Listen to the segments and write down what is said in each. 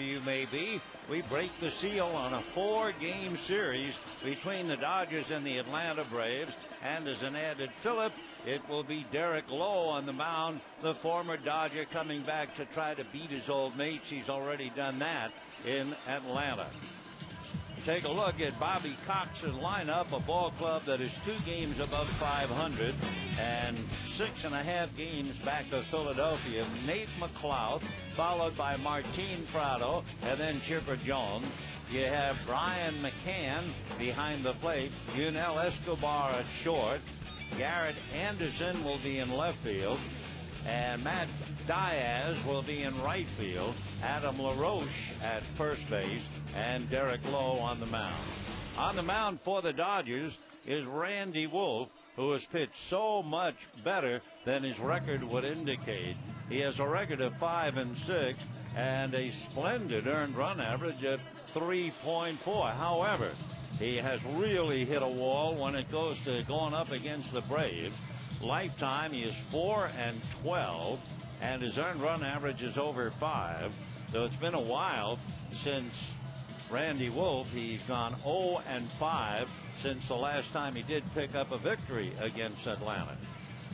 you may be, we break the seal on a 4-game series between the Dodgers and the Atlanta Braves. And as an added fillip, it will be Derek Lowe on the mound, the former Dodger, coming back to try to beat his old mates. He's already done that in Atlanta. Take a look at Bobby Cox's lineup, a ball club that is 2 games above 500 and 6.5 games back of Philadelphia. Nate McLeod, followed by Martin Prado, and then Chipper Jones. You have Brian McCann behind the plate, Yunel Escobar at short, Garrett Anderson will be in left field, and Matt Diaz will be in right field, Adam LaRoche at first base, and Derek Lowe on the mound. On the mound for the Dodgers is Randy Wolf, who has pitched so much better than his record would indicate. He has a record of 5-6 and a splendid earned run average of 3.4. However, he has really hit a wall when it goes to going up against the Braves. Lifetime, he is 4-12, and his earned run average is over 5. So it's been a while since Randy Wolf. He's gone 0-5 since the last time he did pick up a victory against Atlanta.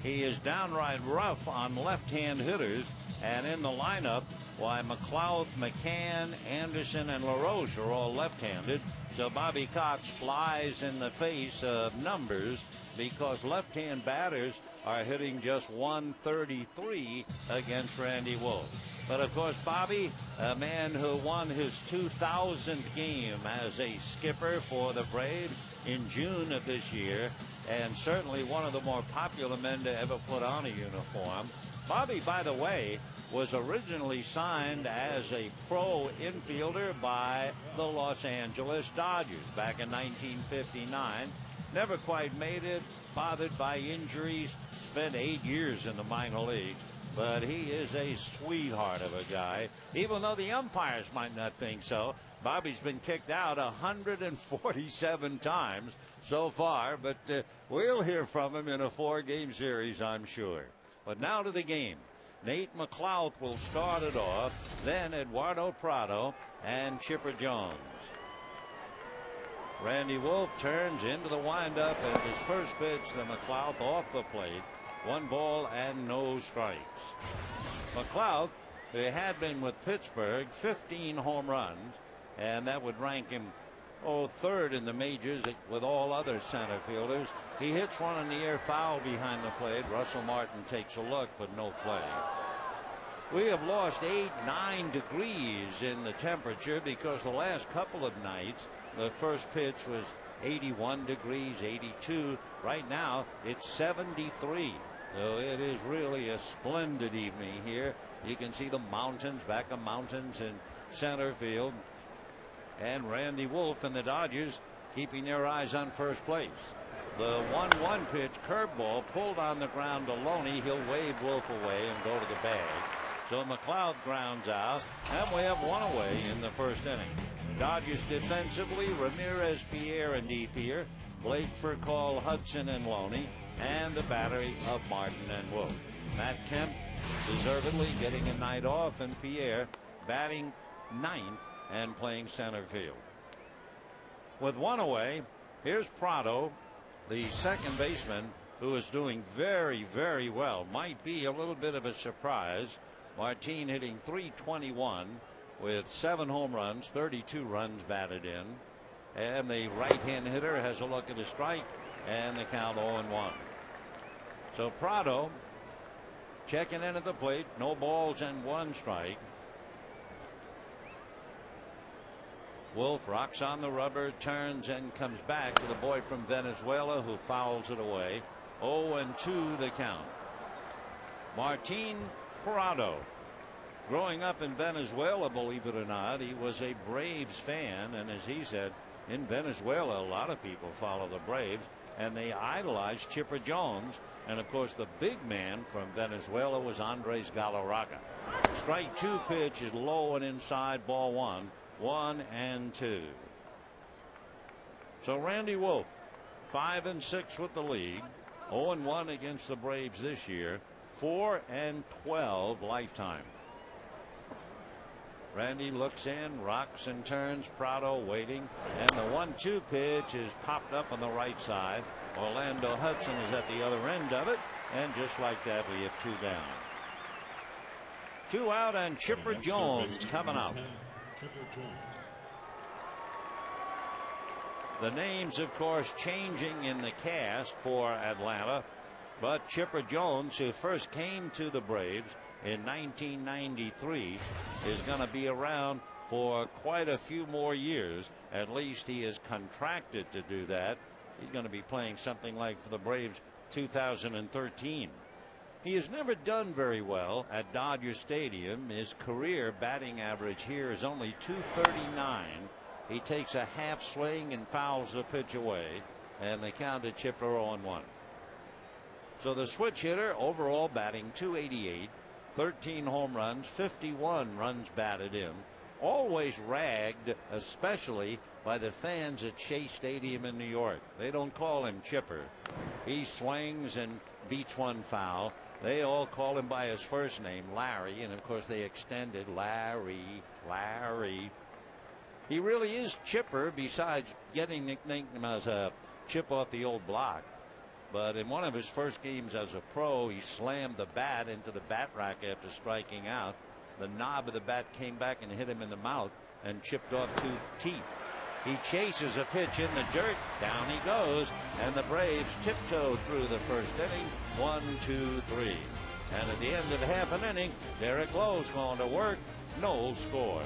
He is downright rough on left-hand hitters, and in the lineup, why, McLeod, McCann, Anderson, and LaRoche are all left-handed. So Bobby Cox flies in the face of numbers because left-hand batters are hitting just 133 against Randy Wolf. But of course, Bobby, a man who won his 2000th game as a skipper for the Braves in June of this year, and certainly one of the more popular men to ever put on a uniform. Bobby, by the way, was originally signed as a pro infielder by the Los Angeles Dodgers back in 1959. Never quite made it, bothered by injuries, spent 8 years in the minor leagues. But he is a sweetheart of a guy, even though the umpires might not think so. Bobby's been kicked out 147 times so far, but we'll hear from him in a 4-game series, I'm sure. But now to the game. Nate McLeod will start it off, then Eduardo Prado and Chipper Jones. Randy Wolf turns into the windup, and his first pitch to McLeod off the plate. 1 ball and no strikes. McLeod, who had been with Pittsburgh, 15 home runs, and that would rank him third in the majors with all other center fielders. He hits one in the air foul behind the plate. Russell Martin takes a look, but no play. We have lost 8-9 degrees in the temperature because the last couple of nights the first pitch was 81 degrees, 82. Right now it's 73. So it is really a splendid evening here. You can see the mountains, back of mountains in center field. And Randy Wolf and the Dodgers keeping their eyes on first place. The 1-1 pitch, curveball, pulled on the ground to Loney. He'll wave Wolf away and go to the bag. So McLeod grounds out, and we have 1 away in the first inning. Dodgers defensively, Ramirez, Pierre, and Ethier, Blake, Furcall, Hudson, and Loney, and the battery of Martin and Wolf. Matt Kemp deservedly getting a night off, and Pierre batting 9th and playing center field. With 1 away, here's Prado, the second baseman, who is doing very, very well. Might be a little bit of a surprise. Martin hitting .321 with 7 home runs, 32 runs batted in. And the right-hand hitter has a look at his strike, and the count 0-1. So Prado checking in at the plate, no balls and 1 strike. Wolf rocks on the rubber, turns and comes back to the boy from Venezuela, who fouls it away. 0-2 the count. Martin Prado, growing up in Venezuela, believe it or not, he was a Braves fan, and as he said, in Venezuela a lot of people follow the Braves, and they idolized Chipper Jones, and of course the big man from Venezuela was Andres Galarraga. Strike 2 pitch is low and inside, ball 1. 1-2. So Randy Wolf, 5-6 with the league, 0-1 against the Braves this year, 4-12 lifetime. Randy looks in, rocks and turns. Prado waiting, and the 1-2 pitch is popped up on the right side. Orlando Hudson is at the other end of it, and just like that, we have 2 down. 2 out, and Chipper Jones coming out. The names, of course, changing in the cast for Atlanta, but Chipper Jones, who first came to the Braves in 1993, is going to be around for quite a few more years. At least he is contracted to do that. He's going to be playing something like for the Braves 2013. He has never done very well at Dodger Stadium. His career batting average here is only .239. He takes a half swing and fouls the pitch away, and they count to Chipper 0-1. So the switch hitter overall batting .288, 13 home runs, 51 runs batted in. Always ragged, especially by the fans at Shea Stadium in New York. They don't call him Chipper. He swings and beats one foul. They all call him by his first name, Larry, and of course they extended Larry. He really is Chipper, besides getting nicknamed as a chip off the old block. But in one of his first games as a pro, he slammed the bat into the bat rack after striking out. The knob of the bat came back and hit him in the mouth and chipped off 2 teeth. He chases a pitch in the dirt. Down he goes, and the Braves tiptoe through the first inning. 1, 2, 3. And at the end of half an inning, Derek Lowe's going to work. No score.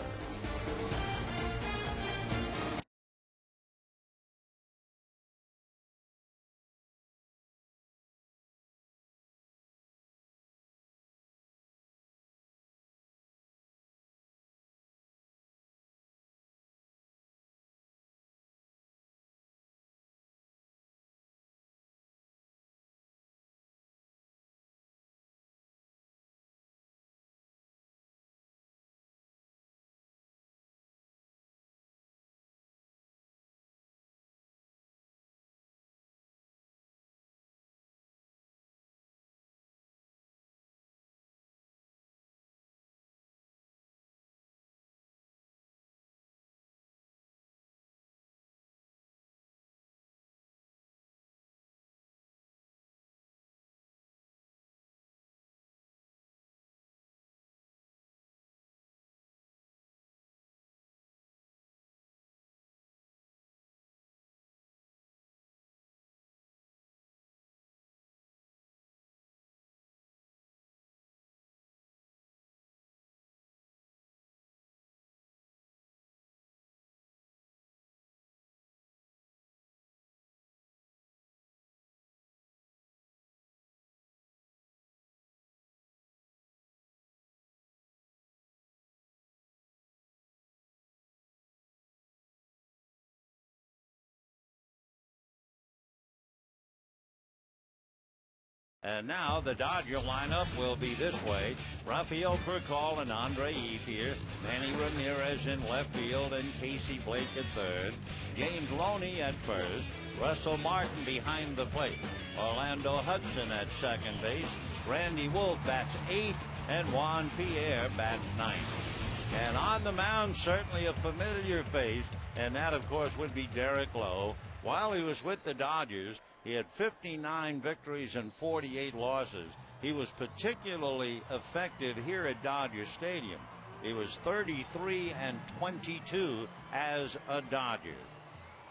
And now the Dodger lineup will be this way. Rafael Furcal and Andre Ethier. Manny Ramirez in left field and Casey Blake at third. James Loney at first. Russell Martin behind the plate. Orlando Hudson at second base. Randy Wolf bats eighth, and Juan Pierre bats ninth. And on the mound, certainly a familiar face, and that, of course, would be Derek Lowe. While he was with the Dodgers, he had 59 victories and 48 losses. He was particularly effective here at Dodger Stadium. He was 33 and 22 as a Dodger.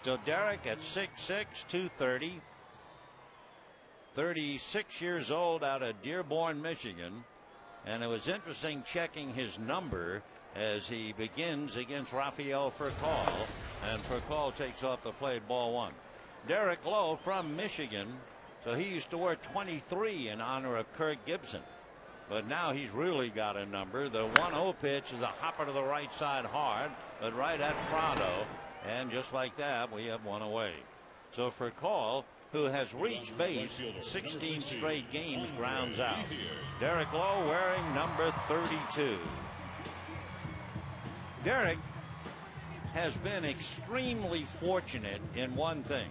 So Derek at 6'6", 230, 36 years old, out of Dearborn, Michigan. And it was interesting checking his number as he begins against Rafael Furcal, and Furcal takes off the plate, ball one. Derek Lowe from Michigan, so he used to wear 23 in honor of Kirk Gibson, but now he's really got a number. The 1-0 pitch is a hopper to the right side hard, but right at Prado, and just like that, we have one away. So Furcal, who has reached base 16 straight games, grounds out. Derek Lowe wearing number 32. Derek has been extremely fortunate in one thing.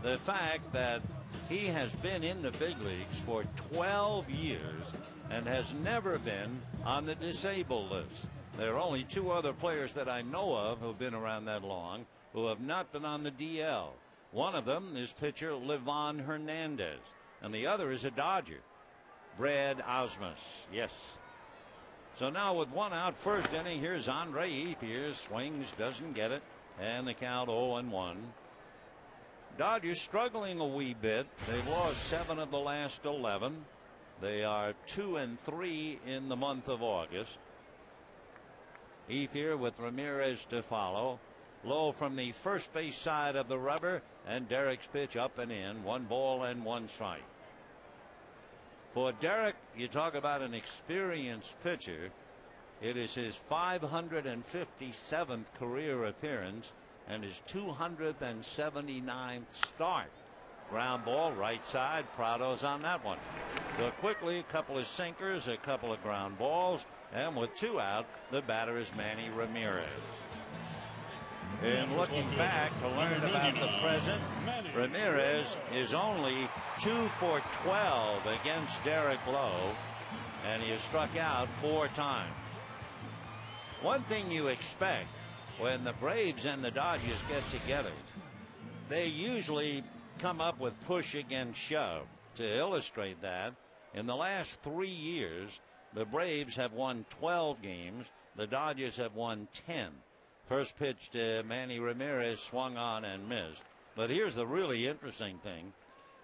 The fact that he has been in the big leagues for 12 years and has never been on the disabled list. There are only two other players that I know of who've been around that long who have not been on the DL. One of them is pitcher Livan Hernandez, and the other is a Dodger, Brad Ausmus. Yes. So now with one out, first inning, here's Andre Ethier. Swings, doesn't get it, and the count 0-1. Dodgers struggling a wee bit. They've lost 7 of the last 11. They are 2-3 in the month of August. Ethier with Ramirez to follow. Low from the first base side of the rubber, and Derek's pitch up and in. 1 ball and 1 strike. For Derek, you talk about an experienced pitcher. It is his 557th career appearance and his 279th start. Ground ball, right side. Prado's on that one. So quickly, a couple of sinkers, a couple of ground balls, and with 2 out, the batter is Manny Ramirez. And looking back to learn about the present, Ramirez is only 2 for 12 against Derek Lowe, and he has struck out 4 times. One thing you expect when the Braves and the Dodgers get together, they usually come up with push against shove. To illustrate that, in the last 3 years, the Braves have won 12 games, the Dodgers have won 10. First pitch to Manny Ramirez swung on and missed. But here's the really interesting thing.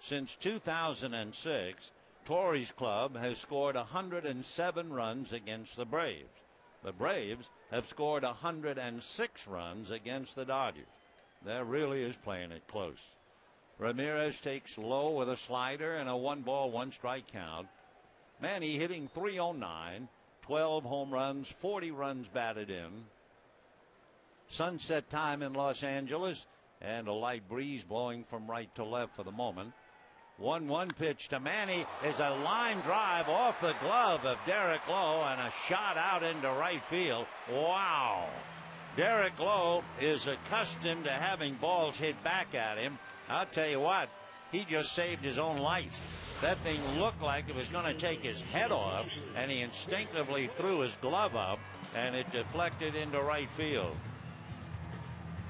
Since 2006, Torrey's club has scored 107 runs against the Braves. The Braves have scored 106 runs against the Dodgers. That really is playing it close. Ramirez takes low with a slider and a 1 ball, 1 strike count. Manny hitting .309, 12 home runs, 40 runs batted in. Sunset time in Los Angeles, and a light breeze blowing from right to left for the moment. 1-1 pitch to Manny is a line drive off the glove of Derek Lowe and a shot out into right field. Wow. Derek Lowe is accustomed to having balls hit back at him. I'll tell you what, he just saved his own life. That thing looked like it was going to take his head off, and he instinctively threw his glove up, and it deflected into right field.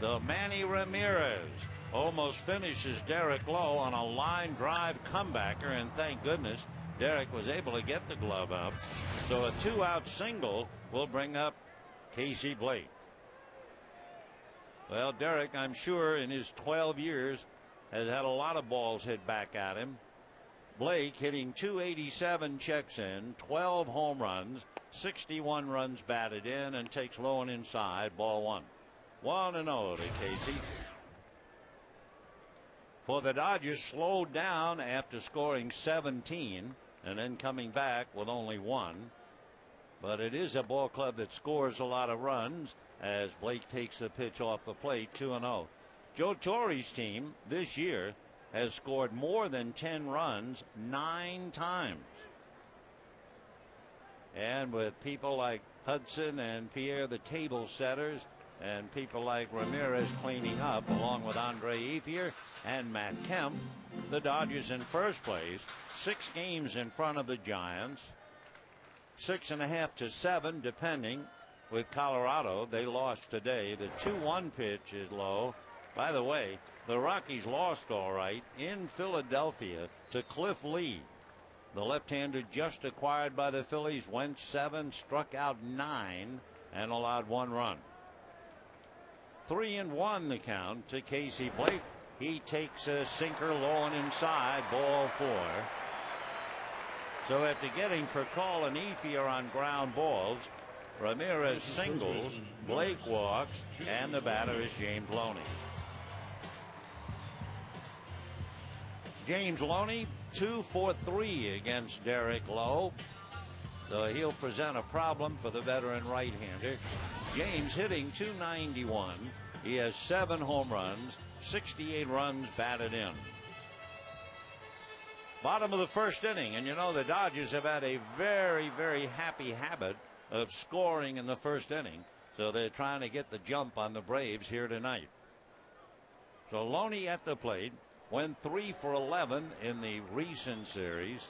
The Manny Ramirez almost finishes Derek Lowe on a line drive comebacker, and thank goodness Derek was able to get the glove up. So a 2-out single will bring up Casey Blake. Well, Derek, I'm sure in his 12 years has had a lot of balls hit back at him. Blake hitting .287 checks in, 12 home runs, 61 runs batted in, and takes low and inside, ball 1. 1-0 to Casey. For the Dodgers, slowed down after scoring 17 and then coming back with only 1. But it is a ball club that scores a lot of runs as Blake takes the pitch off the plate. 2-0. Joe Torre's team this year has scored more than 10 runs 9 times. And with people like Hudson and Pierre, the table setters, and people like Ramirez cleaning up, along with Andre Ethier and Matt Kemp, the Dodgers in first place, 6 games in front of the Giants, 6.5 to 7 depending. With Colorado, they lost today. The 2-1 pitch is low. By the way, the Rockies lost all right in Philadelphia to Cliff Lee. The left-hander just acquired by the Phillies went 7, struck out 9, and allowed 1 run. 3-1 the count to Casey Blake. He takes a sinker low and inside, ball 4. So after getting for call and Ethier on ground balls, Ramirez singles, Blake walks, and the batter is James Loney. James Loney 2 for 3 against Derek Lowe. So he'll present a problem for the veteran right-hander. James hitting .291. He has 7 home runs, 68 runs batted in. Bottom of the first inning, and you know the Dodgers have had a very, very happy habit of scoring in the first inning. So they're trying to get the jump on the Braves here tonight. So Loney at the plate, went 3 for 11 in the recent series.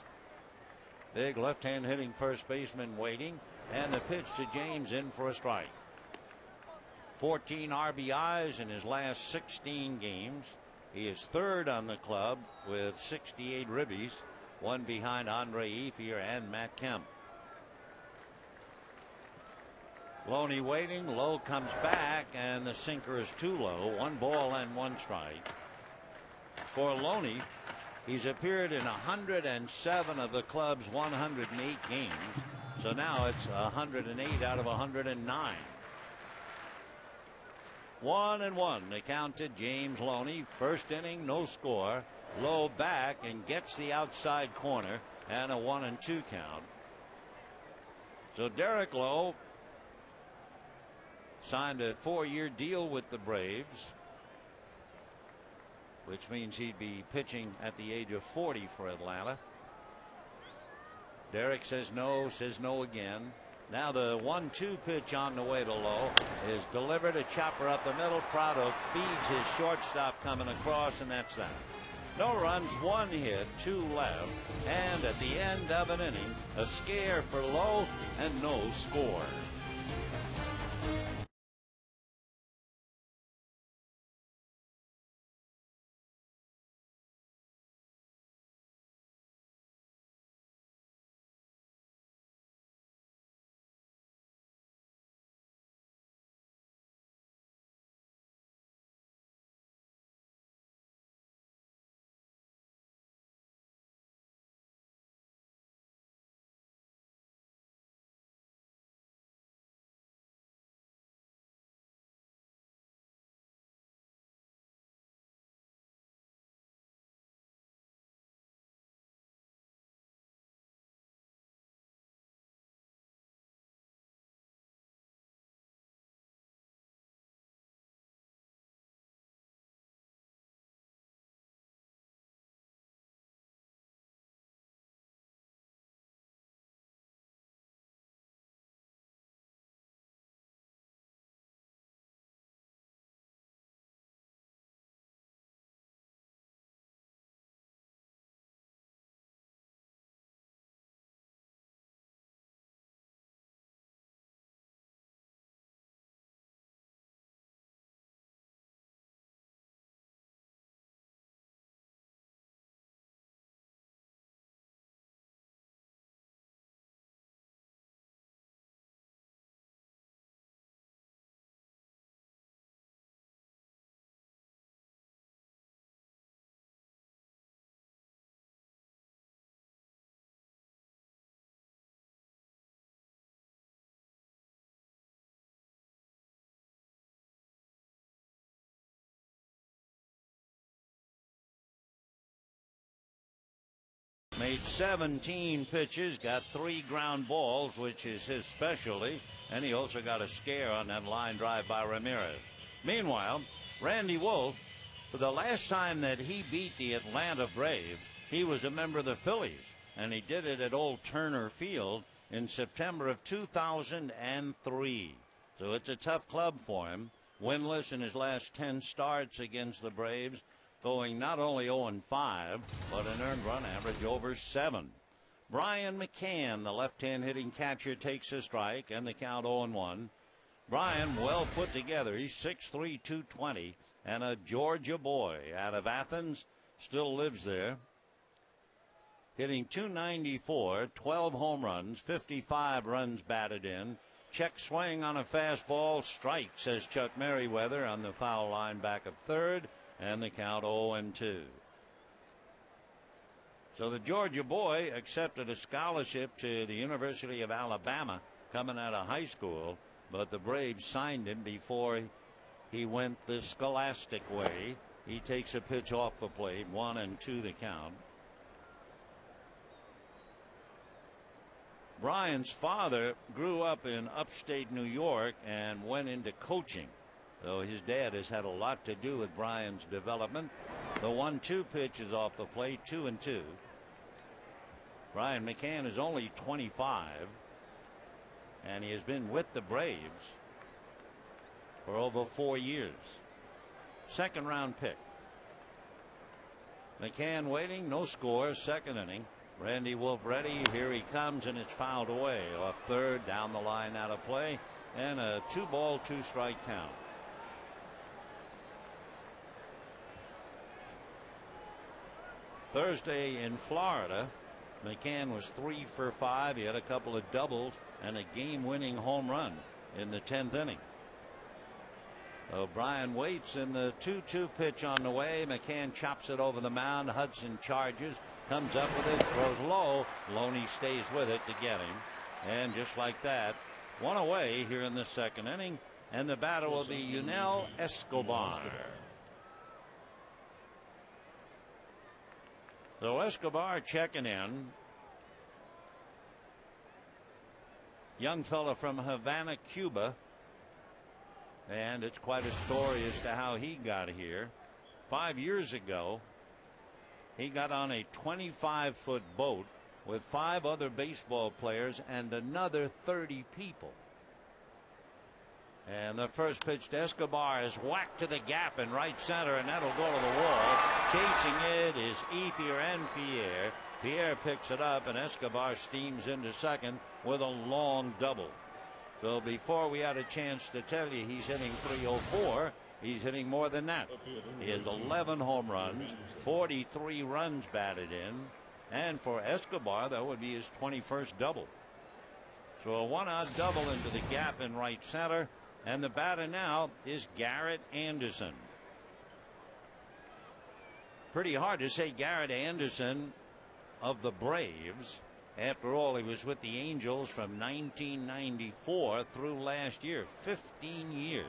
Big left-hand hitting first baseman waiting. And the pitch to James in for a strike. 14 RBIs in his last 16 games. He is third on the club with 68 ribbies, one behind Andre Ethier and Matt Kemp. Loney waiting. Low comes back, and the sinker is too low. 1 ball and 1 strike. For Loney, he's appeared in 107 of the club's 108 games. So now it's 108 out of 109. 1-1. The count to James Loney. First inning, no score. Low back and gets the outside corner, and a 1-2 count. So Derek Lowe signed a 4-year deal with the Braves, which means he'd be pitching at the age of 40 for Atlanta. Derek says no again. Now the 1-2 pitch on the way to Lowe is delivered. A chopper up the middle. Prado feeds his shortstop coming across, and that's that. No runs, 1 hit, 2 left, and at the end of an inning, a scare for Lowe and no score. Made 17 pitches, got 3 ground balls, which is his specialty, and he also got a scare on that line drive by Ramirez. Meanwhile, Randy Wolf, for the last time that he beat the Atlanta Braves, he was a member of the Phillies, and he did it at Old Turner Field in September of 2003. So it's a tough club for him. Winless in his last 10 starts against the Braves, going not only 0-5, but an earned run average over 7. Brian McCann, the left-hand hitting catcher, takes a strike, and the count 0-1. Brian, well put together. He's 6'3", 220, and a Georgia boy out of Athens, still lives there. Hitting .294, 12 home runs, 55 runs batted in. Check swing on a fastball, strike, says Chuck Merriweather on the foul line back of third. And the count 0-2. So the Georgia boy accepted a scholarship to the University of Alabama coming out of high school, but the Braves signed him before he went the scholastic way. He takes a pitch off the plate, 1-2 the count. Brian's father grew up in upstate New York and went into coaching. So his dad has had a lot to do with Brian's development. The 1-2 pitch is off the plate, 2-2. Brian McCann is only 25, and he has been with the Braves for over 4 years. Second round pick. McCann waiting, no score, second inning. Randy Wolf ready. Here he comes, and it's fouled away off third, down the line, out of play, and a 2-ball, 2-strike count. Thursday in Florida, McCann was 3 for 5. He had a couple of doubles and a game-winning home run in the 10th inning. O'Brien waits, in the 2-2 pitch on the way. McCann chops it over the mound. Hudson charges, comes up with it, throws low. Loney stays with it to get him. And just like that, one away here in the second inning. And the batter will be Yunel Escobar. So Escobar checking in. Young fella from Havana, Cuba. And it's quite a story as to how he got here. 5 years ago, he got on a 25-foot boat with 5 other baseball players and another 30 people. And the first pitch to Escobar is whacked to the gap in right center, and that'll go to the wall. Chasing it is Ethier and Pierre. Pierre picks it up, and Escobar steams into second with a long double. So before we had a chance to tell you he's hitting .304, he's hitting more than that. He has 11 home runs, 43 runs batted in, and for Escobar, that would be his 21st double. So a one-out double into the gap in right center, and the batter now is Garrett Anderson. Pretty hard to say Garrett Anderson of the Braves. After all, he was with the Angels from 1994 through last year, 15 years.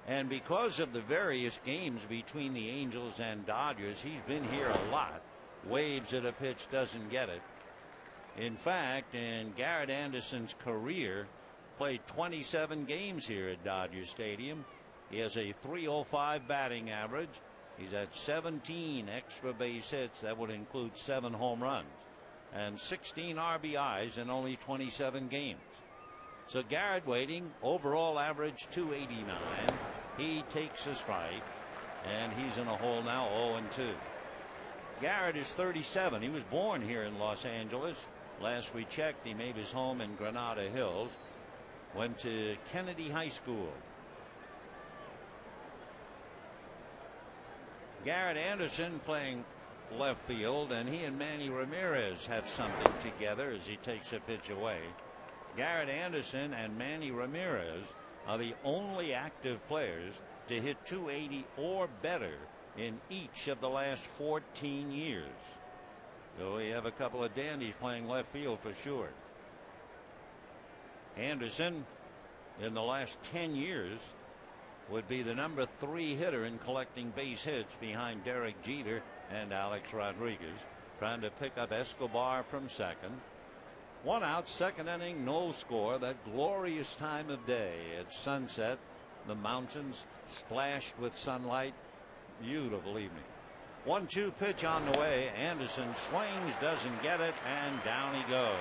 And because of the various games between the Angels and Dodgers, he's been here a lot. Waves at a pitch, doesn't get it. In fact, in Garrett Anderson's career, played 27 games here at Dodger Stadium. He has a .305 batting average. He's had 17 extra base hits. That would include 7 home runs. And 16 RBIs in only 27 games. So Garrett waiting, overall average .289. He takes a strike, and he's in a hole now, 0-2. Garrett is 37. He was born here in Los Angeles. Last we checked, he made his home in Granada Hills. Went to Kennedy High School. Garrett Anderson playing left field, and he and Manny Ramirez have something together as he takes a pitch away. Garrett Anderson and Manny Ramirez are the only active players to hit .280 or better in each of the last 14 years. So we have a couple of dandies playing left field for sure. Anderson in the last 10 years would be the number 3 hitter in collecting base hits behind Derek Jeter and Alex Rodriguez. Trying to pick up Escobar from second. 1 out, second inning, no score. That glorious time of day at sunset. The mountains splashed with sunlight. Beautiful evening. 1-2 pitch on the way. Anderson swings, doesn't get it, and down he goes.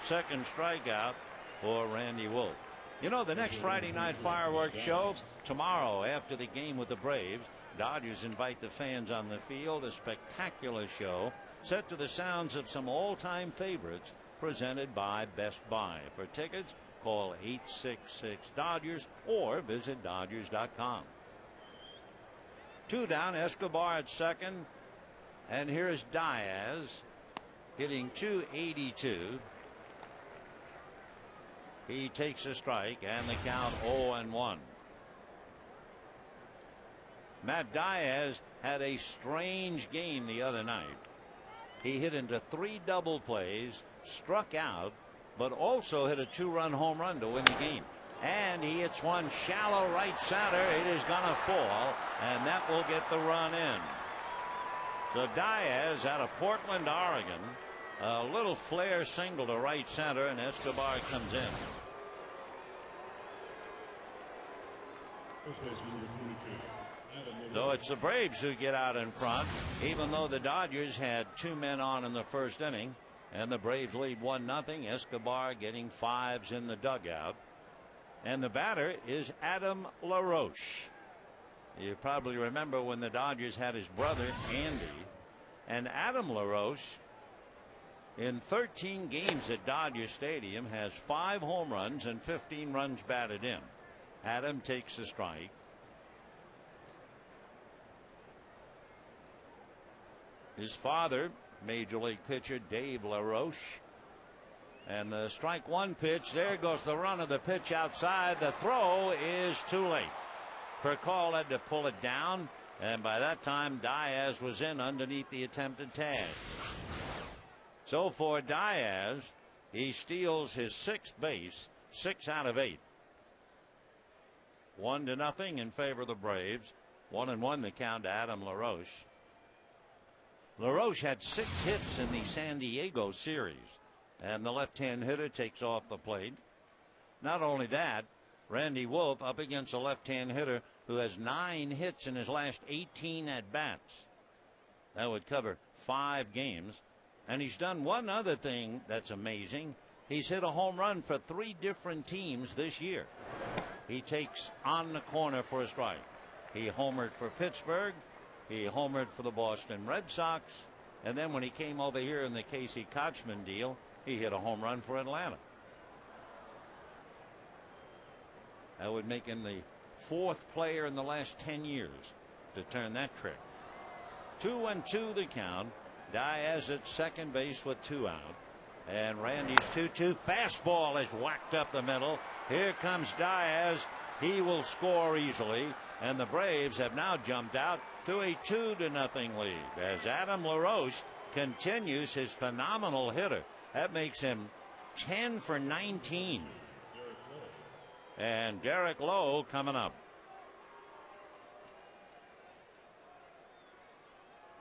Second strikeout for Randy Wolf. You know, the next Friday night fireworks show tomorrow after the game with the Braves. Dodgers invite the fans on the field. A spectacular show set to the sounds of some all-time favorites presented by Best Buy. For tickets, call 866-DODGERS or visit Dodgers.com. 2 down, Escobar at second. And here's Diaz hitting .282. He takes a strike, and the count 0-1. Matt Diaz had a strange game the other night. He hit into 3 double plays, struck out, but also hit a 2-run home run to win the game. And he hits one shallow right center. It is going to fall, and that will get the run in. So Diaz out of Portland, Oregon. A little flare single to right center, and Escobar comes in. So it's the Braves who get out in front, even though the Dodgers had 2 men on in the first inning, and the Braves lead 1-0. Escobar getting 5s in the dugout. And the batter is Adam LaRoche. You probably remember when the Dodgers had his brother Andy, And Adam LaRoche, in 13 games at Dodger Stadium, has 5 home runs and 15 runs batted in. Adam takes a strike. His father, Major League pitcher Dave LaRoche. And the strike one pitch. There goes the run of the pitch outside. The throw is too late. Furcal had to pull it down. And by that time, Diaz was in underneath the attempted tag. So for Diaz, he steals his 6th base, 6 out of 8. 1-0 in favor of the Braves. 1-1 the count to Adam LaRoche. LaRoche had 6 hits in the San Diego series, and the left-hand hitter takes off the plate. Not only that, Randy Wolf up against a left-hand hitter who has 9 hits in his last 18 at-bats. That would cover 5 games. And he's done one other thing that's amazing. He's hit a home run for 3 different teams this year. He takes on the corner for a strike. He homered for Pittsburgh. He homered for the Boston Red Sox. And then when he came over here in the Casey Kochman deal, he hit a home run for Atlanta. That would make him the 4th player in the last 10 years to turn that trick. 2-2 the count. Diaz at second base with 2 out. And Randy's 2-2 fastball is whacked up the middle. Here comes Diaz. He will score easily. And the Braves have now jumped out to a 2-0 lead as Adam LaRoche continues his phenomenal hitter. That makes him 10 for 19. And Derek Lowe coming up.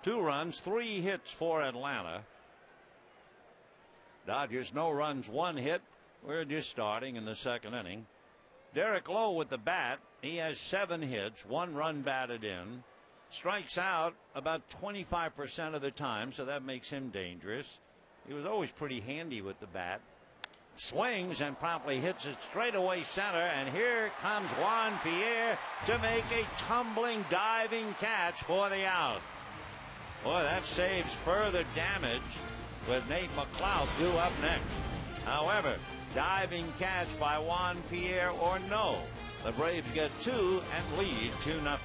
2 runs, 3 hits for Atlanta. Dodgers no runs, 1 hit. We're just starting in the 2nd inning. Derek Lowe with the bat. He has 7 hits, 1 run batted in. Strikes out about 25% of the time, so that makes him dangerous. He was always pretty handy with the bat. Swings and promptly hits it straightaway center, and here comes Juan Pierre to make a tumbling, diving catch for the out. Boy, that saves further damage with Nate McLeod due up next. However, diving catch by Juan Pierre or no, the Braves get 2 and lead 2-0.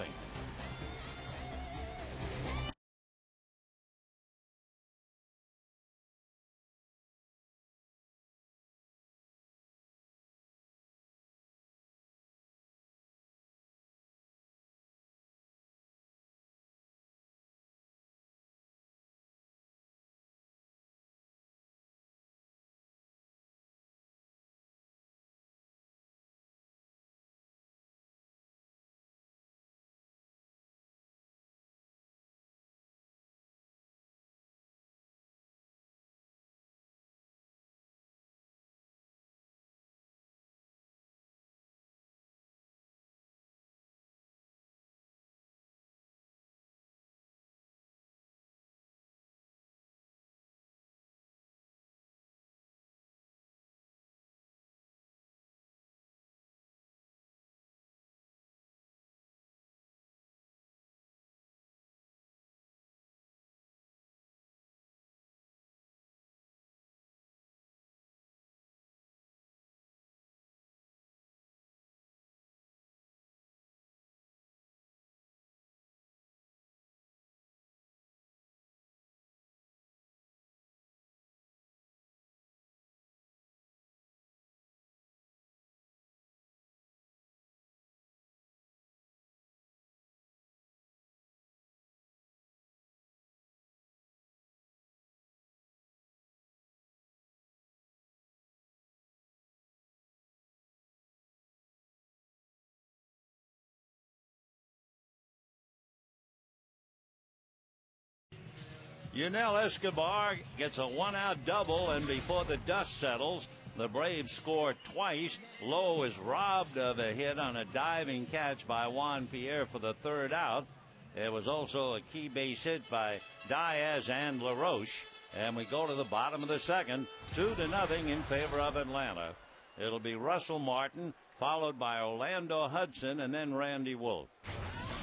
Yunel Escobar gets a 1-out double, and before the dust settles, the Braves score twice. Lowe is robbed of a hit on a diving catch by Juan Pierre for the 3rd out. There was also a key base hit by Diaz and LaRoche. And we go to the bottom of the 2nd, 2-0 in favor of Atlanta. It'll be Russell Martin, followed by Orlando Hudson, and then Randy Wolf.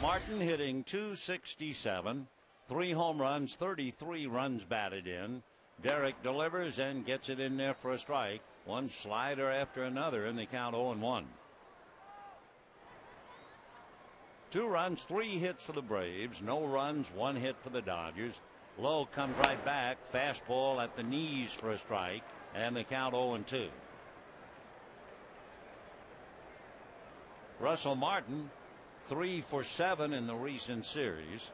Martin hitting .267, 3 home runs, 33 runs batted in. Derek delivers and gets it in there for a strike. One slider after another in the count, 0-1. 2 runs, 3 hits for the Braves. No runs, 1 hit for the Dodgers. Lowe comes right back. Fastball at the knees for a strike. And the count 0-2. Russell Martin, 3 for 7 in the recent series.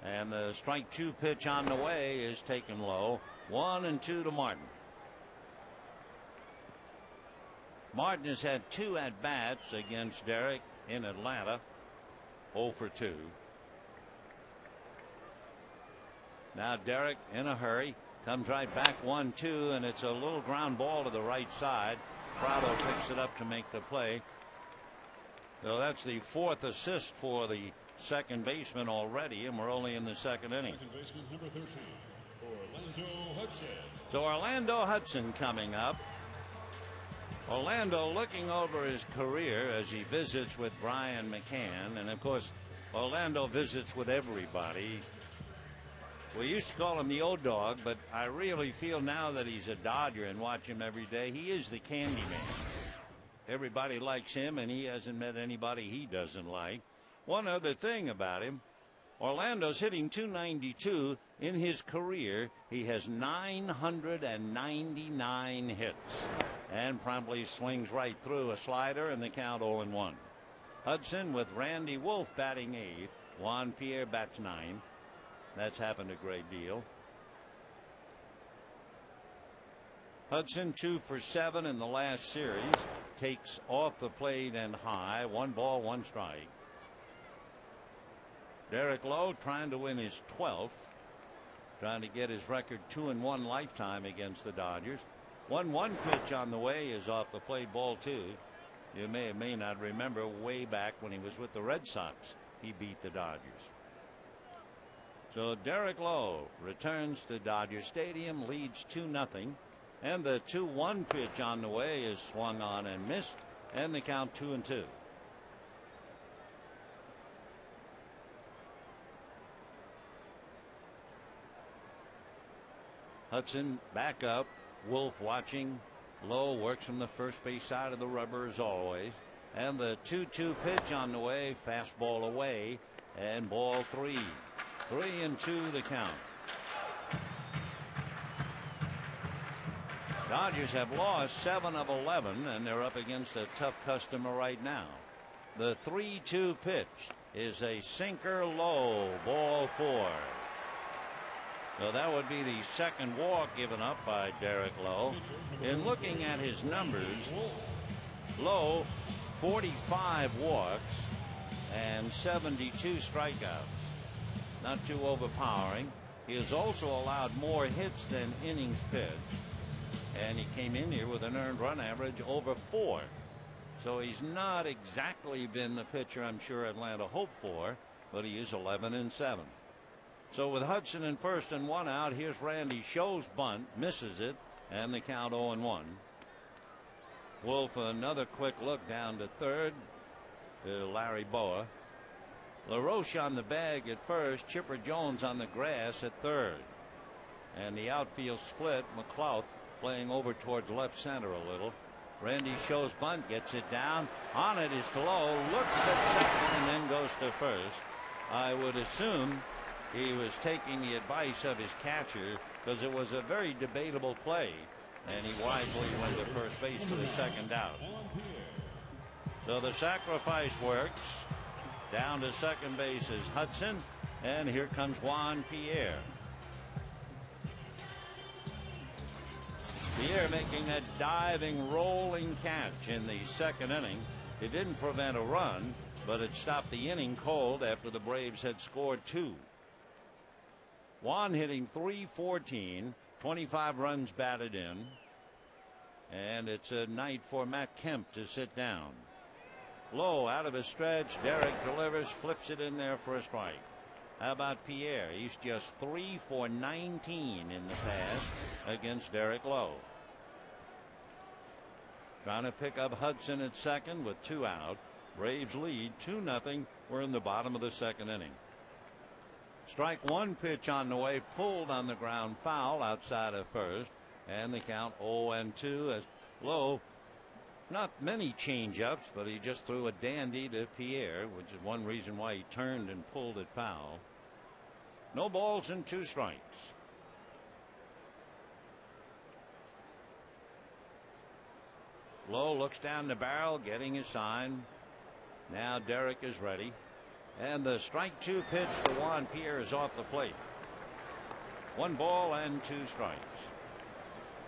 And the strike 2 pitch on the way is taken low. 1-2 to Martin. Martin has had 2 at-bats against Derek in Atlanta. 0 for 2. Now Derek in a hurry. Comes right back 1-2, and it's a little ground ball to the right side. Prado picks it up to make the play. So that's the 4th assist for the second baseman already, and we're only in the second inning. Second baseman number 13, Orlando Hudson. So Orlando Hudson coming up. Orlando looking over his career as he visits with Brian McCann, and of course Orlando visits with everybody. We used to call him the O-Dog, but I really feel now that he's a Dodger and watch him every day, he is the candy man. Everybody likes him, and he hasn't met anybody he doesn't like. One other thing about him, Orlando's hitting .292 in his career. He has 999 hits and promptly swings right through a slider, and the count 0-1. Hudson with Randy Wolf batting 8th. Juan Pierre bats 9th. That's happened a great deal. Hudson 2 for 7 in the last series. Takes off the plate and high. 1 ball, 1 strike. Derek Lowe trying to win his 12th. Trying to get his record 2-1 lifetime against the Dodgers. 1-1 pitch on the way is off the plate, ball 2. You may or may not remember way back when he was with the Red Sox, he beat the Dodgers. So Derek Lowe returns to Dodger Stadium, leads 2-0. And the 2-1 pitch on the way is swung on and missed, and the count 2-2. Hudson back up. Wolf watching. Lowe works from the first base side of the rubber as always. And the 2-2 pitch on the way. Fastball away. And ball 3. 3-2 the count. Dodgers have lost 7 of 11, and they're up against a tough customer right now. The 3-2 pitch is a sinker low, ball 4. So that would be the second walk given up by Derek Lowe. In looking at his numbers, Lowe 45 walks and 72 strikeouts. Not too overpowering. He has also allowed more hits than innings pitched. And he came in here with an earned run average over 4. So he's not exactly been the pitcher I'm sure Atlanta hoped for, but he is 11-7. So with Hudson in first and 1 out, here's Randy Show's bunt, misses it, and the count 0-1. Wolf another quick look down to third to Larry Boa. LaRoche on the bag at first, Chipper Jones on the grass at third. And the outfield split, McLeod playing over towards left center a little. Randy Show's bunt gets it down. On it is Lowe, looks at second and then goes to first. I would assume he was taking the advice of his catcher because it was a very debatable play, and he wisely went to first base for the second out. So the sacrifice works. Down to second base is Hudson, and here comes Juan Pierre. Pierre making a diving, rolling catch in the second inning. It didn't prevent a run, but it stopped the inning cold after the Braves had scored 2. Juan hitting .314, 25 runs batted in, and it's a night for Matt Kemp to sit down. Lowe out of his stretch. Derek delivers, flips it in there for a strike. How about Pierre? He's just 3 for 19 in the past against Derek Lowe. Trying to pick up Hudson at second with 2 out. Braves lead 2-0. We're in the bottom of the second inning. Strike one pitch on the way, pulled on the ground, foul outside of first, and the count 0-2 as Lowe, not many change-ups, but he just threw a dandy to Pierre, which is one reason why he turned and pulled it foul. No balls and 2 strikes. Lowe looks down the barrel, getting his sign. Now Derek is ready. And the strike 2 pitch to Juan Pierre is off the plate. 1 ball and 2 strikes.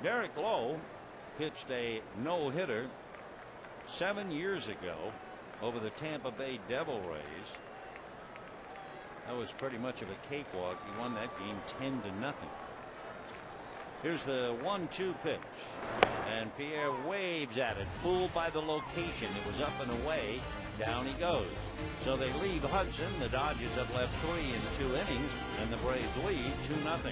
Derek Lowe pitched a no-hitter 7 years ago over the Tampa Bay Devil Rays. That was pretty much of a cakewalk. He won that game 10-0. Here's the 1-2 pitch, and Pierre waves at it, fooled by the location. It was up and away. Down he goes. So they leave Hudson. The Dodgers have left 3 in 2 innings, and the Braves lead 2-0.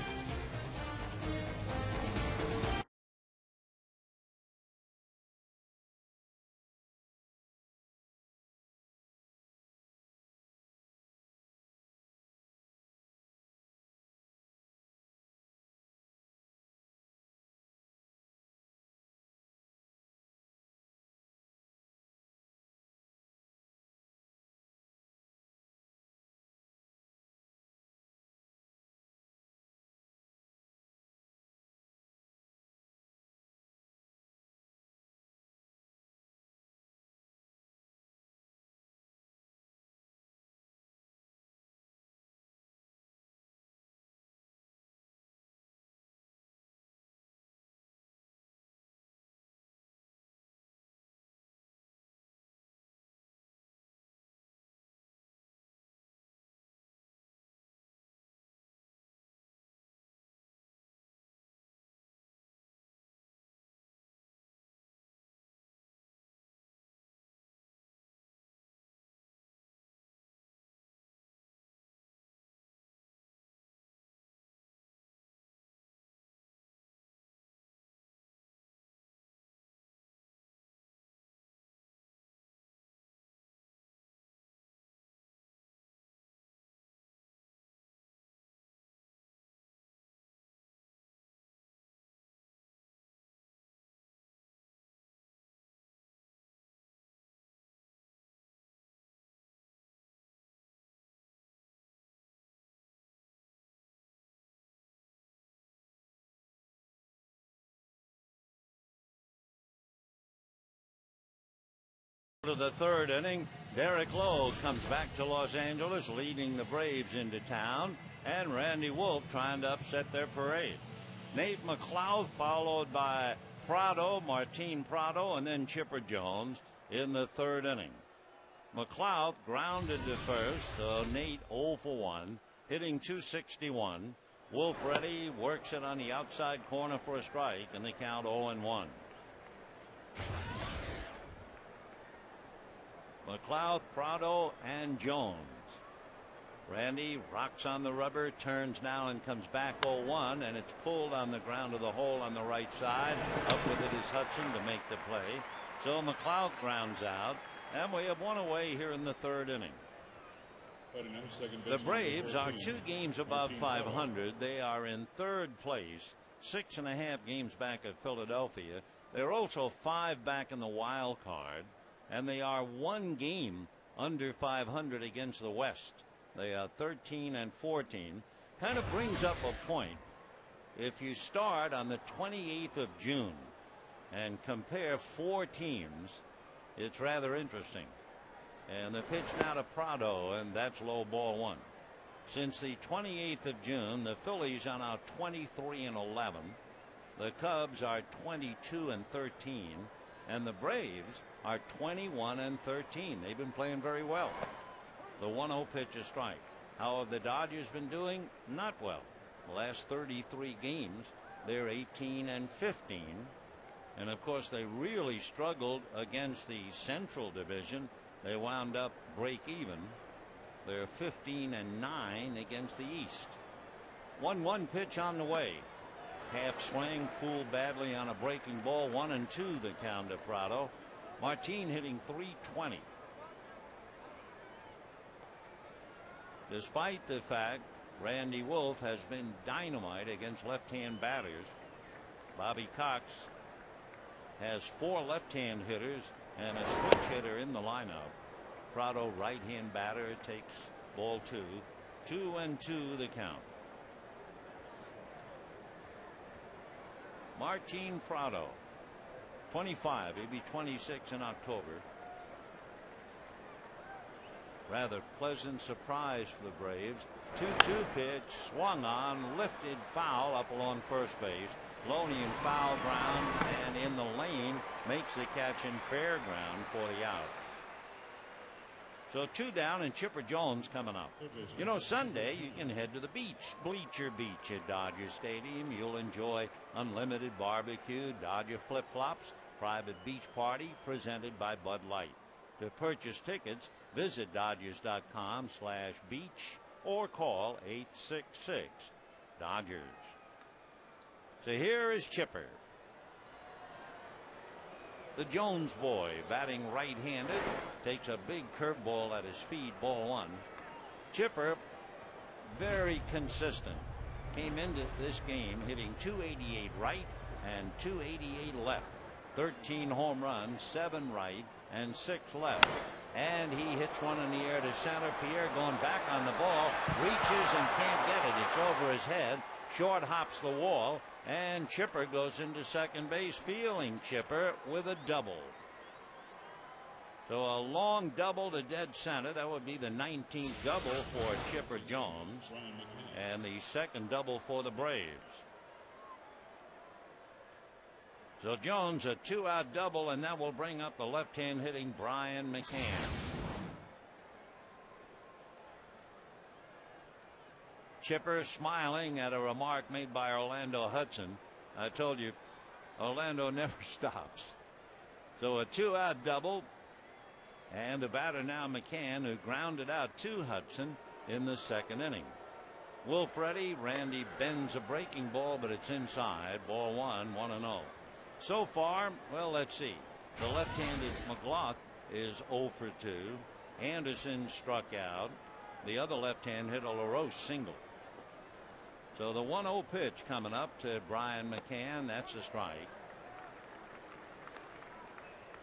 To the 3rd inning, Derek Lowe comes back to Los Angeles, leading the Braves into town, and Randy Wolf trying to upset their parade. Nate McLeod followed by Martin Prado, and then Chipper Jones in the 3rd inning. McLeod grounded to first, so Nate 0 for 1, hitting .261. Wolf ready, works it on the outside corner for a strike, and the count 0-1. McLeod, Prado, and Jones. Randy rocks on the rubber, turns now and comes back 0-1, and it's pulled on the ground of the hole on the right side. Up with it is Hudson to make the play. So McLeod grounds out, and we have 1 away here in the 3rd inning. The Braves are 2 games above 500. They are in 3rd place, 6.5 games back of Philadelphia. They're also 5 back in the wild card, and they are 1 game under 500 against the West. They are 13-14. Kind of brings up a point. If you start on the 28th of June and compare 4 teams, it's rather interesting. And the pitch now to Prado, and that's low, ball 1. Since the 28th of June, the Phillies are now 23-11. The Cubs are 22-13, and the Braves are 21-13. They've been playing very well. The 1-0 pitch is strike. How have the Dodgers been doing? Not well. The last 33 games, they're 18-15. And of course, they really struggled against the Central Division. They wound up break even. They're 15-9 against the East. 1-1 pitch on the way. Half swing, fooled badly on a breaking ball. 1-2 the count to Prado. Martin hitting .320. Despite the fact Randy Wolf has been dynamite against left-hand batters. Bobby Cox has 4 left-hand hitters and a switch hitter in the lineup. Prado, right-hand batter, takes ball 2. 2-2 the count. Martin Prado, 25. He'll be 26 in October. Rather pleasant surprise for the Braves. 2-2 pitch, swung on, lifted, foul up along first base. Loney in foul ground and in the lane, makes the catch in fair ground for the out. So 2 down and Chipper Jones coming up. You know, Sunday you can head to the beach, Bleacher Beach at Dodger Stadium. You'll enjoy unlimited barbecue, Dodger flip-flops, private beach party presented by Bud Light. To purchase tickets, visit Dodgers.com/beach or call 866-DODGERS. So here is Chipper. The Jones boy, batting right-handed, takes a big curveball at his feet, ball 1. Chipper, very consistent. Came into this game hitting .288 right and .288 left. 13 home runs, 7 right and 6 left. And he hits one in the air to center. Pierre going back on the ball, reaches and can't get it. It's over his head. Short hops the wall, and Chipper goes into second base, feeling Chipper with a double. So a long double to dead center. That would be the 19th double for Chipper Jones, and the second double for the Braves. So Jones, a 2-out double, and that will bring up the left-hand hitting Brian McCann. Chipper smiling at a remark made by Orlando Hudson. I told you, Orlando never stops. So a 2-out double, and the batter now McCann, who grounded out to Hudson in the second inning. Wolf ready. Randy bends a breaking ball, but it's inside. Ball 1, 1-0. So far, well, let's see. The left-handed McLaughlin is 0 for 2. Anderson struck out. The other left-hand hitter, LaRose, single. So the 1-0 pitch coming up to Brian McCann. That's a strike.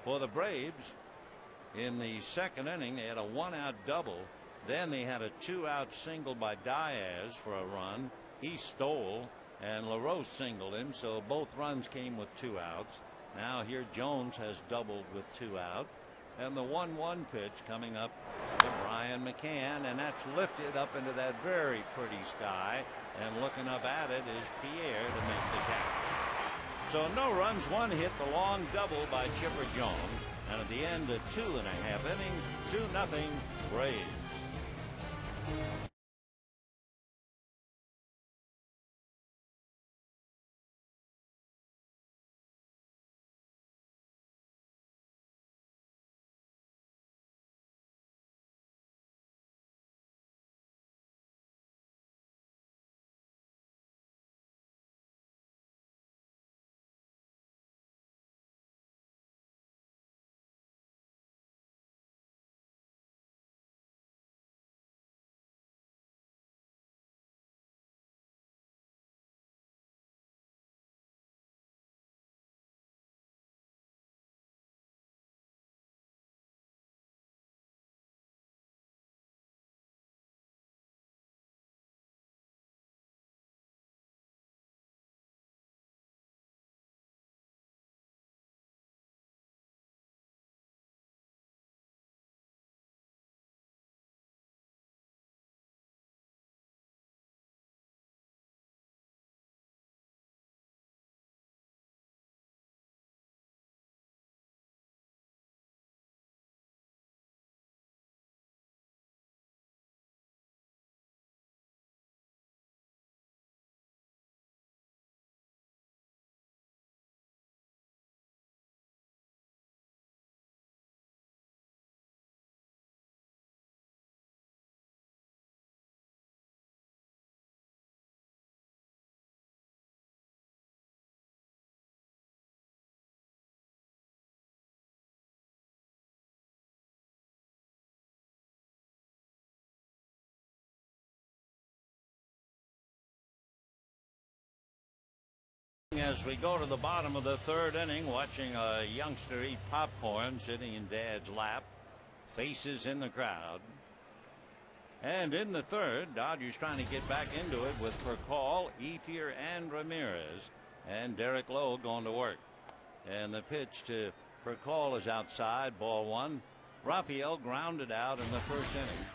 For the Braves, in the second inning, they had a 1-out double. Then they had a 2-out single by Diaz for a run. He stole, and LaRose singled him, so both runs came with 2 outs. Now here Jones has doubled with 2 out. And the 1-1 pitch coming up to Brian McCann, and that's lifted up into that very pretty sky. And looking up at it is Pierre to make the catch. So no runs, 1 hit, the long double by Chipper Jones. And at the end of 2.5 innings, 2-0 Braves. As we go to the bottom of the third inning, watching a youngster eat popcorn sitting in Dad's lap, faces in the crowd. And in the third, Dodgers trying to get back into it with Percall, Ethier, and Ramirez, and Derek Lowe going to work. And the pitch to Percall is outside, ball one. Raphael grounded out in the first inning.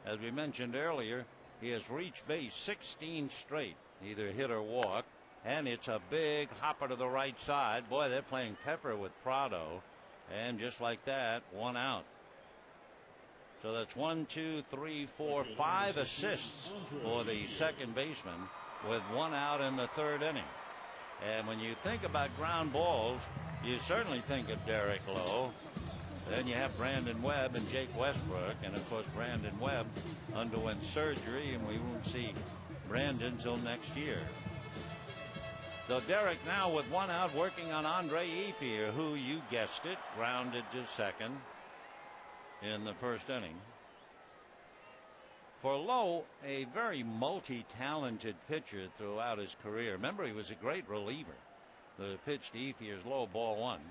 As we mentioned earlier, he has reached base 16 straight, either hit or walk. And it's a big hopper to the right side. Boy, they're playing pepper with Prado. And just like that, one out. So that's 1, 2, 3, 4, 5 assists for the second baseman with one out in the third inning. And when you think about ground balls, you certainly think of Derek Lowe. Then you have Brandon Webb and Jake Westbrook. And of course, Brandon Webb underwent surgery, and we won't see Brandon until next year. So Derek now with one out, working on Andre Ethier, who, you guessed it, grounded to second in the first inning. For Lowe, a very multi-talented pitcher throughout his career. Remember, he was a great reliever. The pitch to Ethier's low, ball one.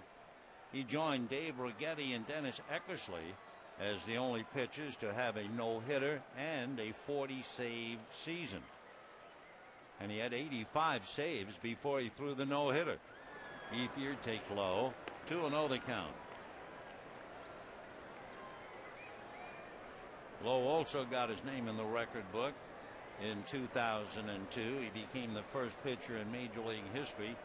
He joined Dave Righetti and Dennis Eckersley as the only pitchers to have a no-hitter and a 40-save season. And he had 85 saves before he threw the no-hitter. Ethier takes low. 2-0 the count. Lowe also got his name in the record book in 2002. He became the first pitcher in Major League history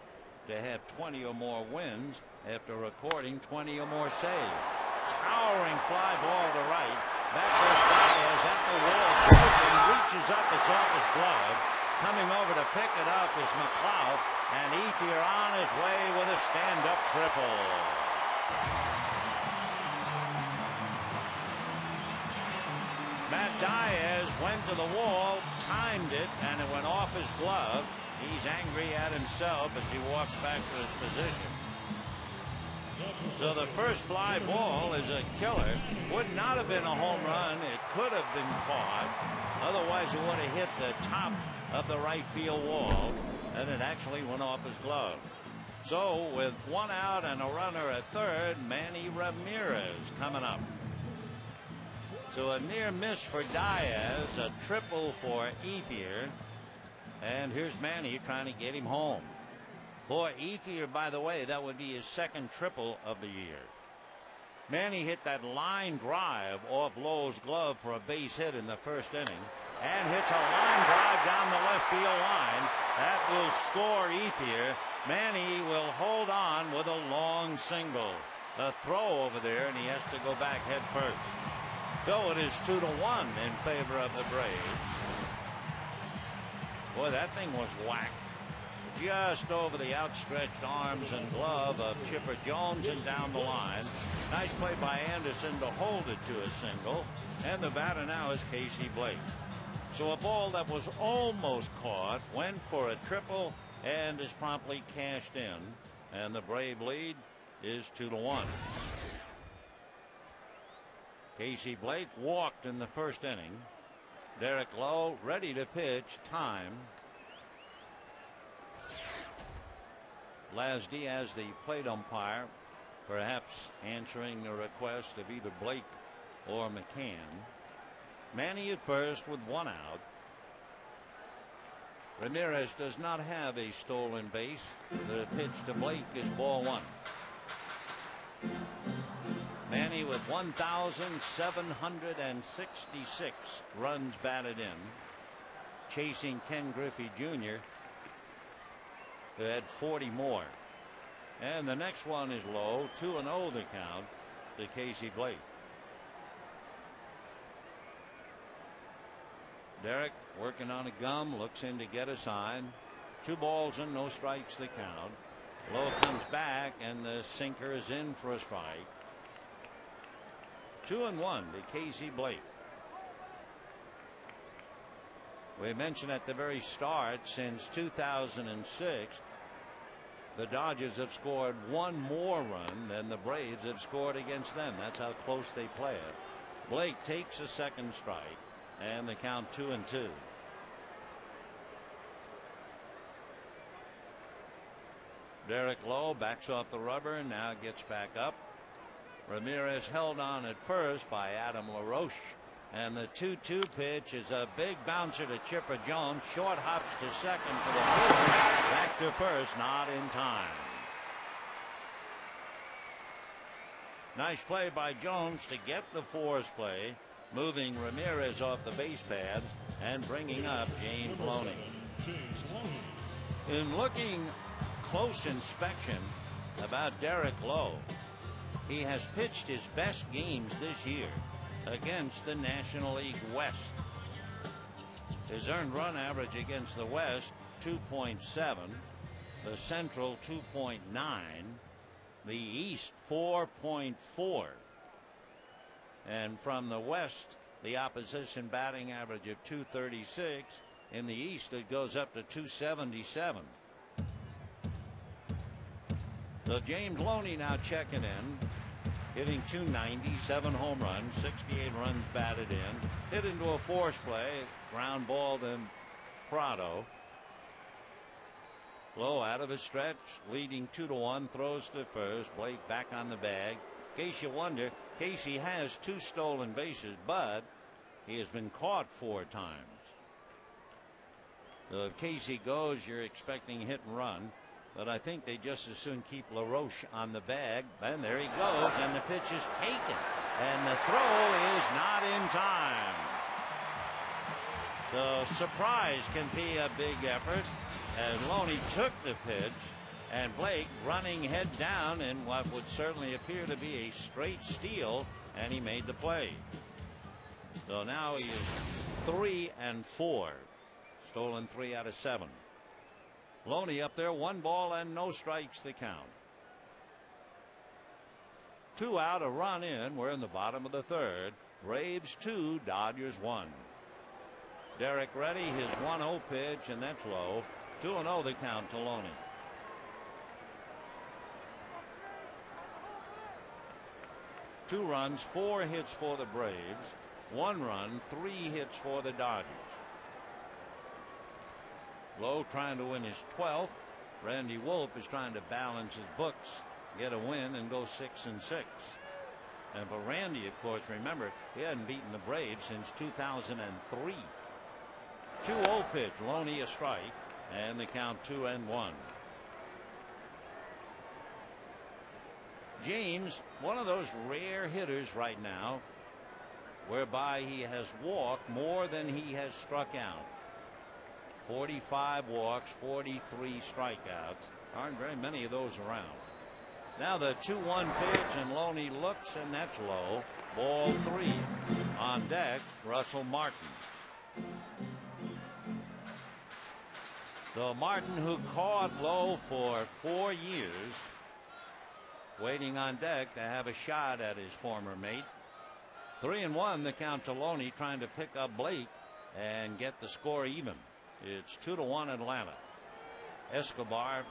to have 20 or more wins after recording 20 or more saves. Towering fly ball to right. Back goes Diaz at the wall. Quickly reaches up. It's off his glove. Coming over to pick it up is McLeod, and Ethier on his way with a stand-up triple. Matt Diaz went to the wall, timed it, and it went off his glove. He's angry at himself as he walks back to his position. So the first fly ball is a killer. Would not have been a home run. It could have been caught. Otherwise, it would have hit the top of the right field wall, and it actually went off his glove. So with one out and a runner at third, Manny Ramirez coming up. So a near miss for Diaz, a triple for Ethier, and here's Manny trying to get him home. For Ethier, by the way, that would be his second triple of the year. Manny hit that line drive off Lowe's glove for a base hit in the first inning, and hits a line drive down the left field line. That will score Ethier. Manny will hold on with a long single. The throw over there, and he has to go back head first. So it is 2-1 in favor of the Braves. Boy, that thing was whacked just over the outstretched arms and glove of Chipper Jones and down the line. Nice play by Anderson to hold it to a single. And the batter now is Casey Blake. So a ball that was almost caught went for a triple and is promptly cashed in. And the Brave lead is 2-1. Casey Blake walked in the first inning. Derek Lowe ready to pitch. Time. Laz Diaz, the plate umpire, perhaps answering the request of either Blake or McCann. Manny at first with one out. Ramirez does not have a stolen base. The pitch to Blake is ball one. Manny with 1,766 runs batted in, chasing Ken Griffey Jr., who had 40 more. And the next one is low. 2-0 the count to Casey Blake. Derek working on a gum, looks in to get a sign. 2 balls and no strikes the count. Lowe comes back, and the sinker is in for a strike. 2-1 to Casey Blake. We mentioned at the very start, since 2006, the Dodgers have scored one more run than the Braves have scored against them. That's how close they play it. Blake takes a second strike, and the count 2-2. Derek Lowe backs off the rubber and now gets back up. Ramirez held on at first by Adam LaRoche. And the 2-2 pitch is a big bouncer to Chipper Jones. Short hops to second for the Brewers. Back to first, not in time. Nice play by Jones to get the force play, moving Ramirez off the base paths and bringing up James Loney. In looking close inspection about Derek Lowe, he has pitched his best games this year against the National League West. His earned run average against the West 2.7, the Central 2.9, the East 4.4, and from the West the opposition batting average of 236. In the East it goes up to 277. So James Loney now checking in, hitting 290, 7 home runs, 68 runs batted in. Hit into a force play, ground ball to Prado. Lowe out of his stretch, leading 2-1, throws to first. Blake back on the bag. In case you wonder, Casey has 2 stolen bases, but he has been caught 4 times. So if Casey goes, you're expecting hit and run. But I think they just as soon keep LaRoche on the bag. And there he goes, and the pitch is taken. And the throw is not in time. So surprise can be a big effort. And Loney took the pitch. And Blake running head down in what would certainly appear to be a straight steal. And he made the play. So now he is 3-4. Stolen 3 out of 7. Loney up there, 1 ball and no strikes the count. 2 out, a run in. We're in the bottom of the 3rd. Braves 2, Dodgers 1. Derek ready, his 1-0 pitch, and that's low. 2-0 the count to Loney. 2 runs, 4 hits for the Braves. 1 run, 3 hits for the Dodgers. Lowe trying to win his 12th. Randy Wolf is trying to balance his books, get a win, and go 6-6. And for Randy, of course, remember, he hadn't beaten the Braves since 2003. 2-0 pitch, Loney a strike, and the count 2-1. James, one of those rare hitters right now, whereby he has walked more than he has struck out. 45 walks, 43 strikeouts. Aren't very many of those around. Now the 2-1 pitch, and Loney looks, and that's low. Ball 3. On deck, Russell Martin. So Martin, who caught Lowe for 4 years, waiting on deck to have a shot at his former mate. 3-1 the count to Loney, trying to pick up Blake and get the score even. It's 2-1 Atlanta. Escobar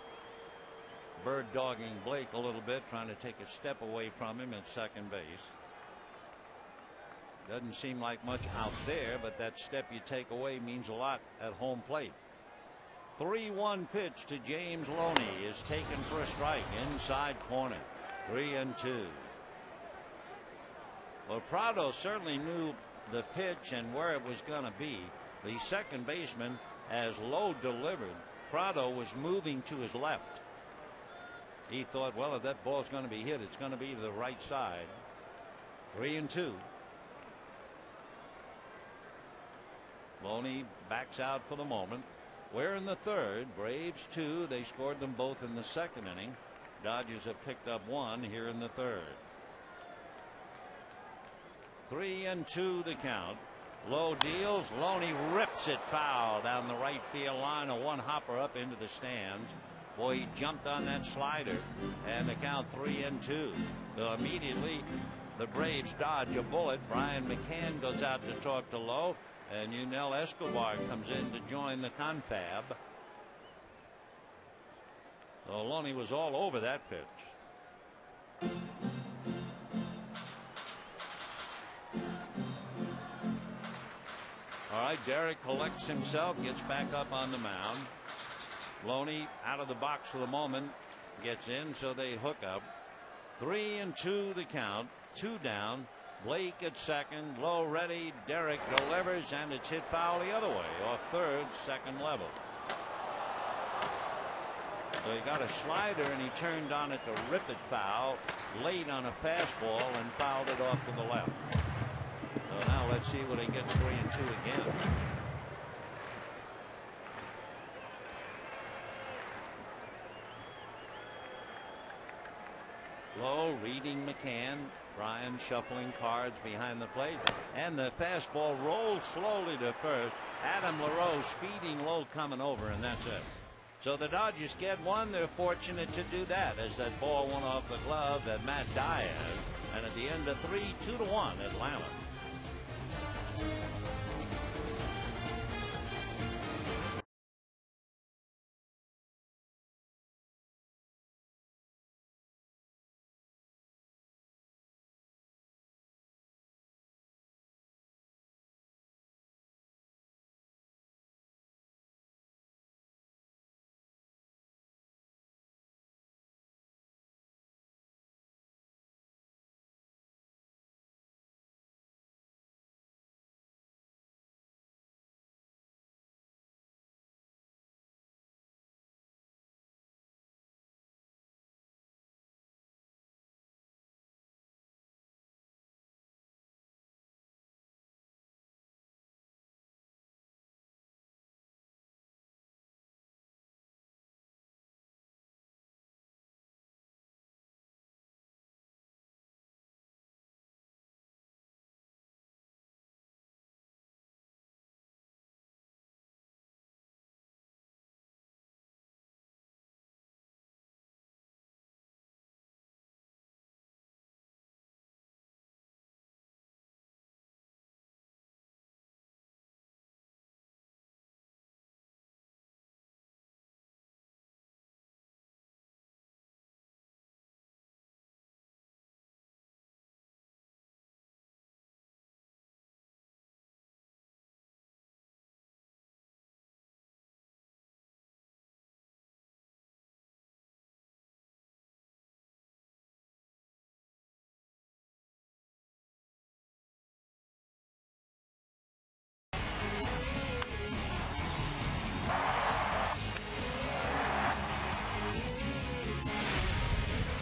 bird dogging Blake a little bit, trying to take a step away from him at second base. Doesn't seem like much out there, but that step you take away means a lot at home plate. 3-1 pitch to James Loney is taken for a strike, inside corner. 3-2. Well, Prado certainly knew the pitch and where it was going to be. The second baseman, as Lowe delivered, Prado was moving to his left. He thought, well, if that ball's going to be hit, it's going to be to the right side. 3-2. Loney backs out for the moment. We're in the 3rd. Braves 2. They scored them both in the 2nd inning. Dodgers have picked up 1 here in the 3rd. 3-2 the count. Lowe deals. Loney rips it foul down the right field line. A 1-hopper up into the stands. Boy, he jumped on that slider. And the count 3-2. So immediately the Braves dodge a bullet. Brian McCann goes out to talk to Lowe. And Yunel Escobar comes in to join the confab. So Loney was all over that pitch. All right, Derek collects himself, gets back up on the mound. Loney out of the box for the moment. gets in, so they hook up. 3-2 the count. 2 down. Blake at second. Low ready. Derek delivers, and it's hit foul the other way off third, second level. So he got a slider and he turned on it to rip it foul late on a fastball and fouled it off to the left. So now let's see what he gets. 3-2 again. Low reading McCann. Brian shuffling cards behind the plate, and the fastball rolls slowly to first. Adam LaRose feeding low, coming over, and that's it. So the Dodgers get one. They're fortunate to do that, as that ball went off the glove at Matt Diaz, and at the end of 3, 2-1 Atlanta.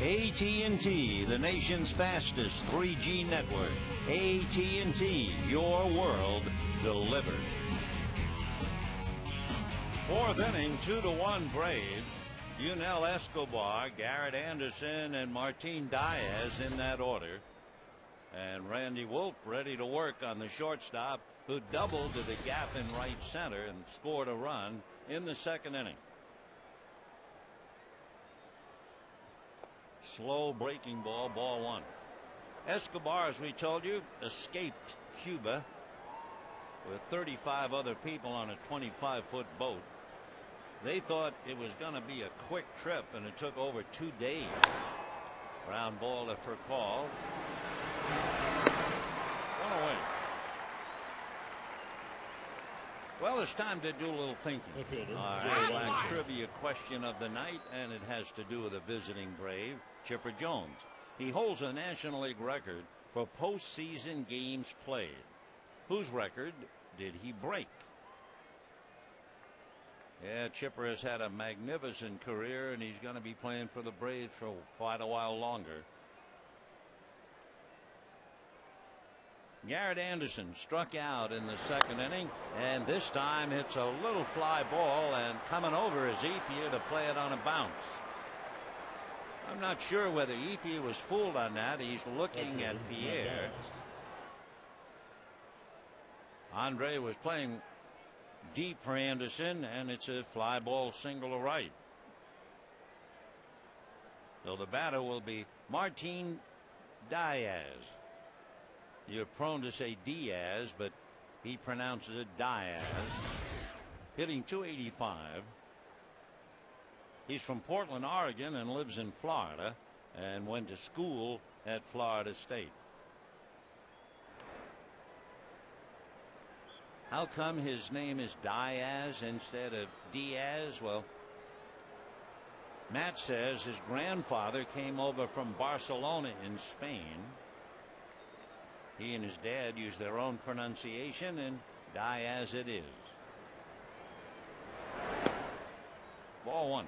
AT&T, the nation's fastest 3G network. AT&T, your world delivered. 4th inning, 2-1 Braves. Yunel Escobar, Garrett Anderson, and Martin Diaz in that order. And Randy Wolf ready to work on the shortstop, who doubled to the gap in right center and scored a run in the 2nd inning. Slow breaking ball, ball 1. Escobar, as we told you, escaped Cuba with 35 other people on a 25-foot boat. They thought it was going to be a quick trip, and it took over 2 days. Ground ball to Furcal. 1 away. Well, it's time to do a little thinking. Our trivia question of the night, and it has to do with a visiting Brave, Chipper Jones. He holds a National League record for postseason games played. Whose record did he break? Yeah, Chipper has had a magnificent career, and he's going to be playing for the Braves for quite a while longer. Garrett Anderson struck out in the 2nd inning, and this time hits a little fly ball, and coming over is Ethier to play it on a bounce. I'm not sure whether Ethier was fooled on that. He's looking at Pierre. Andre was playing deep for Anderson, and it's a fly ball single to right. So the batter will be Martin Diaz. You're prone to say Diaz, but he pronounces it Diaz. Hitting .285. He's from Portland, Oregon, and lives in Florida, and went to school at Florida State. How come his name is Diaz instead of Diaz? Well, Matt says his grandfather came over from Barcelona in Spain. He and his dad use their own pronunciation and die as it is. Ball one.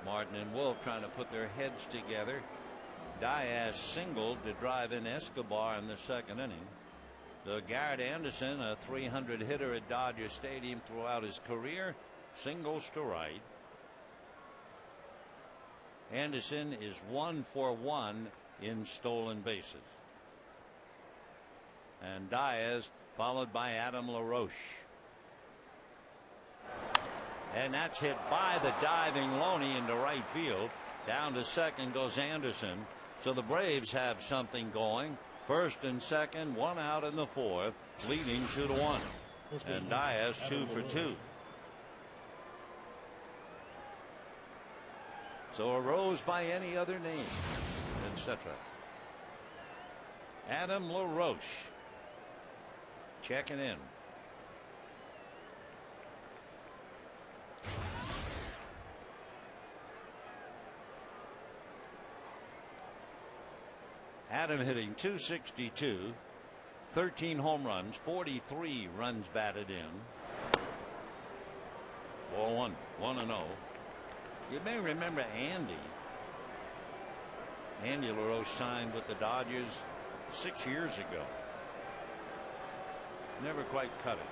Martin and Wolf trying to put their heads together. Diaz singled to drive in Escobar in the second inning. Garrett Anderson, a .300 hitter at Dodger Stadium throughout his career, singles to right. Anderson is 1 for 1 in stolen bases. And Diaz followed by Adam LaRoche. And that's hit by the diving Loney into right field. Down to second goes Anderson. So the Braves have something going. First and second, one out in the fourth, leading 2-1. And Diaz 2 for 2. So a Rose by any other name, etc. Adam LaRoche checking in. Adam hitting .262, 13 home runs, 43 runs batted in. Ball one, 1-0. You may remember Andy LaRoche signed with the Dodgers 6 years ago. Never quite cut it.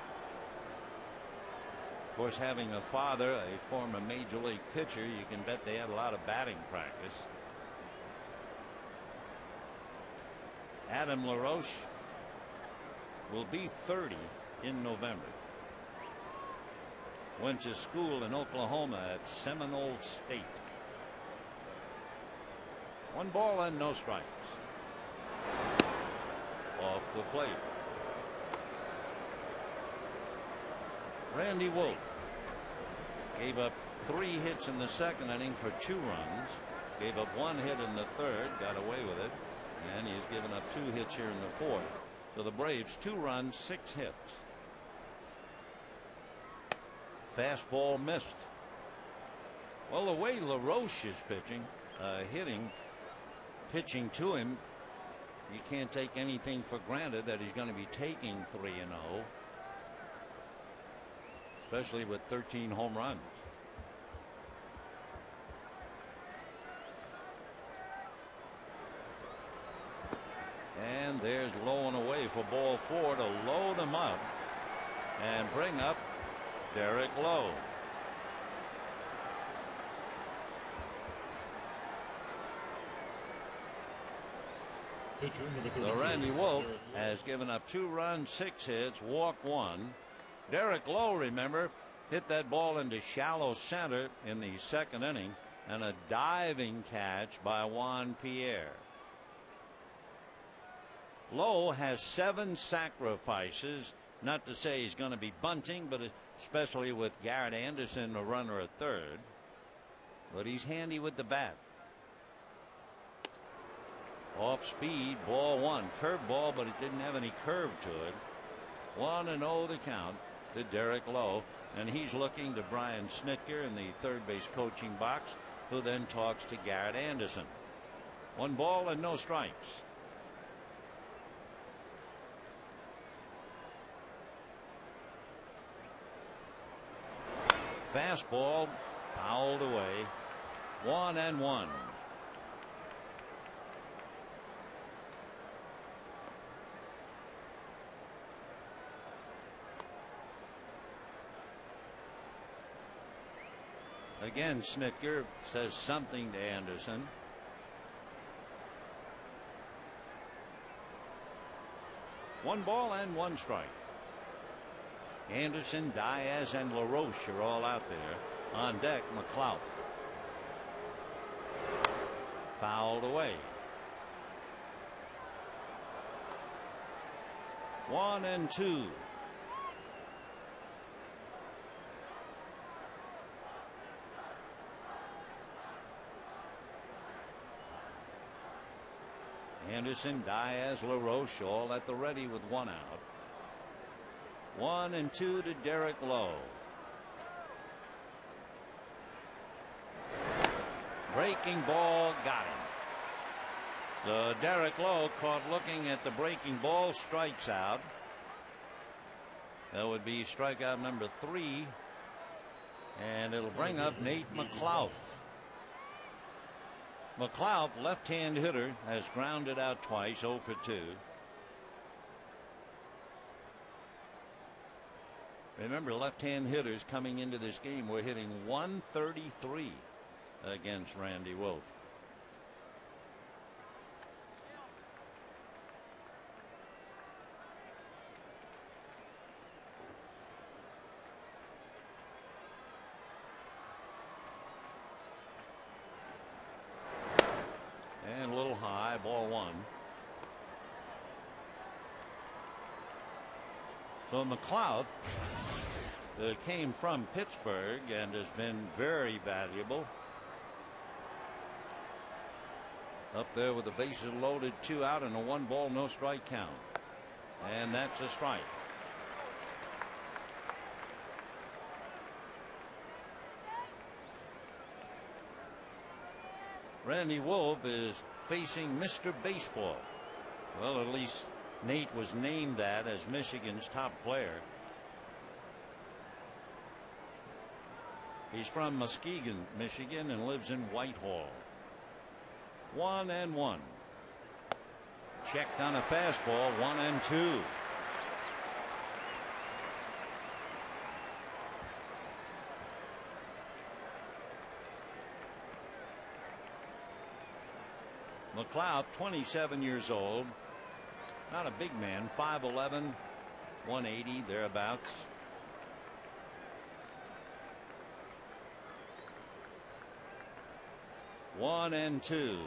Of course, having a father, a former major league pitcher, you can bet they had a lot of batting practice. Adam LaRoche will be 30 in November. Went to school in Oklahoma at Seminole State. 1 ball and no strikes. Off the plate. Randy Wolf gave up 3 hits in the second inning for 2 runs. Gave up 1 hit in the third, got away with it. And he's given up 2 hits here in the fourth. So the Braves 2 runs, 6 hits. Fastball missed. Well, the way LaRoche is pitching to him, you can't take anything for granted that he's going to be taking 3-0, especially with 13 home runs. And there's low and away for ball 4 to load him up and bring up Derek Lowe. So Randy Wolf has given up 2 runs, 6 hits, walked 1. Derek Lowe, remember, hit that ball into shallow center in the second inning, and a diving catch by Juan Pierre. Lowe has 7 sacrifices. Not to say he's going to be bunting, but especially with Garrett Anderson, a runner at third. But he's handy with the bat. Off speed, ball 1. Curveball, but it didn't have any curve to it. 1-0 the count to Derek Lowe. And he's looking to Brian Snitker in the third base coaching box, who then talks to Garrett Anderson. 1 ball and no strikes. Fastball fouled away. 1-1. Again, Snitker says something to Anderson. One ball and 1 strike. Anderson, Diaz, and LaRoche are all out there. On deck, McLeod. Fouled away. 1-2. Anderson, Diaz, LaRoche all at the ready with one out. 1-2 to Derek Lowe. Breaking ball, got him. So Derek Lowe, caught looking at the breaking ball, strikes out. That would be strikeout number 3. And it'll bring up Nate McLouth. McLouth, left-hand hitter, has grounded out twice, 0 for 2. Remember, left-hand hitters coming into this game were hitting 133 against Randy Wolf. And a little high, ball 1. So McLouth came from Pittsburgh and has been very valuable. Up there with the bases loaded, 2 out and a 1-ball, no strike count. And that's a strike. Randy Wolf is facing Mr. Baseball. Well, at least Nate was named that as Michigan's top player. He's from Muskegon, Michigan, and lives in Whitehall. 1-1. Checked on a fastball. 1-2. McLouth, 27 years old. Not a big man, 5'11", 180 thereabouts. One and two.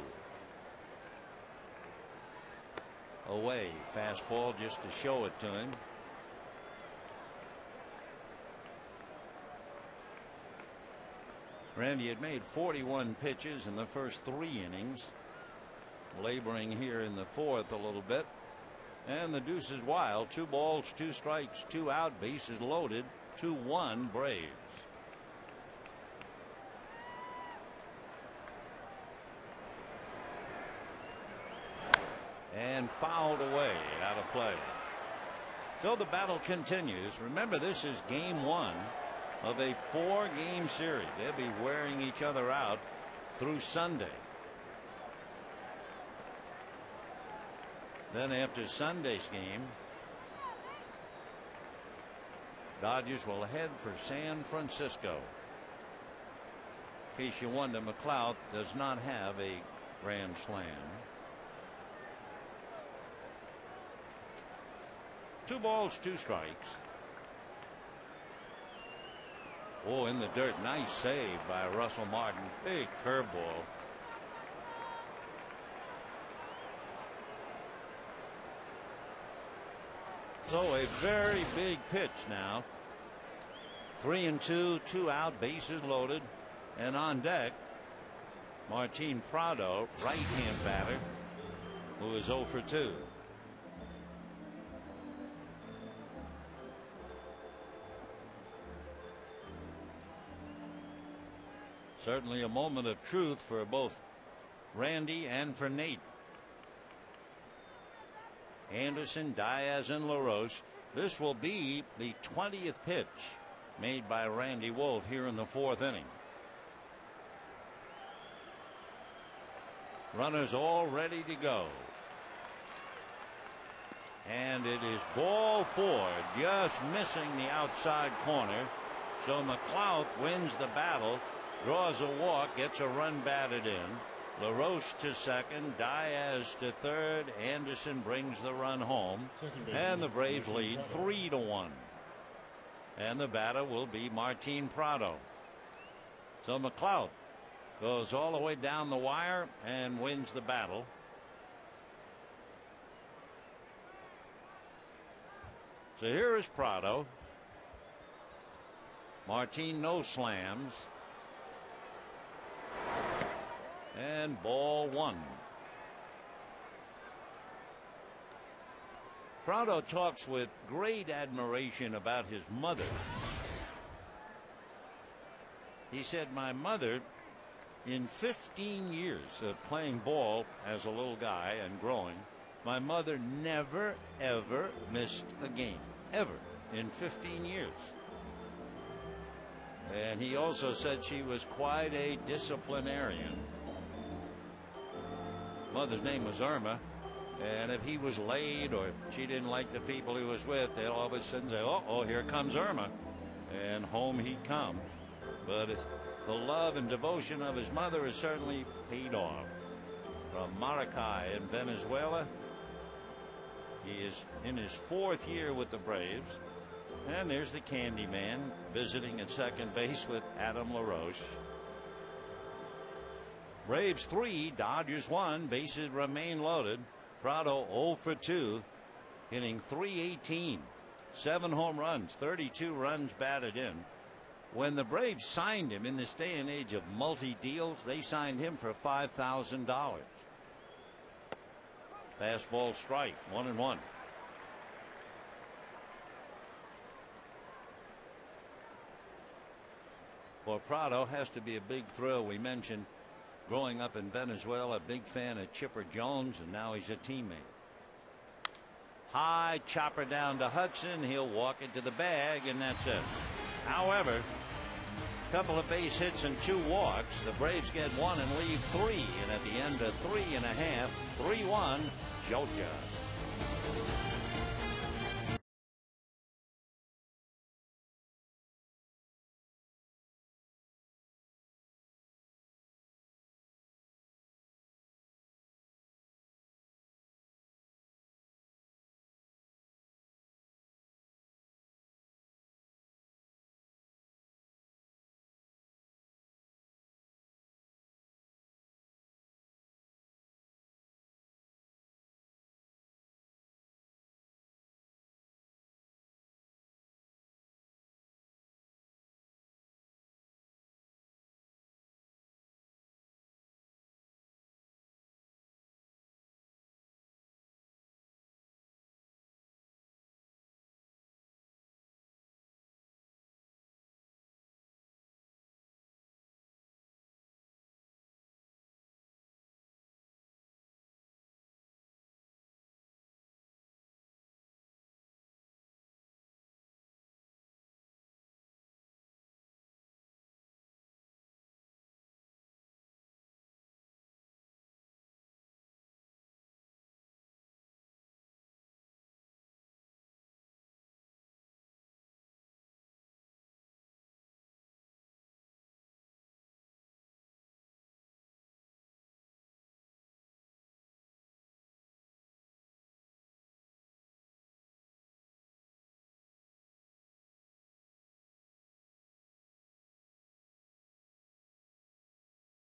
Away. Fastball just to show it to him. Randy had made 41 pitches in the first 3 innings. Laboring here in the 4th a little bit. And the deuce is wild. 2 balls, 2 strikes, 2 out, bases loaded. 2-1 Braves. And fouled away, out of play. So the battle continues. Remember, this is game 1 of a 4-game series. They'll be wearing each other out through Sunday. Then after Sunday's game, Dodgers will head for San Francisco. In case you wonder, McLouth does not have a grand slam. 2 balls, 2 strikes. Oh, in the dirt. Nice save by Russell Martin. Big curveball. So a very big pitch now. 3-2, 2 out, bases loaded, and on deck, Martin Prado, right-hand batter, who is 0 for 2. Certainly a moment of truth for both Randy and for Nate. Anderson, Diaz, and LaRoche. This will be the 20th pitch made by Randy Wolf here in the 4th inning. Runners all ready to go. And it is ball 4, just missing the outside corner. So McLouth wins the battle, draws a walk, gets a run batted in. LaRoche to second, Diaz to third. Anderson brings the run home, and the Braves lead 3-1. And the batter will be Martin Prado. So McLouth goes all the way down the wire and wins the battle. So here is Prado. Martin, no slams. And ball 1. Prado talks with great admiration about his mother. He said, "My mother, in 15 years of playing ball as a little guy and growing, my mother never, ever missed a game. Ever. In 15 years." And he also said she was quite a disciplinarian. Mother's name was Irma. And if he was late or she didn't like the people he was with, they'll all of a sudden say, "Oh, here comes Irma." And home he'd come. But the love and devotion of his mother has certainly paid off. From Maracay in Venezuela, he is in his 4th year with the Braves. And there's the Candy Man visiting at second base with Adam LaRoche. Braves 3, Dodgers 1, bases remain loaded. Prado 0 for 2, hitting .318, 7 home runs, 32 runs batted in. When the Braves signed him in this day and age of multi-deals, they signed him for $5,000. Fastball strike, 1-1. For Prado, has to be a big thrill. We mentioned growing up in Venezuela, a big fan of Chipper Jones, and now he's a teammate. High chopper down to Hudson. He'll walk it to the bag, and that's it. However, a couple of base hits and 2 walks. The Braves get 1 and leave 3. And at the end of 3.5, 3-1, Georgia.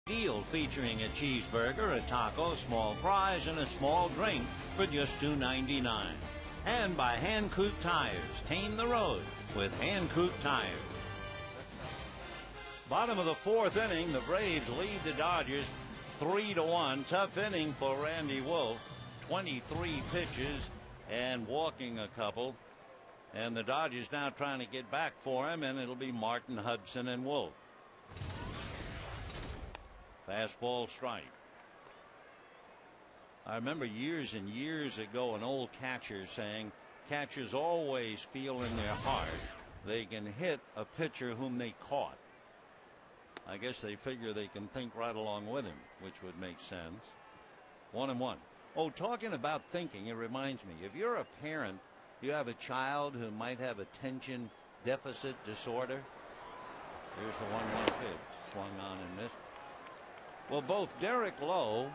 Deal featuring a cheeseburger, a taco, small fries, and a small drink for just $2.99. And by Hankook Tires. Tame the road with Hankook Tires. Bottom of the 4th inning, the Braves lead the Dodgers 3-1. Tough inning for Randy Wolf. 23 pitches and walking a couple. And the Dodgers now trying to get back for him, and it'll be Martin, Hudson, and Wolf. Fastball strike. I remember years and years ago an old catcher saying catchers always feel in their heart they can hit a pitcher whom they caught. I guess they figure they can think right along with him, which would make sense. 1-1. Oh, talking about thinking, it reminds me, if you're a parent, you have a child who might have attention deficit disorder. Here's the 1-1 pitch swung on and missed. Well, both Derek Lowe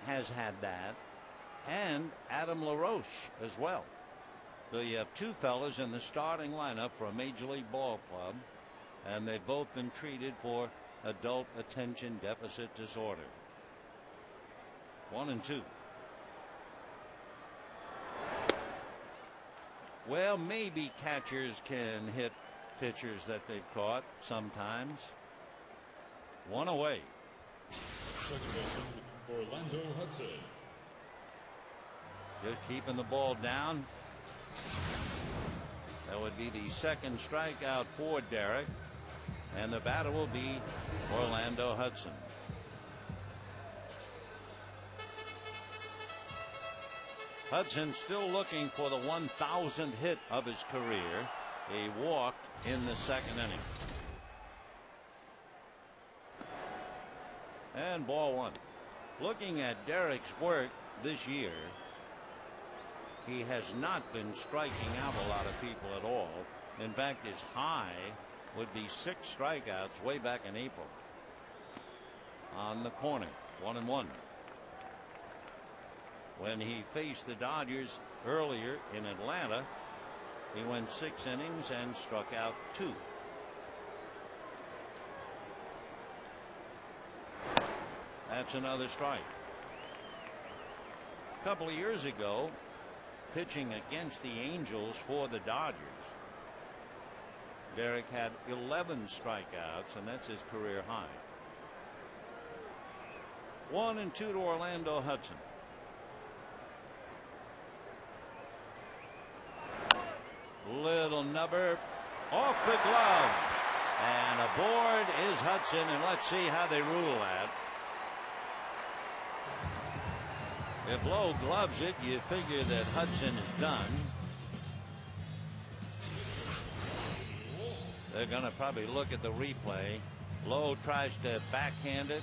has had that and Adam LaRoche as well. So you have 2 fellas in the starting lineup for a major league ball club, and they've both been treated for adult attention deficit disorder. 1-2. Well, maybe catchers can hit pitchers that they've caught sometimes. 1 away. Second baseman, Orlando Hudson. Just keeping the ball down. That would be the second strikeout for Derek. And the batter will be Orlando Hudson. Hudson still looking for the 1,000th hit of his career. He walked in the second inning. And ball one. Looking at Derek's work this year, he has not been striking out a lot of people at all. In fact, his high would be 6 strikeouts way back in April. On the corner, 1-1. When he faced the Dodgers earlier in Atlanta, he went 6 innings and struck out 2. That's another strike. A couple of years ago, pitching against the Angels for the Dodgers, Derek had 11 strikeouts, and that's his career high. 1-2 to Orlando Hudson. Little nubber off the glove, and aboard is Hudson, and let's see how they rule that. If Lowe gloves it, you figure that Hudson is done. They're going to probably look at the replay. Lowe tries to backhand it.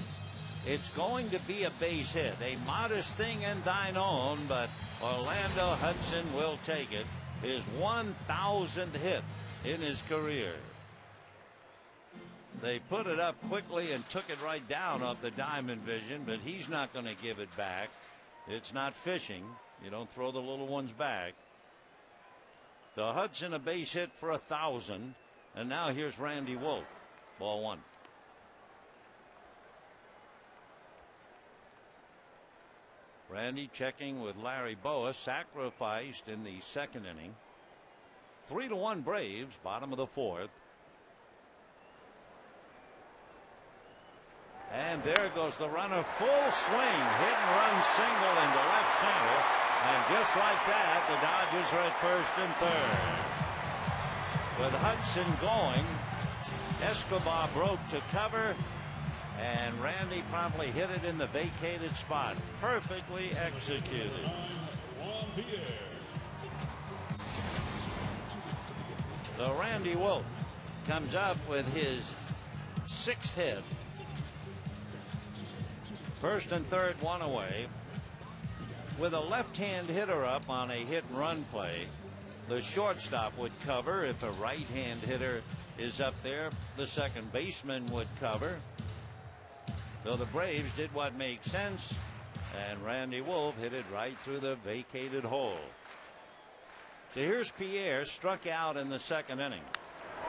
It's going to be a base hit, a modest thing in thine own, but Orlando Hudson will take it. His 1,000th hit in his career. They put it up quickly and took it right down off the diamond vision, but he's not going to give it back. It's not fishing. You don't throw the little ones back. The Hudson a base hit for 1,000, and now here's Randy Wolf. Ball one. Randy checking with Larry Boa, sacrificed in the second inning. 3-1 Braves, bottom of the fourth. And there goes the runner, full swing, hit and run single into left center. And just like that, the Dodgers are at first and third. With Hudson going, Escobar broke to cover, and Randy promptly hit it in the vacated spot. Perfectly executed. So Randy Wolf comes up with his 6th hit. First and third, one away. With a left-hand hitter up on a hit-and-run play, the shortstop would cover. If a right-hand hitter is up there, the second baseman would cover. So the Braves did what makes sense, and Randy Wolf hit it right through the vacated hole. So here's Pierre, struck out in the second inning,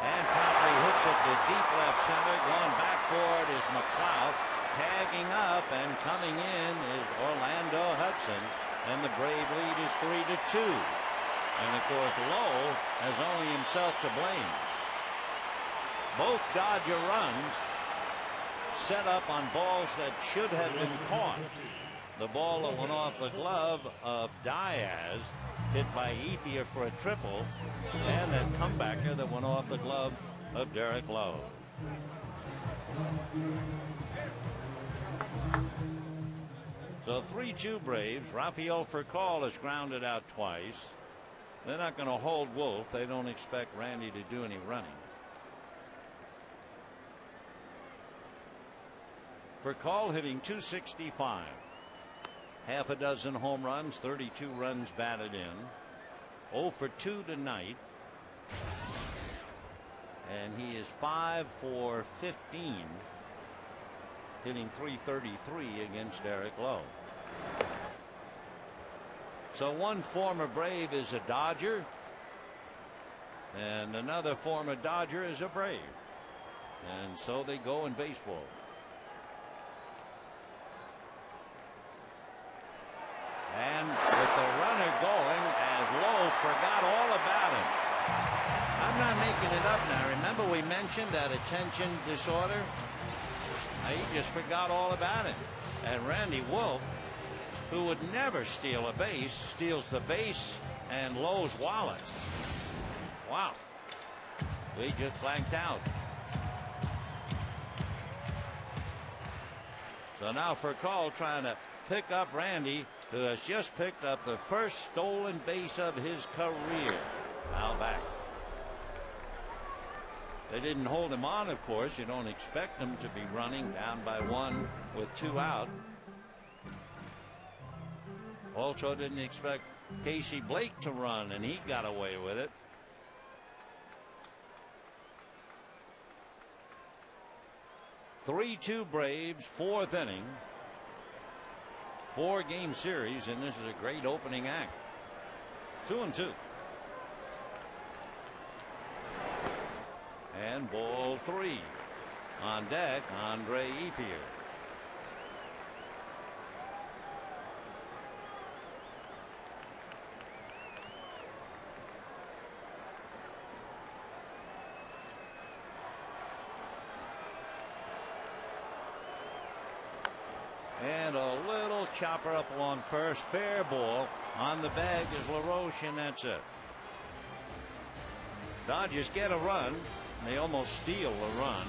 and promptly hits it to deep left center. Going back for it is McLeod. Tagging up and coming in is Orlando Hudson, and the Brave lead is 3-2. And of course, Lowe has only himself to blame. Both Dodger runs set up on balls that should have been caught. The ball that went off the glove of Diaz, hit by Ethier for a triple, and that comebacker that went off the glove of Derek Lowe. So 3-2 Braves. Rafael Furcal has grounded out twice. They're not going to hold Wolf. They don't expect Randy to do any running. Furcal hitting .265. Half a dozen home runs, 32 runs batted in. 0 for 2 tonight. And he is 5 for 15. Hitting .333 against Derek Lowe. So one former Brave is a Dodger, and another former Dodger is a Brave. And so they go in baseball. And with the runner going, as Lowe forgot all about him. I'm not making it up now. Remember we mentioned that attention disorder? He just forgot all about it. And Randy Wolf who would never steal a base, steals the base and Lowe's wallet. Wow. We just blanked out. So now for call, trying to pick up Randy, who has just picked up the first stolen base of his career. Now back. They didn't hold him on, of course. You don't expect him to be running down by 1 with 2 out. Also didn't expect Casey Blake to run, and he got away with it. "3-2 Braves, 4th inning. 4-game series, and this is a great opening act. 2-2. And ball 3. On deck, Andre Ethier. And a little chopper up along first. Fair ball. On the bag is LaRoche, and that's it. Dodgers get a run. They almost steal a run.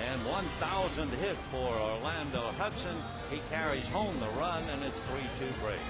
And 1,000 hit for Orlando Hudson. He carries home the run, and it's 3-2 Braves.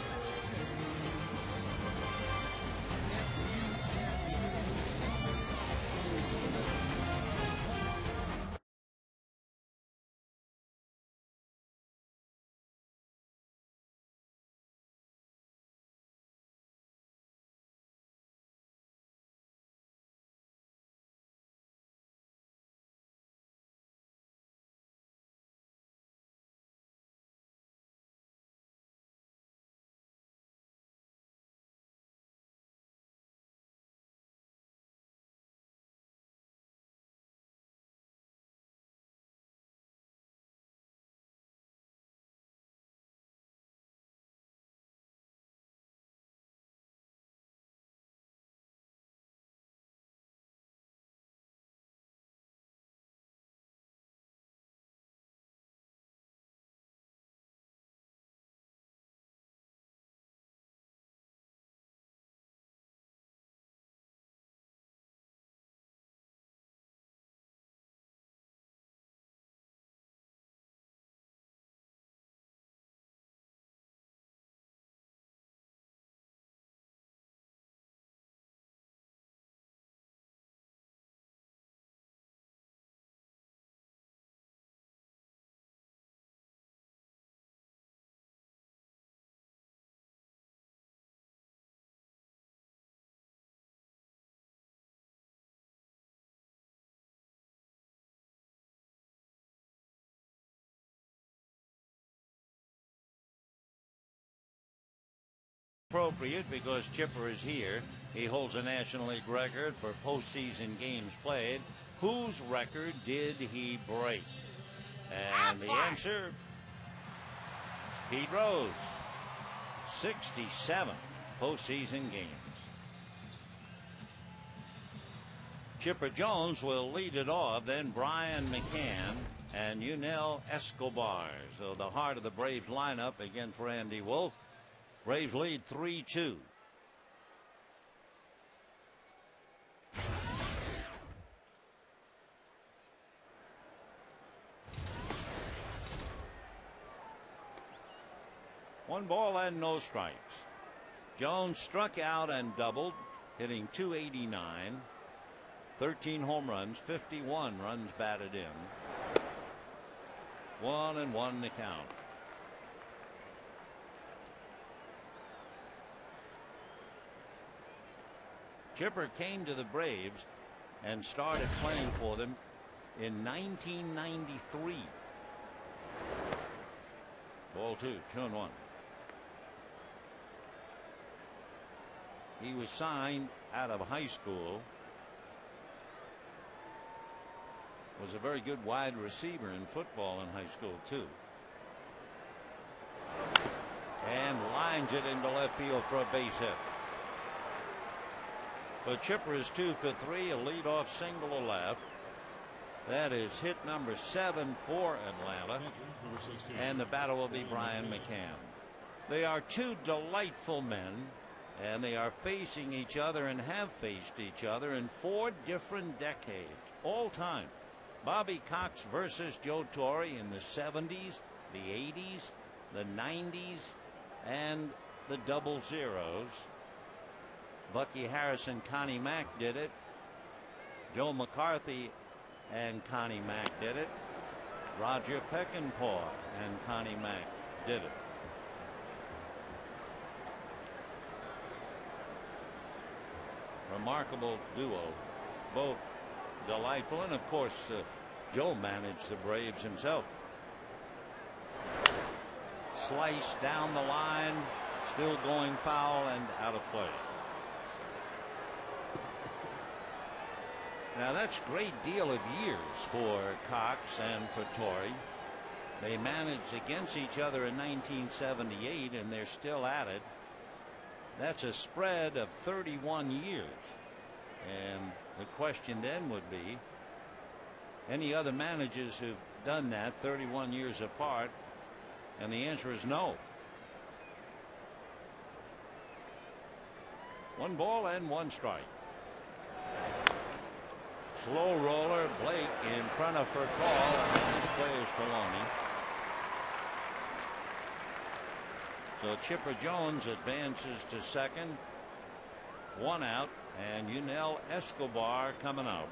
Appropriate because Chipper is here. He holds a National League record for postseason games played. Whose record did he break? And the answer, Pete Rose. 67 postseason games. Chipper Jones will lead it off, then Brian McCann and Yunel Escobar. So the heart of the Braves lineup against Randy Wolf. Braves lead 3-2. One ball and no strikes. Jones struck out and doubled, hitting .289, 13 home runs, 51 runs batted in. 1-1 to count. Chipper came to the Braves and started playing for them in 1993. Ball 2, 2-1. He was signed out of high school. Was a very good wide receiver in football in high school too. And lines it into left field for a base hit. But Chipper is 2 for 3, a leadoff single to left. That is hit number 7 for Atlanta. And the batter will be Brian McCann. They are two delightful men, and they are facing each other and have faced each other in 4 different decades, all time. Bobby Cox versus Joe Torre in the 70s, the 80s, the 90s, and the double zeros. Bucky Harris and Connie Mack did it. Joe McCarthy and Connie Mack did it. Roger Peckinpah and Connie Mack did it. Remarkable duo, both delightful, and of course Joe managed the Braves himself. Slice down the line, still going foul and out of play. Now that's a great deal of years for Cox and for Torre. They managed against each other in 1978, and they're still at it. That's a spread of 31 years. And the question then would be, any other managers who've done that 31 years apart? And the answer is no. 1 ball and 1 strike. Slow roller, Blake in front of her call, and his play is Trelawney. So Chipper Jones advances to second. 1 out, and Yunel Escobar coming out.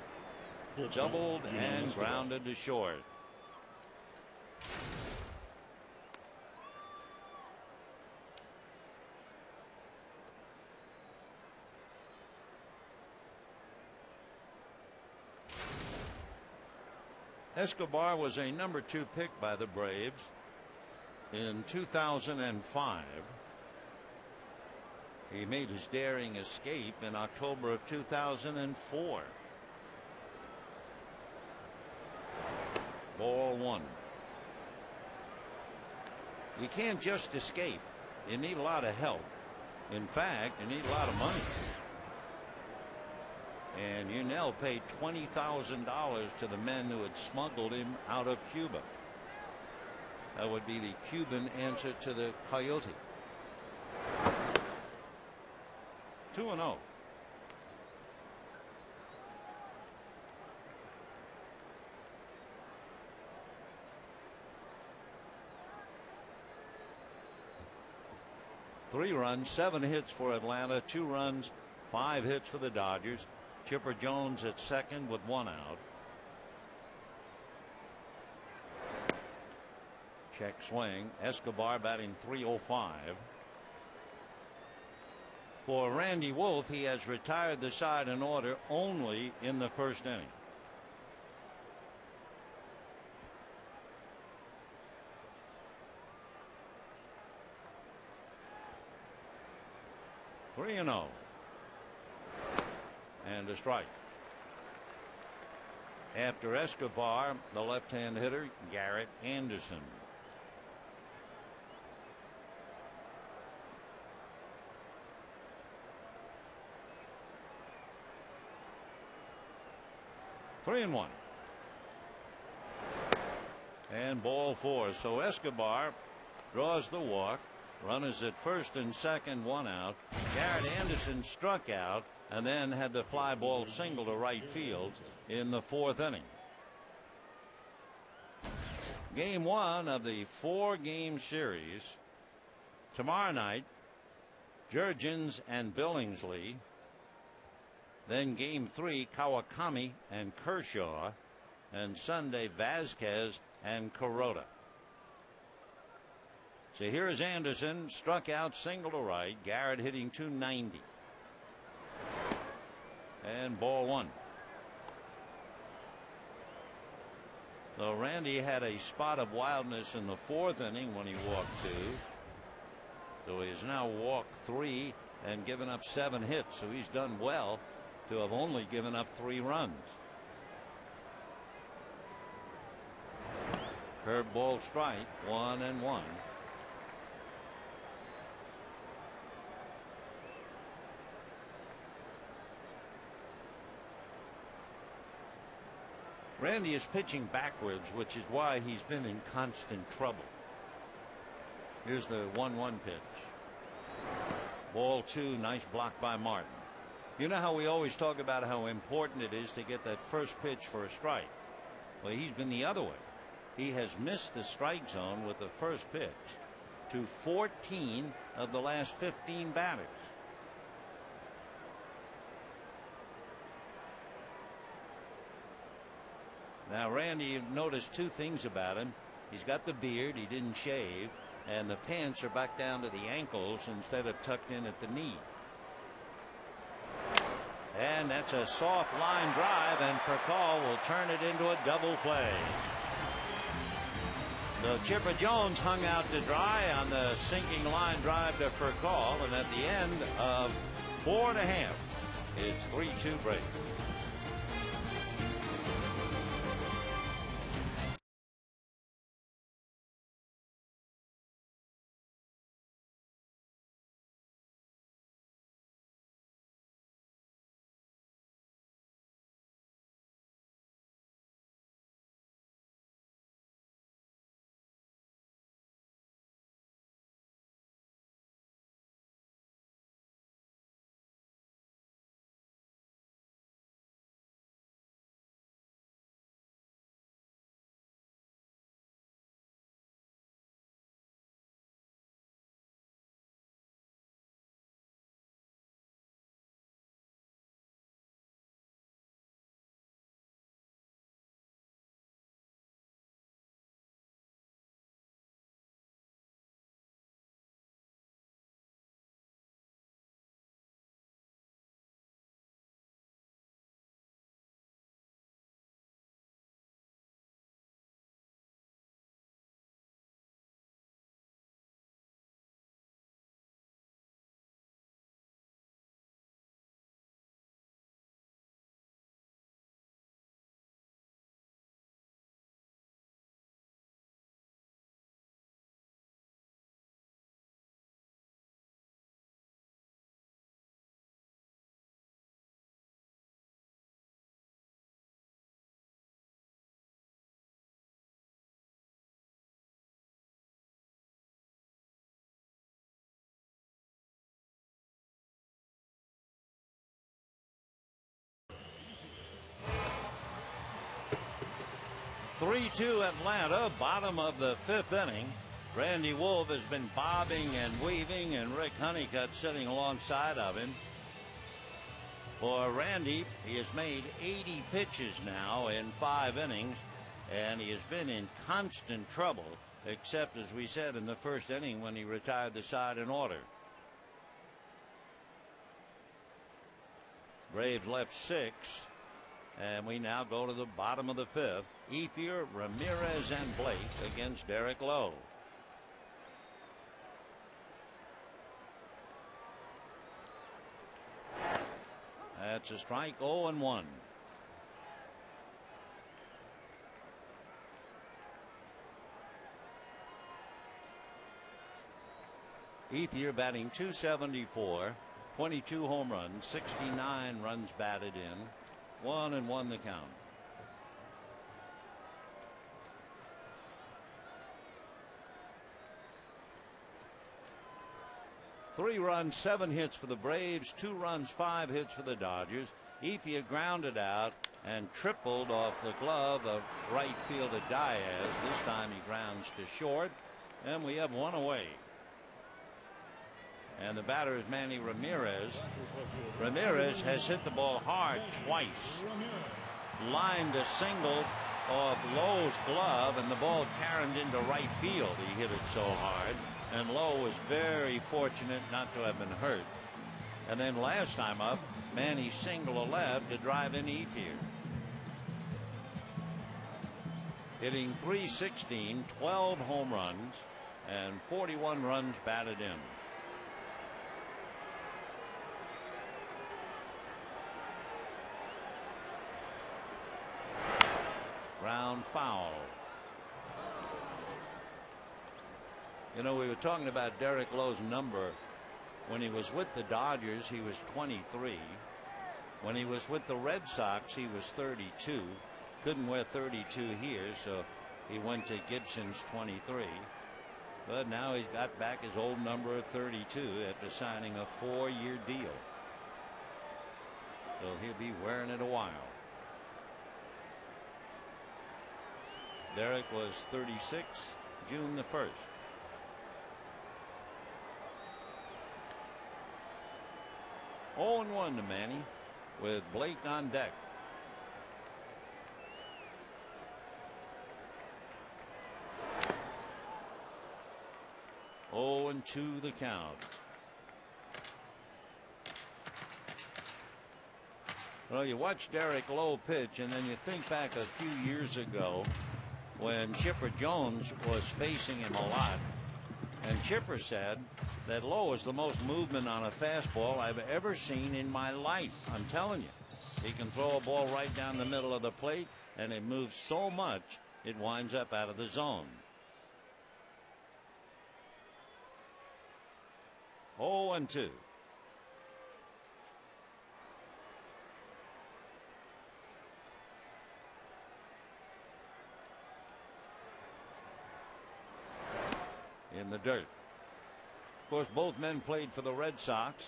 Doubled and grounded to short. Escobar was a number 2 pick by the Braves in 2005. He made his daring escape in October of 2004. Ball 1. You can't just escape. You need a lot of help. In fact, you need a lot of money. And Yunel paid $20,000 to the men who had smuggled him out of Cuba. That would be the Cuban answer to the Coyote. 2-0. Three runs, 7 hits for Atlanta, 2 runs, 5 hits for the Dodgers. Chipper Jones at second with 1 out. Check swing. Escobar batting .305. For Randy Wolf, he has retired the side in order only in the first inning. Three and 0. And a strike. After Escobar, the left-hand hitter, Garrett Anderson. Three and 1. And ball 4. So Escobar draws the walk. Runners at first and second, 1 out. Garrett Anderson struck out and then had the fly ball single to right field in the 4th inning. Game 1 of the 4-game series. Tomorrow night, Jurgens and Billingsley. Then game 3, Kawakami and Kershaw. And Sunday, Vasquez and Kuroda. So here is Anderson, struck out, single to right. Garrett hitting .290. And ball 1. So Randy had a spot of wildness in the 4th inning when he walked 2. So he has now walked 3 and given up 7 hits. So he's done well to have only given up 3 runs. Curveball strike, 1-1. Randy is pitching backwards, which is why he's been in constant trouble. Here's the 1-1 pitch. Ball 2, nice block by Martin. You know how we always talk about how important it is to get that first pitch for a strike. Well, he's been the other way. He has missed the strike zone with the first pitch to 14 of the last 15 batters. Now, Randy, you've noticed two things about him. He's got the beard, he didn't shave, and the pants are back down to the ankles instead of tucked in at the knee. And that's a soft line drive, and Furcal will turn it into a double play. So Chipper Jones hung out to dry on the sinking line drive to Furcal, and at the end of 4 1/2, it's 3-2 Braves. (3-2) Atlanta, bottom of the 5th inning. Randy Wolf has been bobbing and weaving, and Rick Honeycutt sitting alongside of him. For Randy, he has made 80 pitches now in 5 innings, and he has been in constant trouble, except, as we said, in the first inning when he retired the side in order. Braves left 6. And we now go to the bottom of the 5th. Ethier, Ramirez, and Blake against Derek Lowe. That's a strike. 0-1. Ethier batting .274, 22 home runs, 69 runs batted in. 1-1 the count. Three runs, 7 hits for the Braves, 2 runs, 5 hits for the Dodgers. Ethier grounded out and tripled off the glove of right fielder Diaz. This time he grounds to short, and we have 1 away. And the batter is Manny Ramirez. Ramirez has hit the ball hard twice. Lined a single off Lowe's glove, and the ball carried into right field. He hit it so hard, and Lowe was very fortunate not to have been hurt. And then last time up, Manny singled a left to drive in Ethier. Hitting .316, 12 home runs, and 41 runs batted in. Ground foul. You know, we were talking about Derek Lowe's number. When he was with the Dodgers, he was 23. When he was with the Red Sox, he was 32. Couldn't wear 32 here, so he went to Gibson's 23. But now he's got back his old number of 32 after signing a 4-year deal. So he'll be wearing it a while. Derek was 36 June the 1st. 0-1 to Manny with Blake on deck. Oh, and 2 the count. Well, you watch Derek Lowe pitch, and then you think back a few years ago when Chipper Jones was facing him a lot. And Chipper said that Lowe is the most movement on a fastball I've ever seen in my life. I'm telling you, he can throw a ball right down the middle of the plate, and it moves so much it winds up out of the zone. 0-2. In the dirt. Of course, both men played for the Red Sox.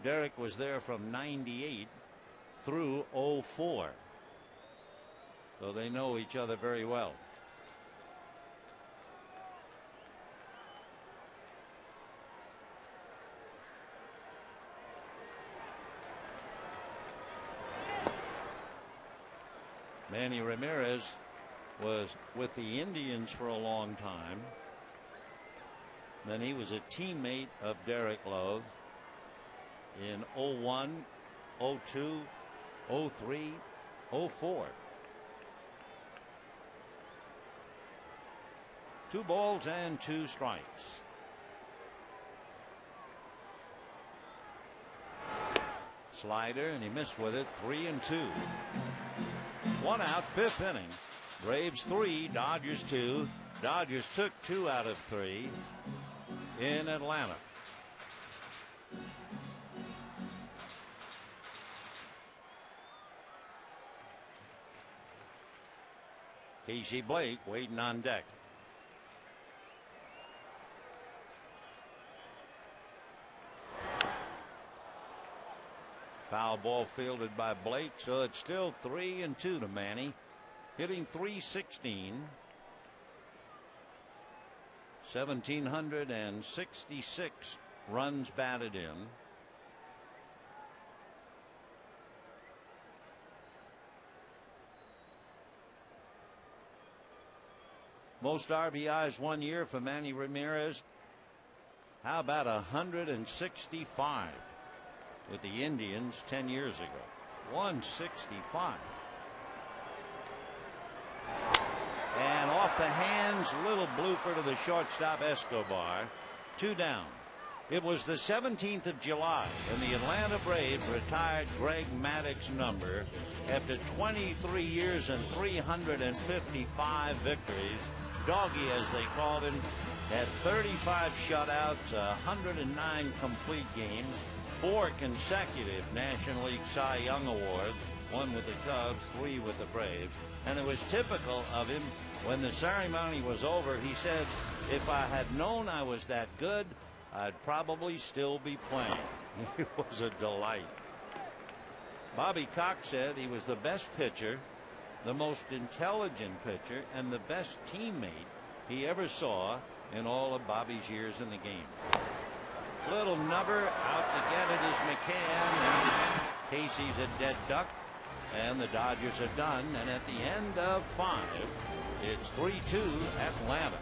Derek was there from '98 through '04. So they know each other very well. Manny Ramirez was with the Indians for a long time. Then he was a teammate of Derek Lowe in '01, '02, '03, '04. 2 balls and 2 strikes. Slider, and he missed with it. 3-2. 1 out, 5th inning. Braves 3, Dodgers 2. Dodgers took 2 out of 3 in Atlanta. Casey Blake waiting on deck. Foul ball fielded by Blake, so it's still 3-2 to Manny, hitting .316. 1,766 runs batted in. Most RBIs 1 year for Manny Ramirez. How about 165 with the Indians 10 years ago? 165. And off the hands, little blooper to the shortstop Escobar. 2 down. It was the 17th of July, and the Atlanta Braves retired Greg Maddox's number after 23 years and 355 victories. Doggy, as they called him, had 35 shutouts, 109 complete games, 4 consecutive National League Cy Young Awards, 1 with the Cubs, 3 with the Braves. And it was typical of him. When the ceremony was over, he said, if I had known I was that good, I'd probably still be playing. It was a delight. Bobby Cox said he was the best pitcher, the most intelligent pitcher, and the best teammate he ever saw in all of Bobby's years in the game. Little nubber out to get it is McCann, and Casey's a dead duck, and the Dodgers are done. And at the end of 5, it's 3-2 Atlanta.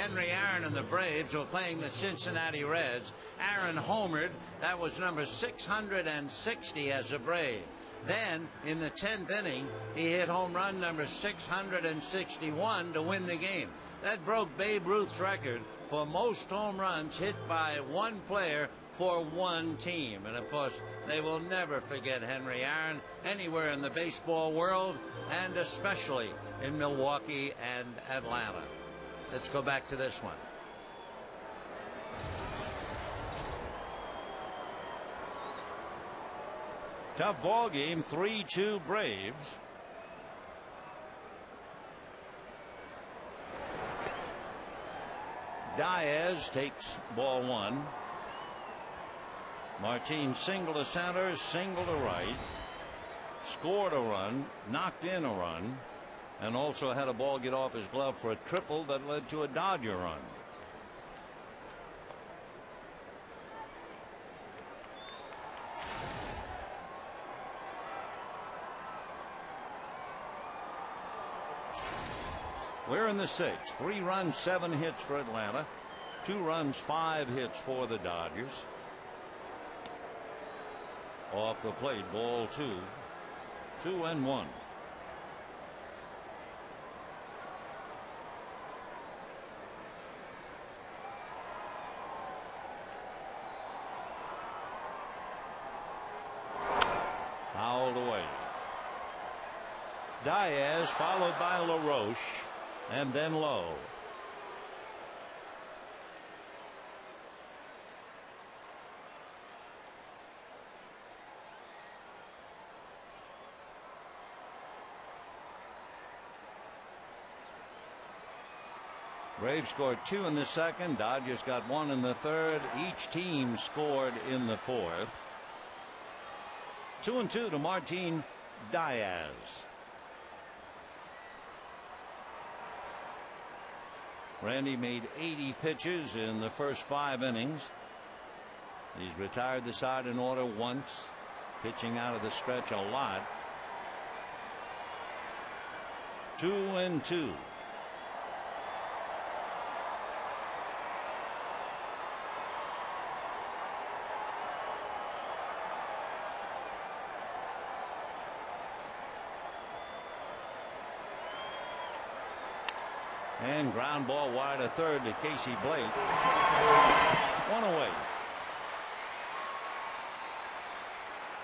Henry Aaron and the Braves were playing the Cincinnati Reds. Aaron homered. That was number 660 as a Brave. Then, in the 10th inning, he hit home run number 661 to win the game. That broke Babe Ruth's record for most home runs hit by one player for one team. And, of course, they will never forget Henry Aaron anywhere in the baseball world, and especially in Milwaukee and Atlanta. Let's go back to this one. Tough ball game, 3-2 Braves. Diaz takes ball one. Martin single to center, single to right. Scored a run, knocked in a run, and also had a ball get off his glove for a triple that led to a Dodger run. We're in the sixth. 3 runs, 7 hits for Atlanta. 2 runs, 5 hits for the Dodgers. Off the plate, ball 2. 2-1. Fouled away. Diaz followed by LaRoche. And then Lowe. Braves scored 2 in the second. Dodgers got 1 in the third. Each team scored in the fourth. 2-2 to Martin Diaz. Randy made 80 pitches in the first 5 innings. He's retired the side in order once, pitching out of the stretch a lot. 2-2. And ground ball wide to third to Casey Blake. 1 away.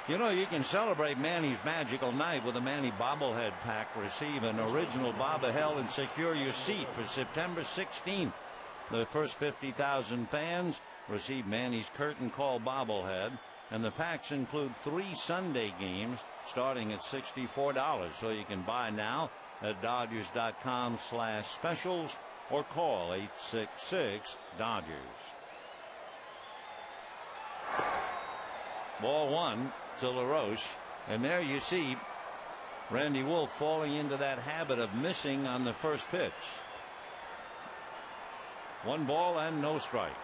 You know, you can celebrate Manny's magical night with a Manny bobblehead pack. Receive an original bobblehead and secure your seat for September 16th. The first 50,000 fans receive Manny's curtain call bobblehead, and the packs include 3 Sunday games starting at $64. So you can buy now at Dodgers.com/specials or call 866-DODGERS. Ball 1 to LaRoche, and there you see Randy Wolf falling into that habit of missing on the first pitch. 1 ball and no strikes.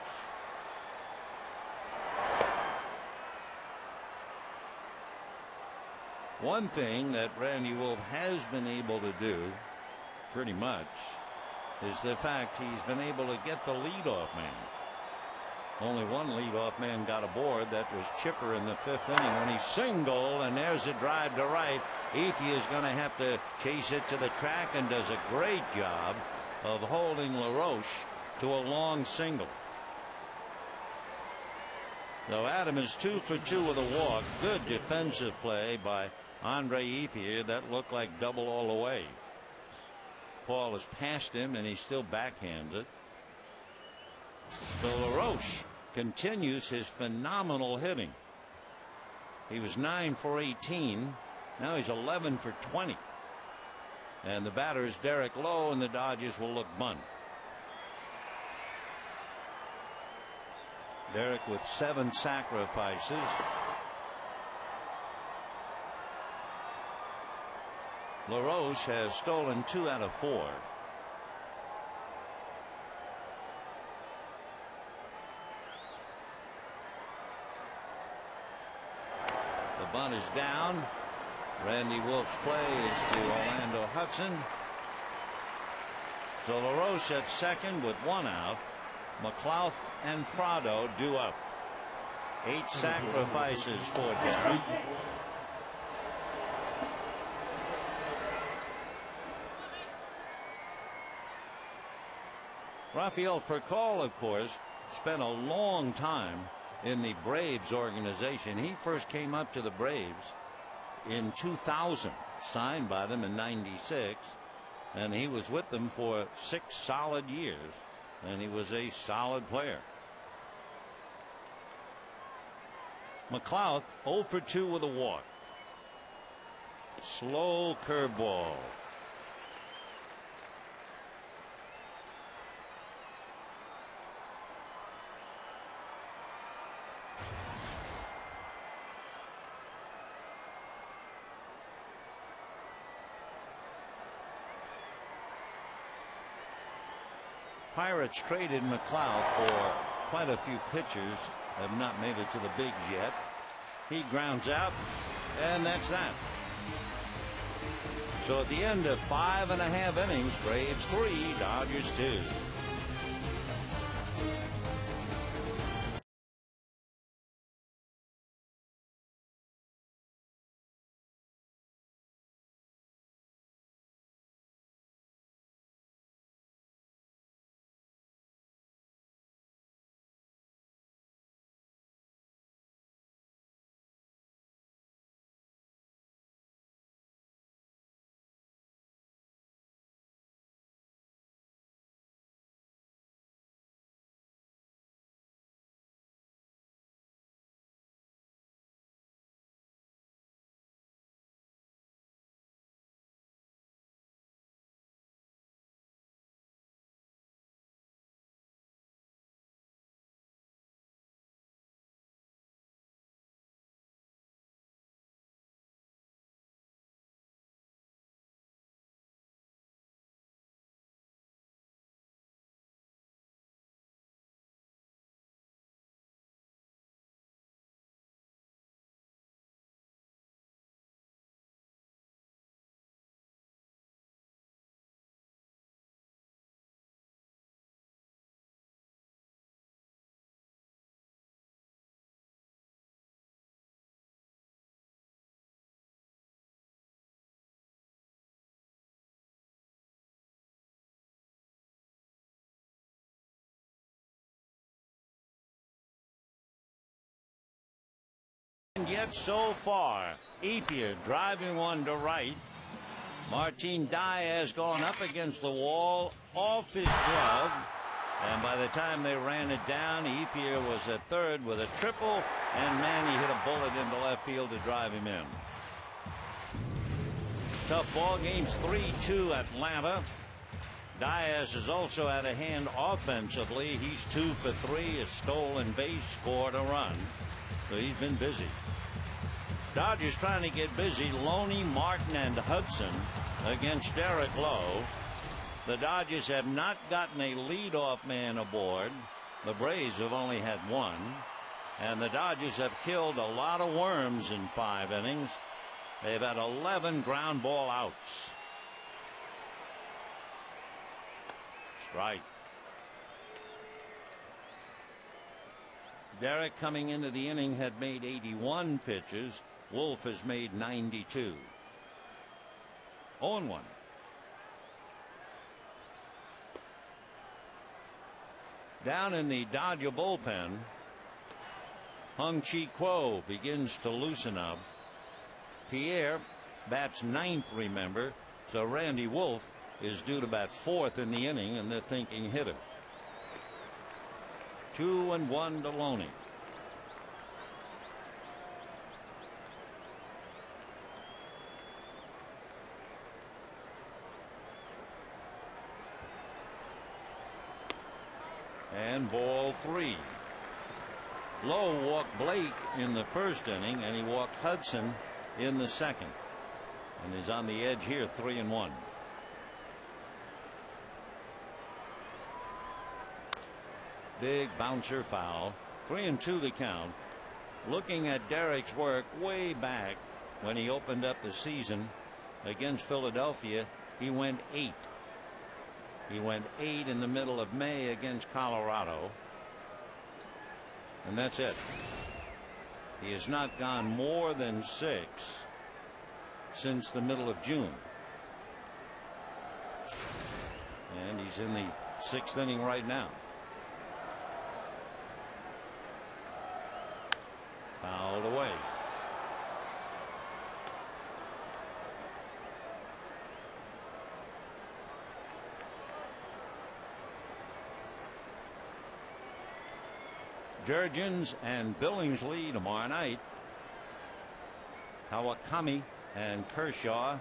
One thing that Randy Wolf has been able to do pretty much is the fact he's been able to get the leadoff man. Only one leadoff man got aboard. That was Chipper in the 5th inning when he singled, and there's a drive to right. Efi is going to have to chase it to the track and does a great job of holding LaRoche to a long single. So Adam is 2 for 2 with a walk. Good defensive play by Andre Ethier. That looked like double all the way. Paul has passed him, and he still backhands it. So LaRoche continues his phenomenal hitting. He was 9 for 18. Now he's 11 for 20. And the batter is Derek Lowe, and the Dodgers will look bunt. Derek with 7 sacrifices. LaRoche has stolen 2 out of 4. The bunt is down. Randy Wolf's play is to Orlando Hudson. So LaRoche at second with one out. McLouth and Prado due up. 8 sacrifices for Derek. Rafael Furcal, of course, spent a long time in the Braves organization. He first came up to the Braves in 2000, signed by them in '96, and he was with them for 6 solid years, and he was a solid player. McLouth 0 for 2 with a walk. Slow curveball. Pirates traded McLouth for quite a few pitchers, have not made it to the bigs yet. He grounds out, and that's that. So at the end of 5.5 innings, Braves 3, Dodgers 2. Yet so far, Ethier driving one to right. Martin Diaz going up against the wall, off his glove, and by the time they ran it down, Ethier was at third with a triple, and Manny hit a bullet into left field to drive him in. Tough ball games, 3-2 Atlanta. Diaz is also out of hand offensively. He's 2 for 3, a stolen base, scored a run. So he's been busy. Dodgers trying to get busy. Loney, Martin, and Hudson against Derek Lowe. The Dodgers have not gotten a leadoff man aboard. The Braves have only had one. And the Dodgers have killed a lot of worms in 5 innings. They've had 11 ground ball outs. Strike. Derek coming into the inning had made 81 pitches. Wolf has made 92. 0-1. Down in the Dodger bullpen, Hung-Chi Kuo begins to loosen up. Pierre bats 9th, remember, so Randy Wolf is due to bat 4th in the inning, and they're thinking hitter. 2-1 to Loney. And ball 3. Lowe walked Blake in the first inning, and he walked Hudson in the second, and is on the edge here, 3-1. Big bouncer foul. 3-2 the count. Looking at Derek's work way back when he opened up the season against Philadelphia, he went 8. He went 8 in the middle of May against Colorado. And that's it. He has not gone more than 6 since the middle of June. And he's in the 6th inning right now. Fouled away. Jurgens and Billingsley tomorrow night. Kawakami and Kershaw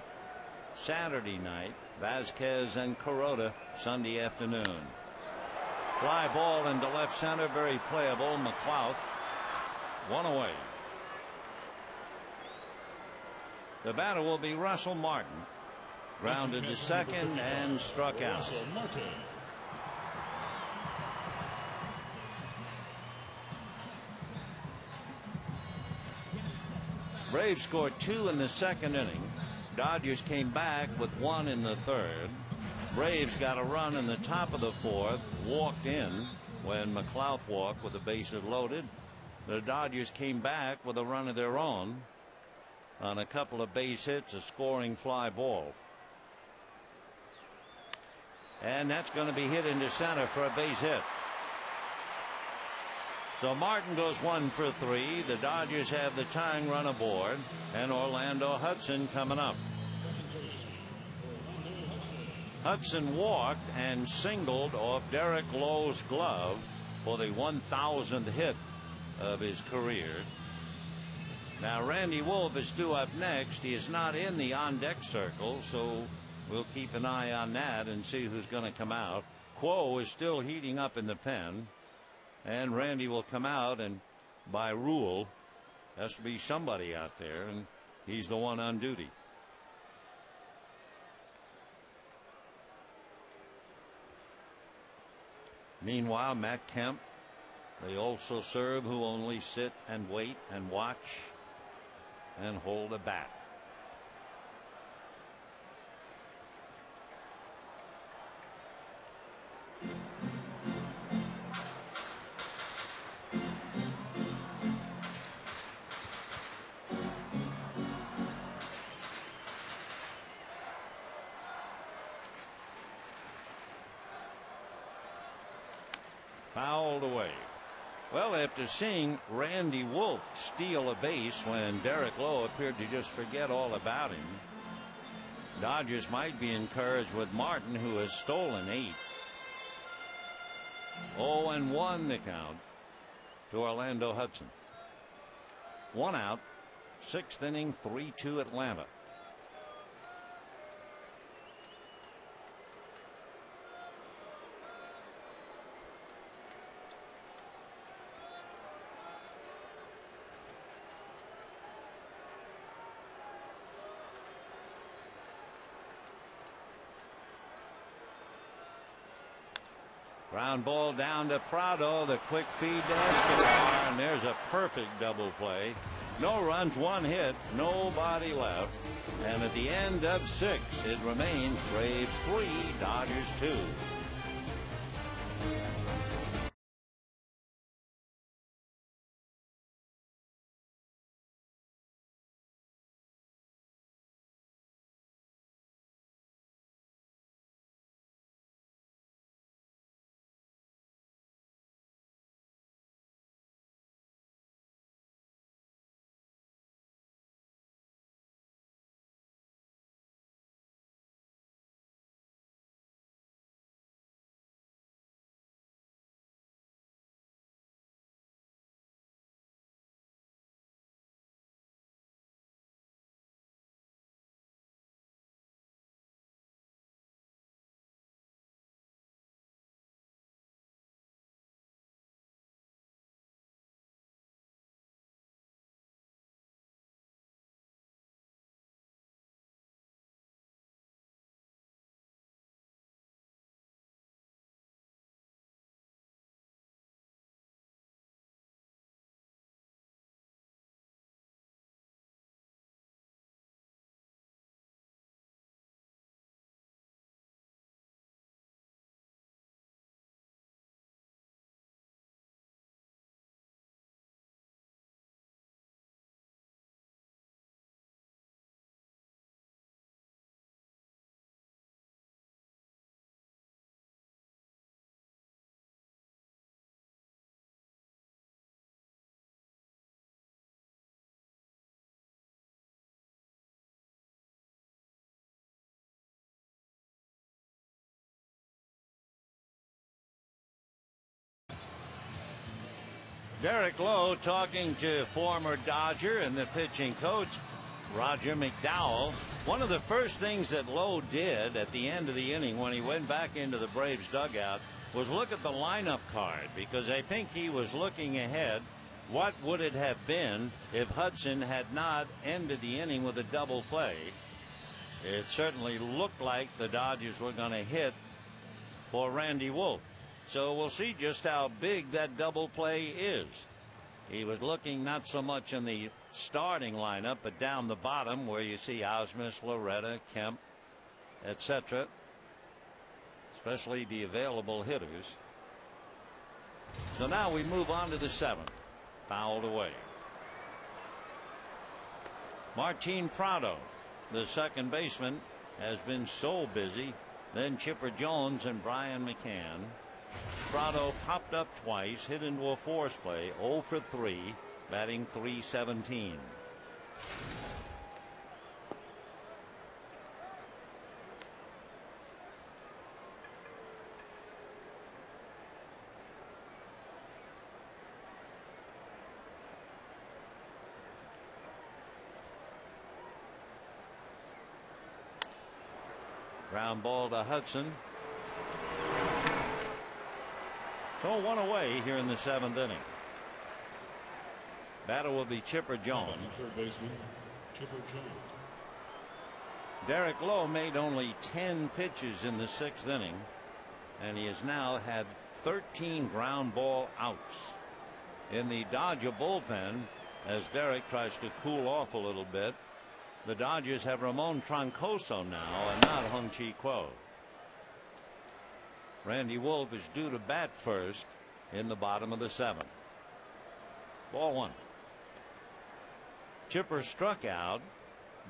Saturday night. Vasquez and Kuroda Sunday afternoon. Fly ball into left center, very playable. McLeod, 1 away. The batter will be Russell Martin. Grounded to second and struck out. Braves scored 2 in the 2nd inning. Dodgers came back with 1 in the 3rd. Braves got a run in the top of the 4th, walked in when McLeod walked with the bases loaded. The Dodgers came back with a run of their own on a couple of base hits, a scoring fly ball. And that's going to be hit into center for a base hit. So Martin goes 1 for 3. The Dodgers have the tying run aboard, and Orlando Hudson coming up. Hudson walked and singled off Derek Lowe's glove for the 1,000th hit of his career. Now Randy Wolf is due up next. He is not in the on-deck circle, so we'll keep an eye on that and see who's going to come out. Quo is still heating up in the pen. And Randy will come out, and by rule has to be somebody out there, and he's the one on duty. Meanwhile, Matt Kemp, they also serve, who only sit and wait and watch and hold a bat. Fouled away. Well, after seeing Randy Wolf steal a base when Derek Lowe appeared to just forget all about him, Dodgers might be encouraged with Martin, who has stolen 8. 0-1 the count to Orlando Hudson. 1 out, 6th inning, 3-2 Atlanta. Ground ball down to Prado. The quick feed to Escobar, and there's a perfect double play. No runs, 1 hit, nobody left. And at the end of 6, it remains Braves 3, Dodgers 2. Derek Lowe talking to former Dodger and the pitching coach, Roger McDowell. One of the first things that Lowe did at the end of the inning when he went back into the Braves dugout was look at the lineup card, because I think he was looking ahead. What would it have been if Hudson had not ended the inning with a double play? It certainly looked like the Dodgers were going to hit for Randy Wolf. So we'll see just how big that double play is. He was looking not so much in the starting lineup, but down the bottom where you see Ausmus, Loretta, Kemp, etc., especially the available hitters. So now we move on to the seventh. Fouled away. Martin Prado, the second baseman, has been so busy. Then Chipper Jones and Brian McCann. Prado popped up twice, hit into a force play, 0 for 3, batting .317. Ground ball to Hudson. So one away here in the seventh inning. Batter will be Chipper Jones. Third baseman, Chipper Jones. Derek Lowe made only 10 pitches in the sixth inning, and he has now had 13 ground ball outs. In the Dodger bullpen, as Derek tries to cool off a little bit, the Dodgers have Ramon Troncoso now and not Hung-Chi Kuo. Randy Wolf is due to bat first in the bottom of the seventh. Ball one. Chipper struck out,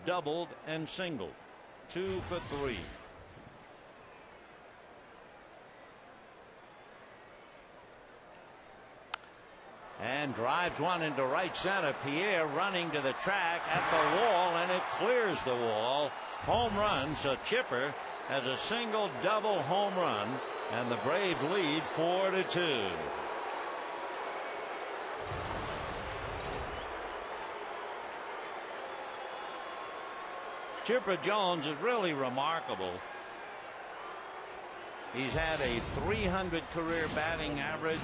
doubled, and singled. 2 for 3. And drives one into right center. Pierre running to the track at the wall, and it clears the wall. Home run. So Chipper has a single, double home run, and the Braves lead 4-2. Chipper Jones is really remarkable. He's had a .300 career batting average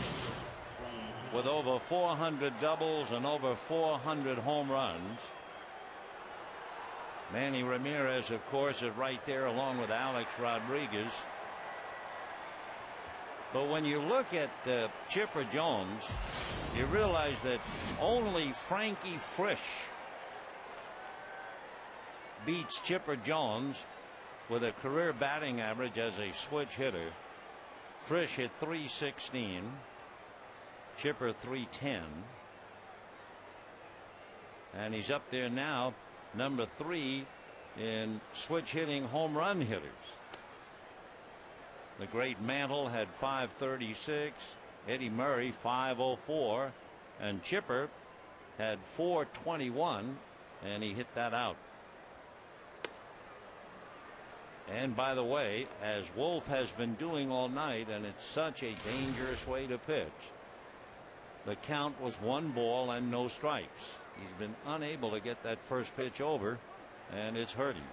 with over 400 doubles and over 400 home runs. Manny Ramirez, of course, is right there along with Alex Rodriguez. But when you look at Chipper Jones, you realize that only Frankie Frisch beats Chipper Jones with a career batting average as a switch hitter. Frisch hit .316. Chipper .310. And he's up there now, number 3 in switch hitting home run hitters. The great Mantle had .536, Eddie Murray .504, and Chipper had .421, and he hit that out. And by the way, as Wolf has been doing all night, and it's such a dangerous way to pitch, the count was 1 ball and no strikes. He's been unable to get that first pitch over, and it's hurt him.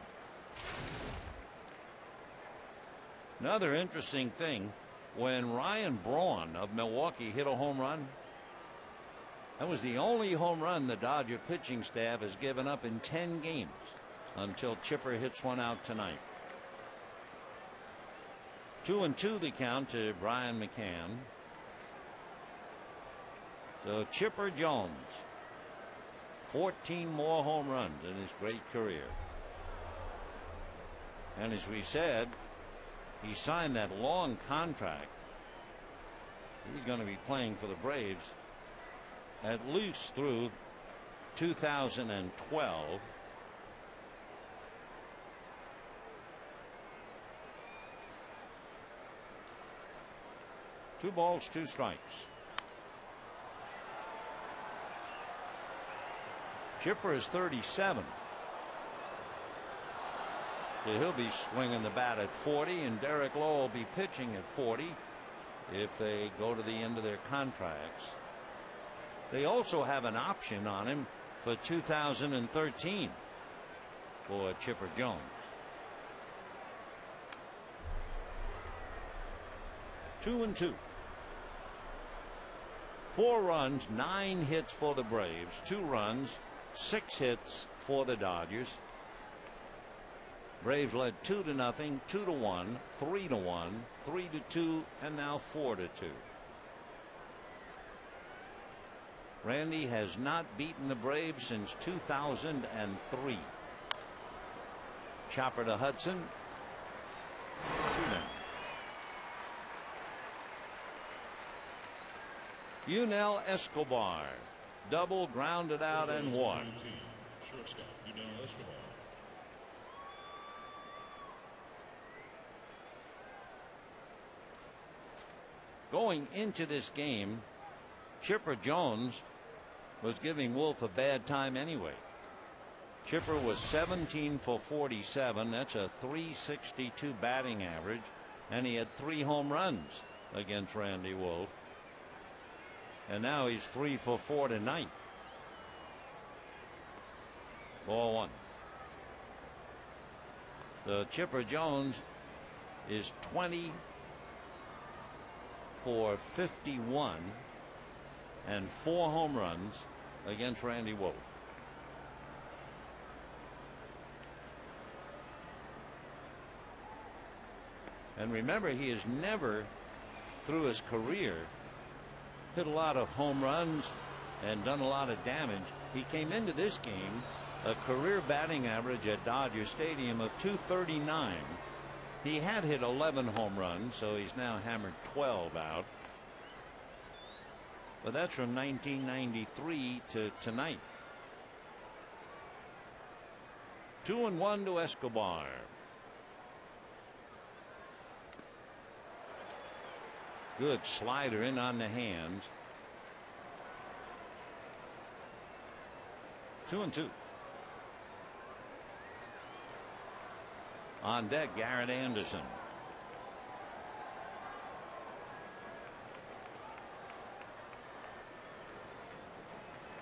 Another interesting thing, when Ryan Braun of Milwaukee hit a home run, that was the only home run the Dodger pitching staff has given up in 10 games until Chipper hits one out tonight. 2-2 the count to Brian McCann. So Chipper Jones, 14 more home runs in his great career. And as we said, he signed that long contract. He's going to be playing for the Braves at least through 2012. Two balls, 2 strikes. Chipper is 37. So he'll be swinging the bat at 40, and Derek Lowe will be pitching at 40 if they go to the end of their contracts. They also have an option on him for 2013 for Chipper Jones. Two and two. 4 runs, 9 hits for the Braves, 2 runs, 6 hits for the Dodgers. Braves led 2-0, 2-1, 3-1, 3-2, and now 4-2. Randy has not beaten the Braves since 2003. Chopper to Hudson. 2 down. Yunel Escobar, double, grounded out, and one. Shortstop, Yunel Escobar. Going into this game, Chipper Jones was giving Wolf a bad time anyway. Chipper was 17 for 47. That's a .362 batting average, and he had 3 home runs against Randy Wolf. And now he's 3 for 4 tonight. Ball 1. So Chipper Jones is 20 for 51 and 4 home runs against Randy Wolf. And remember, he has never through his career hit a lot of home runs and done a lot of damage. He came into this game a career batting average at Dodger Stadium of .239. He had hit 11 home runs, so he's now hammered 12 out. But that's from 1993 to tonight. 2-1 to Escobar. Good slider in on the hands. 2-2. On deck, Garrett Anderson.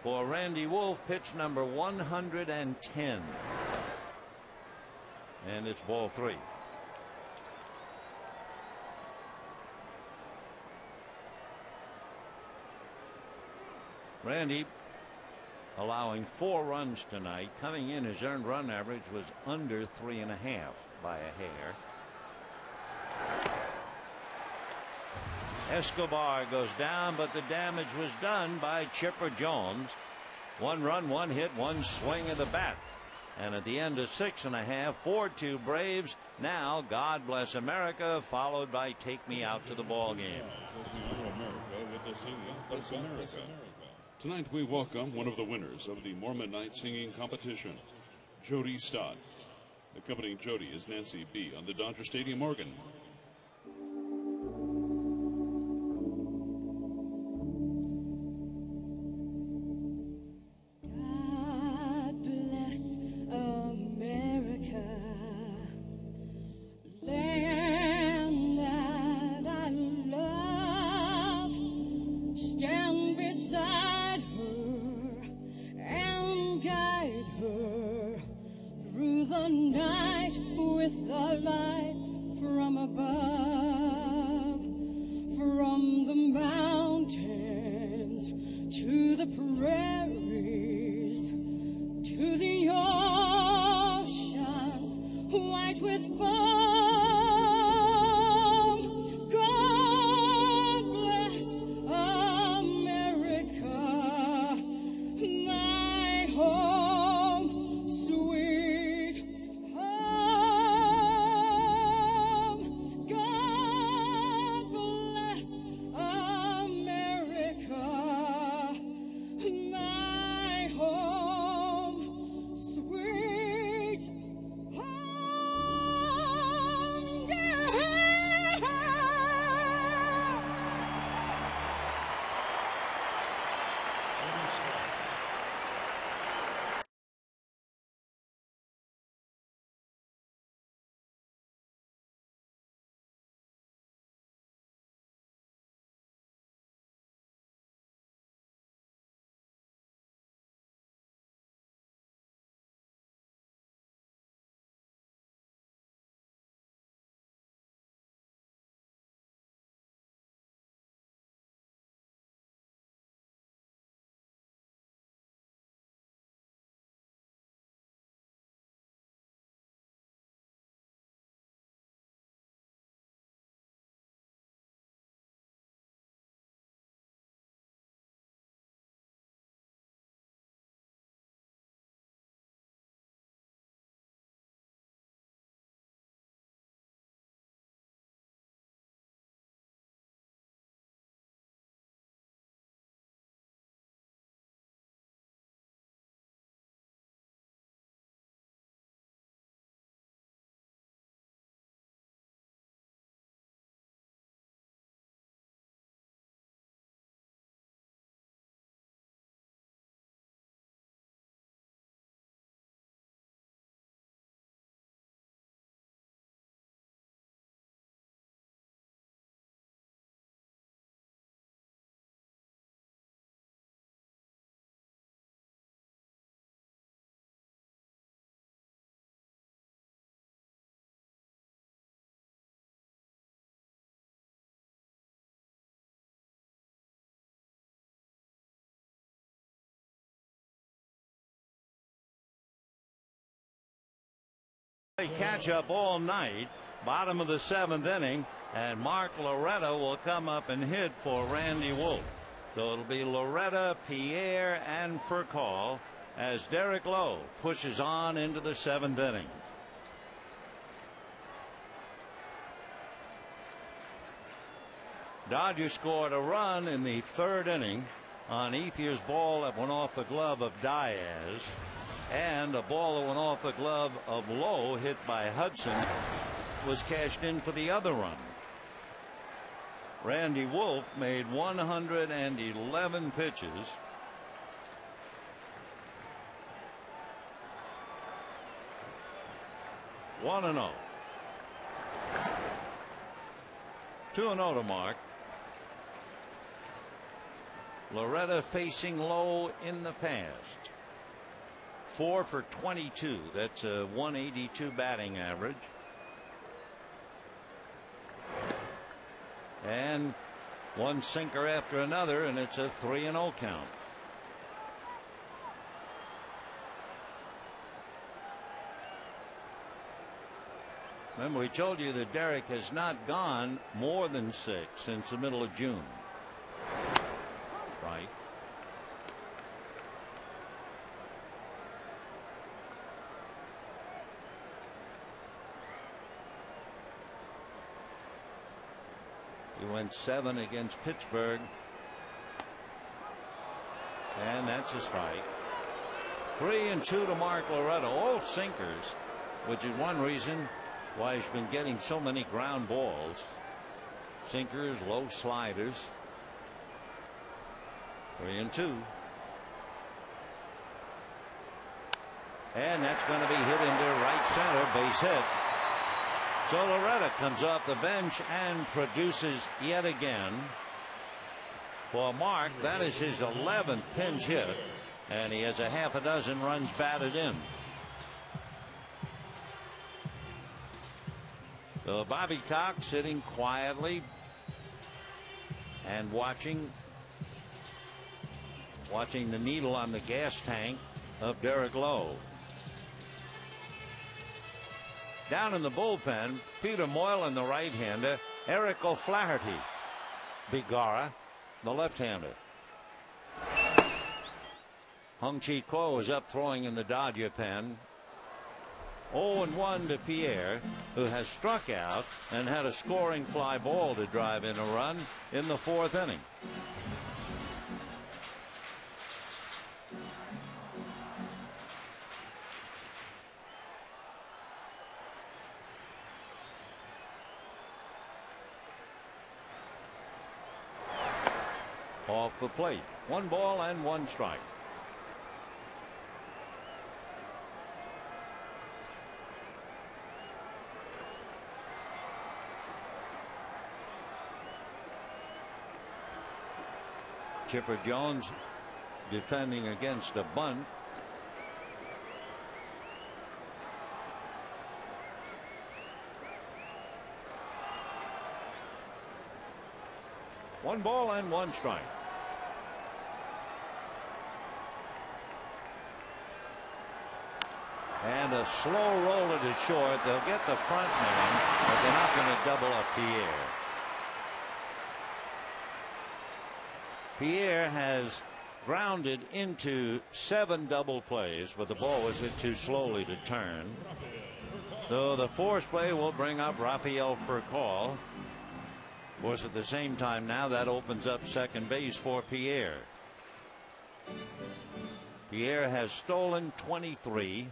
For Randy Wolf, pitch number 110. And it's ball 3. Randy allowing 4 runs tonight. Coming in, his earned run average was under 3.5 by a hair. Escobar goes down, but the damage was done by Chipper Jones. 1 run, 1 hit, 1 swing of the bat. And at the end of 6.5, 4-2 Braves. Now, God Bless America, followed by Take Me Out to the Ball Game. Tonight we welcome one of the winners of the Mormon Night Singing Competition, Jody Stott. Accompanying Jody is Nancy B. on the Dodger Stadium organ. God bless America, land that I love. Stand beside her and guide her through the night with the light from above, from the mountains to the prairies, to the oceans white with foam. God bless America, my home, sweet home. God bless America, my They catch up all night. Bottom of the 7th inning, and Mark Loretta will come up and hit for Randy Wolf. So it'll be Loretta, Pierre, and Furcall as Derek Lowe pushes on into the 7th inning. Dodgers scored a run in the 3rd inning on Ethier's ball that went off the glove of Diaz, and a ball that went off the glove of Lowe hit by Hudson was cashed in for the other run. Randy Wolf made 111 pitches. One and 0. 2-0 to Mark. Loretta facing Lowe in the past. 4 for 22. That's a 182 batting average. And one sinker after another, and it's a 3-0 count. Remember, we told you that Derek has not gone more than 6 since the middle of June. Right. He went 7 against Pittsburgh. And that's a strike. 3-2 to Mark Loretta. All sinkers, which is one reason why he's been getting so many ground balls. Sinkers, low sliders. 3-2. And that's going to be hit into right center. Base hit. So Loretta comes off the bench and produces yet again. For Mark, that is his 11th pinch hit, and he has a half a dozen runs batted in. So Bobby Cox sitting quietly and watching the needle on the gas tank of Derek Lowe. Down in the bullpen, Peter Moylan, the right-hander, Eric O'Flaherty, Bigara, the left-hander. Hung Chi Kuo is up throwing in the Dodger pen. 0-1 to Pierre, who has struck out and had a scoring fly ball to drive in a run in the 4th inning. Off the plate. 1 ball and 1 strike. Chipper Jones defending against a bunt. One ball and 1 strike. And a slow roller to short. They'll get the front man, but they're not going to double up Pierre. Pierre has grounded into 7 double plays, but the ball was hit too slowly to turn. So the force play will bring up Rafael Furcall. Of course, at the same time now, that opens up second base for Pierre. Pierre has stolen 23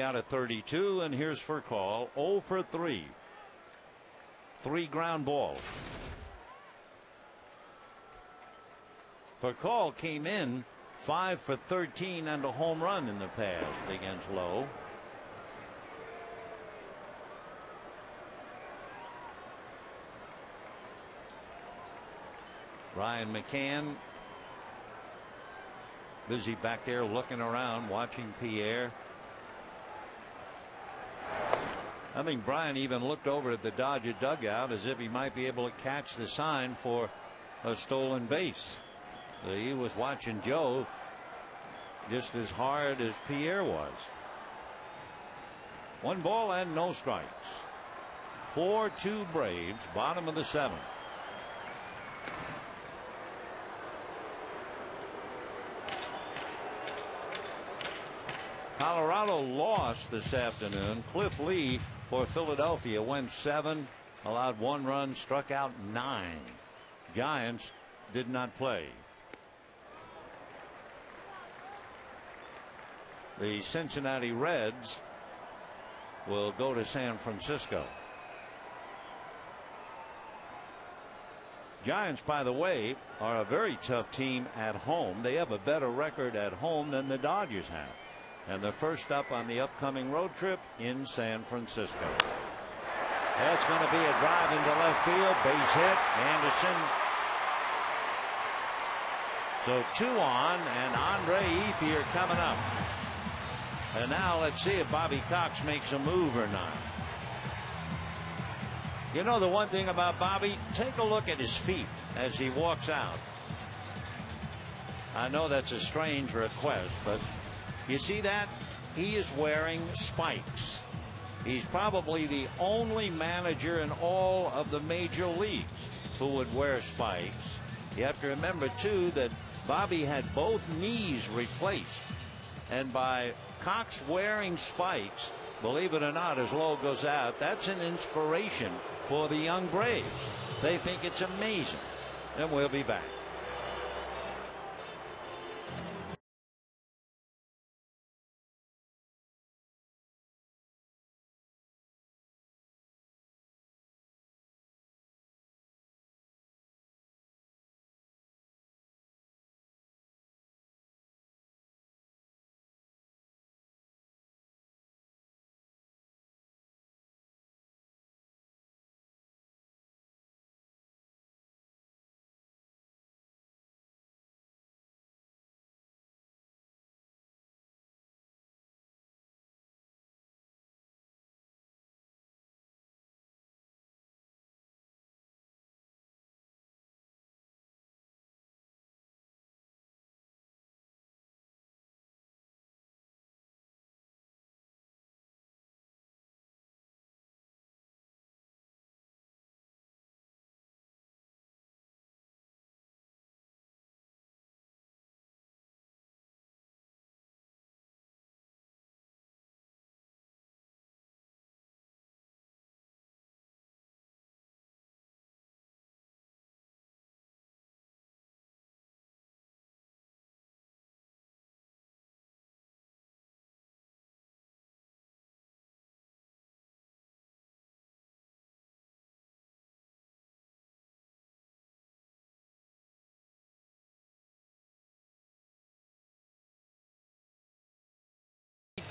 out of 32, and here's Furcall, 0 for 3. 3 ground balls. Furcall came in 5 for 13 and a home run in the past against Lowe. Ryan McCann busy back there looking around, watching Pierre. I think Brian even looked over at the Dodger dugout as if he might be able to catch the sign for a stolen base. He was watching Joe just as hard as Pierre was. 1 ball and no strikes. 4-2 Braves, bottom of the 7th. Colorado lost this afternoon. Cliff Lee for Philadelphia went 7, allowed 1 run, struck out 9. Giants did not play. The Cincinnati Reds will go to San Francisco. Giants, by the way, are a very tough team at home. They have a better record at home than the Dodgers have. And they're first up on the upcoming road trip in San Francisco. That's going to be a drive into left field. Base hit. Anderson. So 2 on, and Andre Ethier coming up. And now let's see if Bobby Cox makes a move or not. You know the one thing about Bobby? Take a look at his feet as he walks out. I know that's a strange request, but you see that? He is wearing spikes. He's probably the only manager in all of the major leagues who would wear spikes. You have to remember, too, that Bobby had both knees replaced. And by Cox wearing spikes, believe it or not, his logo goes out. That's an inspiration for the young Braves. They think it's amazing. And we'll be back.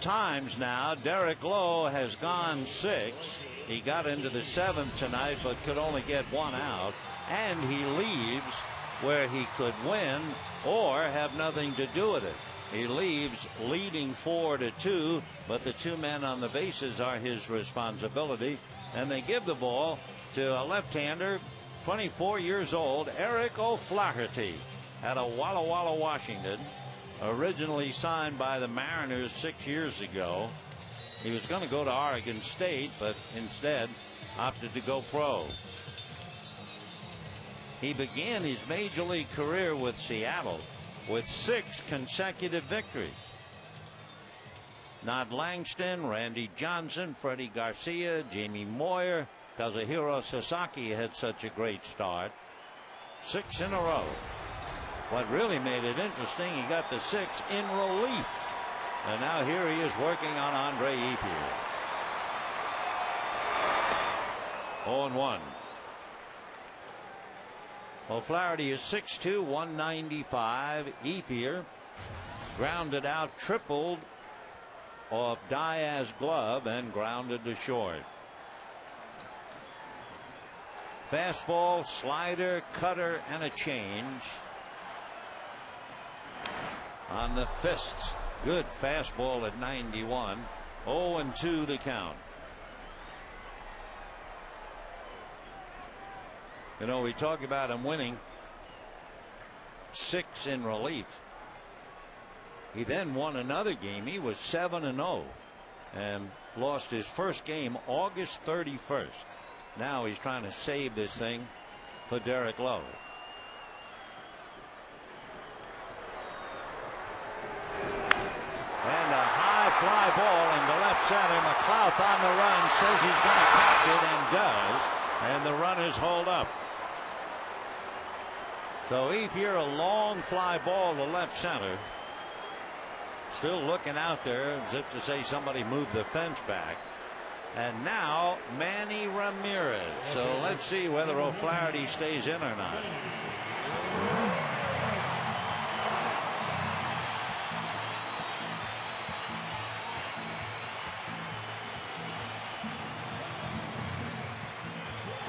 Times now, Derek Lowe has gone 6. He got into the 7th tonight, but could only get 1 out. And he leaves where he could win or have nothing to do with it. He leaves leading 4-2, but the 2 men on the bases are his responsibility. And they give the ball to a left-hander, 24 years old, Eric O'Flaherty, out of Walla Walla, Washington. Originally signed by the Mariners 6 years ago. He was going to go to Oregon State, but instead opted to go pro. He began his major league career with Seattle with 6 consecutive victories. Nod Langston, Randy Johnson, Freddie Garcia, Jamie Moyer, Kazuhiro Sasaki had such a great start. 6 in a row. What really made it interesting, he got the 6 in relief. And now here he is working on Andre Ethier. 0-1. O'Flaherty is 6'2", 195. Ethier grounded out, tripled off Diaz's glove and grounded to short. Fastball, slider, cutter, and a change. On the fists. Good fastball at 91. 0-2 the count. You know, we talk about him winning 6 in relief. He then won another game. He was 7-0. And lost his first game August 31st. Now he's trying to save this thing for Derek Lowe. And a high fly ball into left center. McLouth on the run, says he's going to catch it and does. And the runners hold up. So Ethier, a long fly ball to left center. Still looking out there as if to say somebody moved the fence back. And now Manny Ramirez. So let's see whether O'Flaherty stays in or not.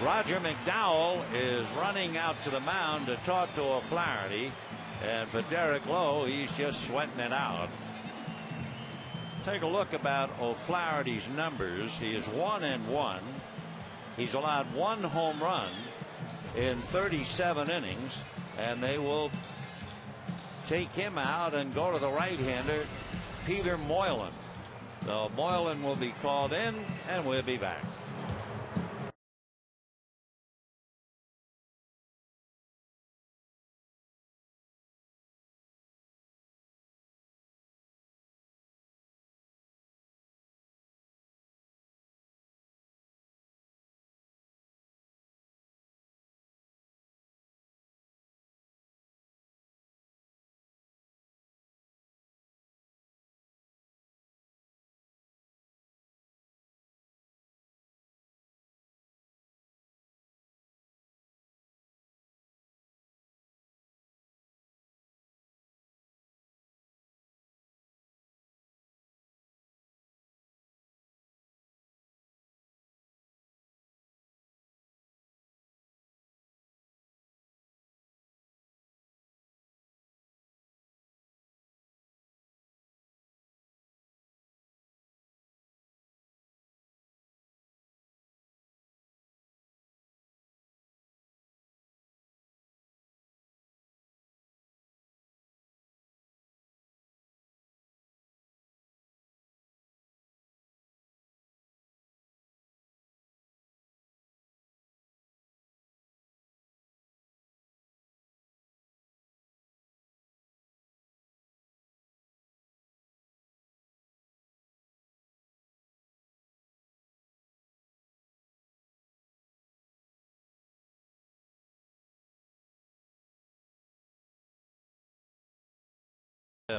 Roger McDowell is running out to the mound to talk to O'Flaherty. And for Derek Lowe, he's just sweating it out. Take a look about O'Flaherty's numbers. He is 1-1. He's allowed 1 home run in 37 innings, and they will take him out and go to the right-hander, Peter Moylan. So Moylan will be called in, and we'll be back.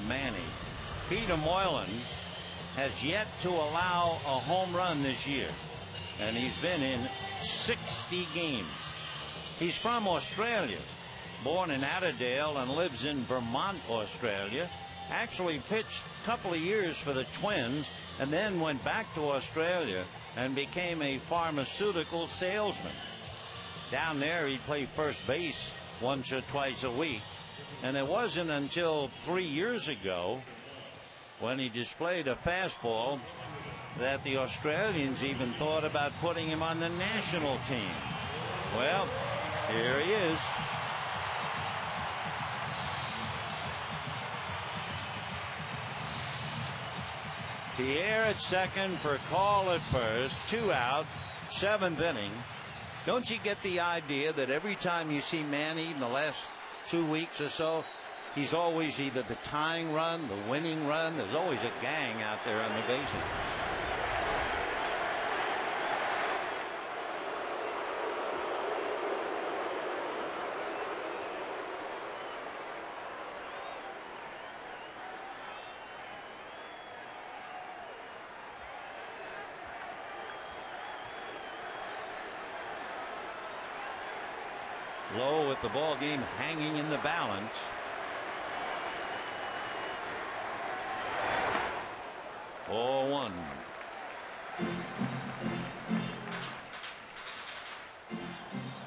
Manny. Peter Moylan has yet to allow a home run this year, and he's been in 60 games. He's from Australia, born in Atterdale and lives in Vermont, Australia. Actually pitched a couple of years for the Twins and then went back to Australia and became a pharmaceutical salesman. Down there he'd play first base once or twice a week. And it wasn't until 3 years ago, when he displayed a fastball, that the Australians even thought about putting him on the national team. Well, here he is. Pierre at second for Call at first. 2 out, 7th inning. Don't you get the idea that every time you see Manny in the last 2 weeks or so, he's always either the tying run, the winning run? There's always a gang out there on the bases. Lowe with the ball game hanging in the balance. Oh, 1.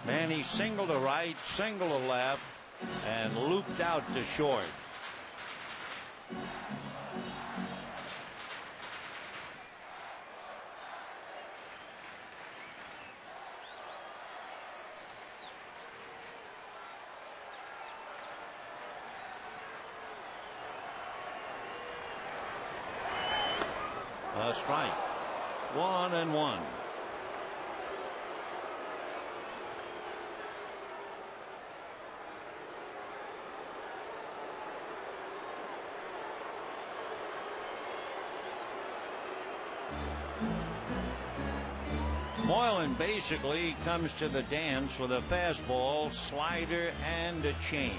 Manny single to right, single to left, and looped out to short. A strike. 1-1. Moylan basically comes to the dance with a fastball, slider, and a change.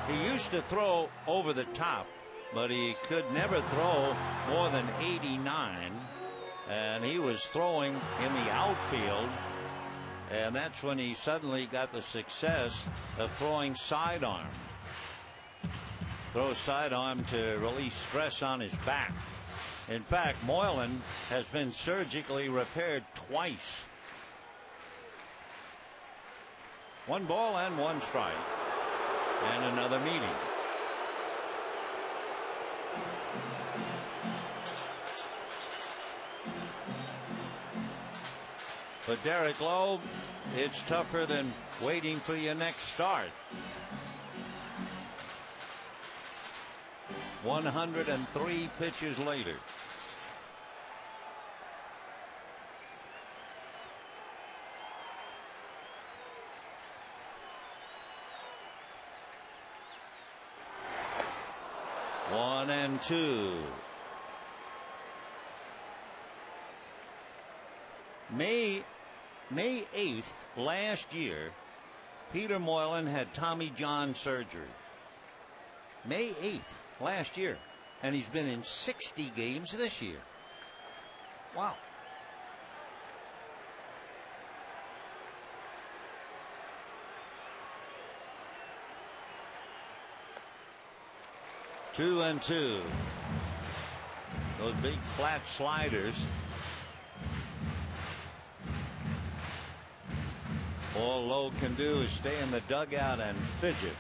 He used to throw over the top, but he could never throw more than 89. And he was throwing in the outfield. And that's when he suddenly got the success of throwing sidearm. Throw sidearm to release stress on his back. In fact, Moylan has been surgically repaired twice. 1 ball and 1 strike. And another meeting. For Derek Lowe, it's tougher than waiting for your next start. 103 pitches later. One and two. May 8th last year, Peter Moylan had Tommy John surgery. May 8th last year, and he's been in 60 games this year. Wow. Two and two. Those big flat sliders. All Lowe can do is stay in the dugout and fidget.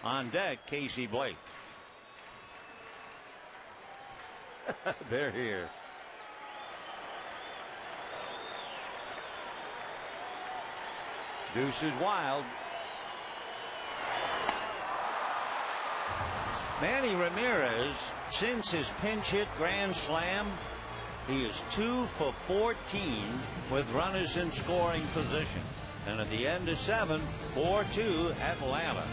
On deck, Casey Blake. They're here. Deuce is wild. Manny Ramirez, since his pinch hit grand slam, he is 2 for 14 with runners in scoring position. And at the end of 7, 4-2 Atlanta.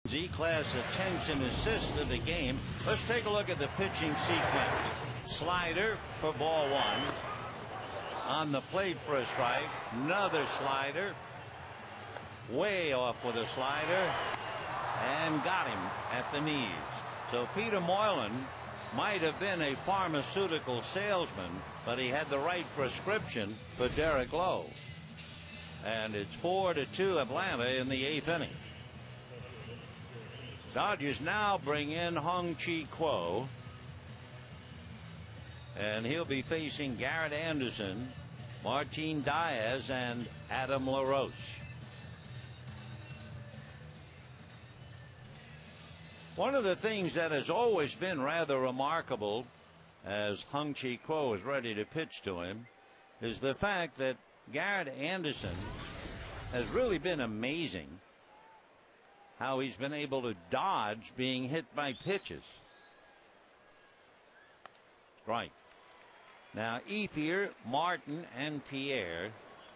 Z-Class attention assist to the game. Let's take a look at the pitching sequence. Slider for ball 1. On the plate for a strike. Another slider. Way off with a slider. And got him at the knees. So Peter Moylan might have been a pharmaceutical salesman, but he had the right prescription for Derek Lowe. And it's 4-2 Atlanta in the 8th inning. Dodgers now bring in Hong-Chi Kuo, and he'll be facing Garrett Anderson Martin Diaz and Adam LaRoche. One of the things that has always been rather remarkable as Hung-Chi Kuo is ready to pitch to him is the fact that Garrett Anderson has really been amazing how he's been able to dodge being hit by pitches. Right. Now, Ethier, Martin, and Pierre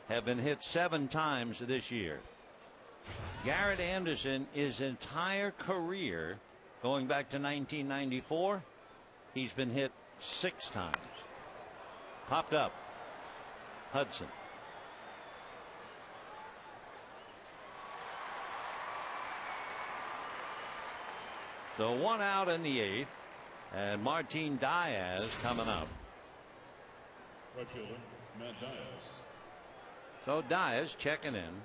have been hit 7 times this year. Garrett Anderson, his entire career, going back to 1994, he's been hit 6 times. Popped up. Hudson. So 1 out in the 8th, and Martin Diaz coming up. Right fielder, Matt Diaz. So Diaz checking in.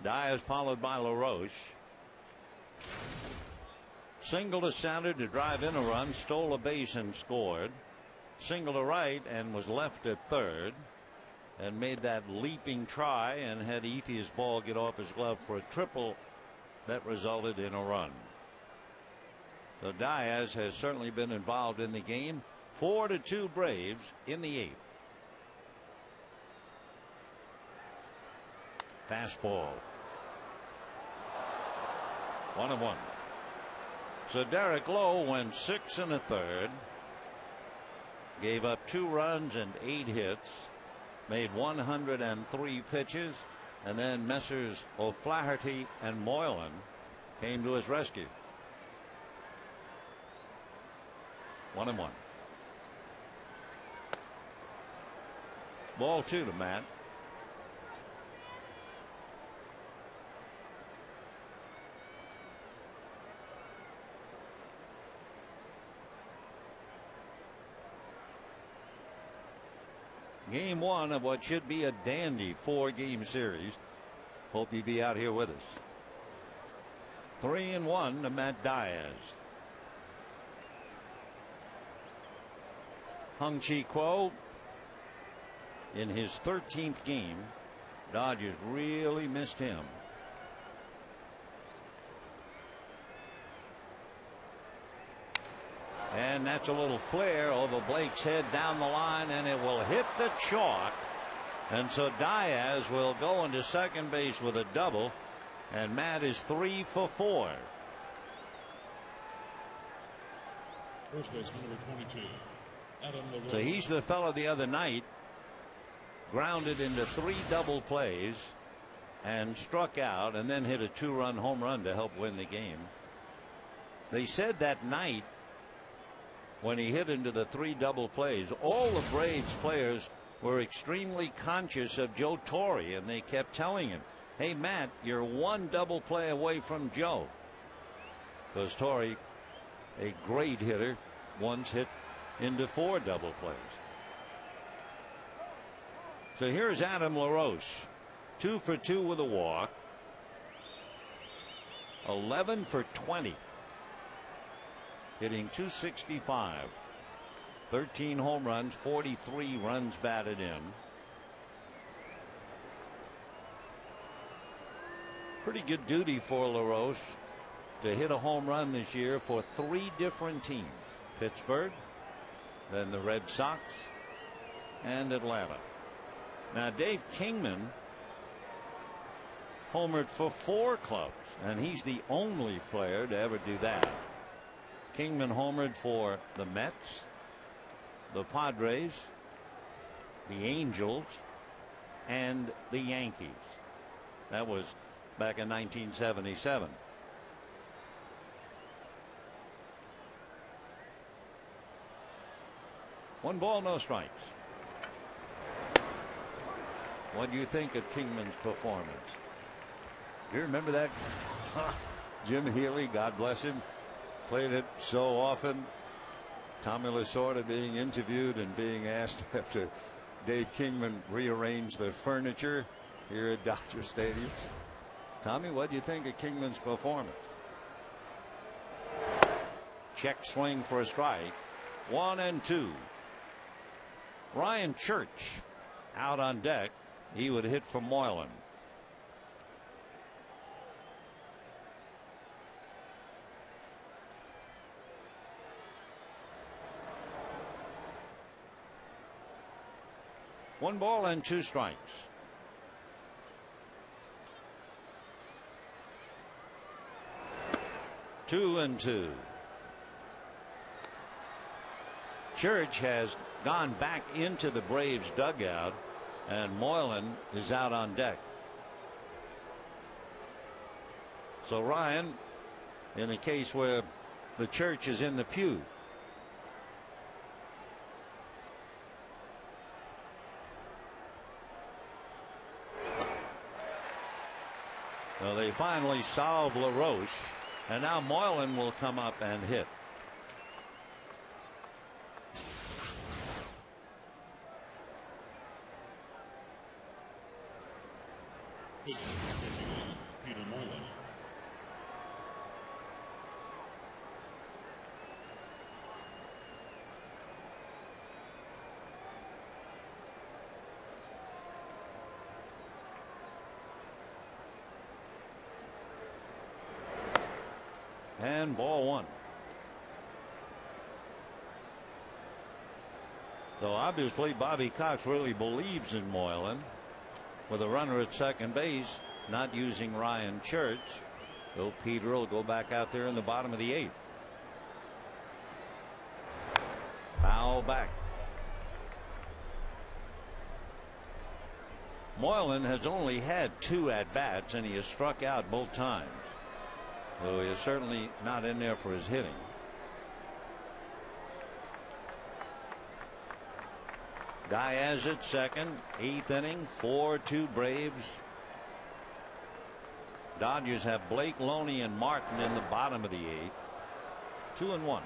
Diaz followed by LaRoche. Single to center to drive in a run, stole a base and scored. Single to right and was left at third, and made that leaping try and had Ethier's ball get off his glove for a triple that resulted in a run. So Diaz has certainly been involved in the game. 4-2 Braves in the 8th. Fastball. 1-1. So Derek Lowe went 6 1/3. Gave up 2 runs and 8 hits. Made 103 pitches. And then Messrs. O'Flaherty and Moylan came to his rescue. 1-1. Ball 2 to Matt. Game 1 of what should be a dandy 4-game series. Hope you be out here with us. 3-1 to Matt Diaz. Hung-Chi Kuo in his 13th game. Dodgers really missed him. And that's a little flare over Blake's head down the line, and it will hit the chalk. And so Diaz will go into second base with a double, and Matt is 3 for 4. First baseman number 22, Adam LaRoche. So he's the fellow the other night grounded into 3 double plays and struck out, and then hit a 2-run home run to help win the game. They said that night when he hit into the 3 double plays, all the Braves players were extremely conscious of Joe Torre, and they kept telling him, hey Matt, you're 1 double play away from Joe. Because Torre, a great hitter, once hit into 4 double plays. So here's Adam LaRoche, 2 for 2 with a walk, 11 for 20, hitting .265, 13 home runs, 43 runs batted in. Pretty good duty for LaRoche to hit a home run this year for 3 different teams: Pittsburgh, then the Red Sox, and Atlanta. Now Dave Kingman homered for 4 clubs, and he's the only player to ever do that. Kingman homered for the Mets, the Padres, the Angels, and the Yankees. That was back in 1977. One ball, no strikes. What do you think of Kingman's performance? Do you remember that? Jim Healy, God bless him, played it so often. Tommy Lasorda being interviewed and being asked after Dave Kingman rearranged the furniture here at Dodger Stadium. Tommy, what do you think of Kingman's performance? Check swing for a strike. 1-2. Ryan Church out on deck. He would hit for Moylan. One ball and 2 strikes. Two and 2. Church has gone back into the Braves dugout, and Moylan is out on deck. So Ryan, in a case where the Church is in the pew. Well, they finally solved LaRoche, and now Moylan will come up and hit. Peter Moylan. And ball 1. So obviously Bobby Cox really believes in Moylan, with a runner at second base, not using Ryan Church. So Peter will go back out there in the bottom of the 8th. Foul back. Moylan has only had 2 at-bats, and he has struck out both times. So he is certainly not in there for his hitting. Diaz at second, 8th inning, 4-2 Braves. Dodgers have Blake, Loney, and Martin in the bottom of the 8th. 2-1.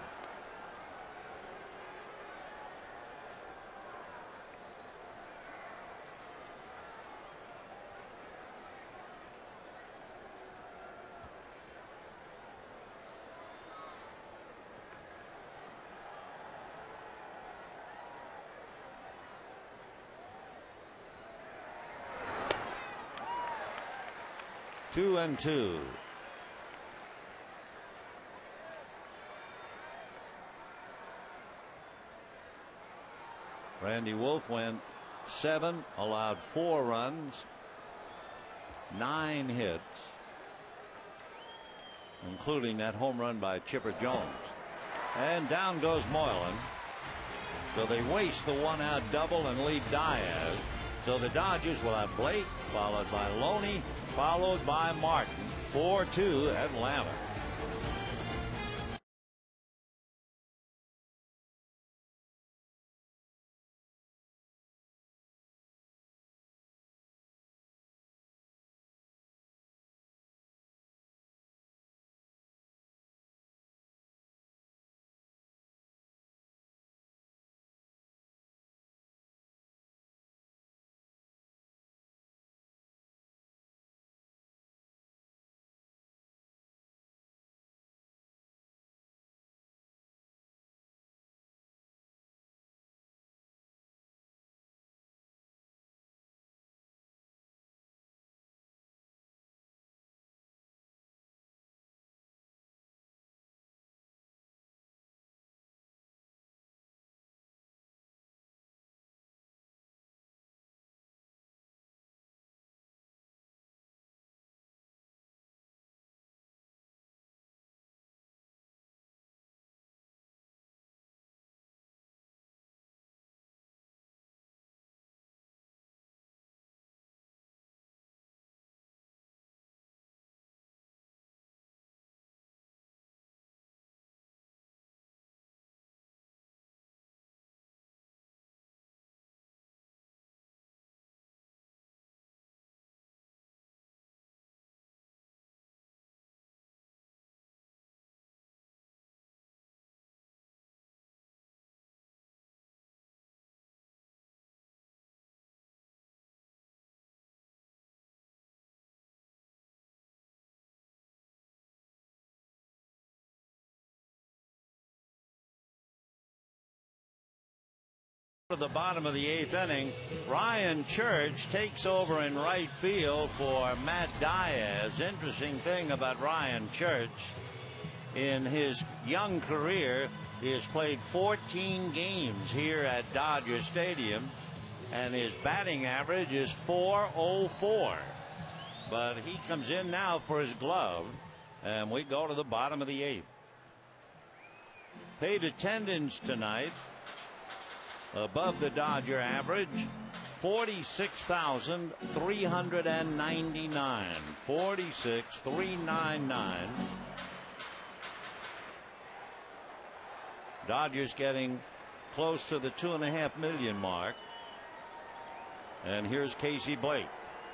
Two and 2. Randy Wolf went 7, allowed 4 runs, 9 hits, including that home run by Chipper Jones. And down goes Moylan. So they waste the 1-out double and leave Diaz. So the Dodgers will have Blake, followed by Loney, followed by Martin. 4-2 Atlanta. To the bottom of the 8th inning, Ryan Church takes over in right field for Matt Diaz. Interesting thing about Ryan Church, in his young career, he has played 14 games here at Dodger Stadium, and his batting average is .404. But he comes in now for his glove, and we go to the bottom of the 8th. Paid attendance tonight, above the Dodger average, 46,399. 46,399. Dodgers getting close to the 2.5 million mark. And here's Casey Blake.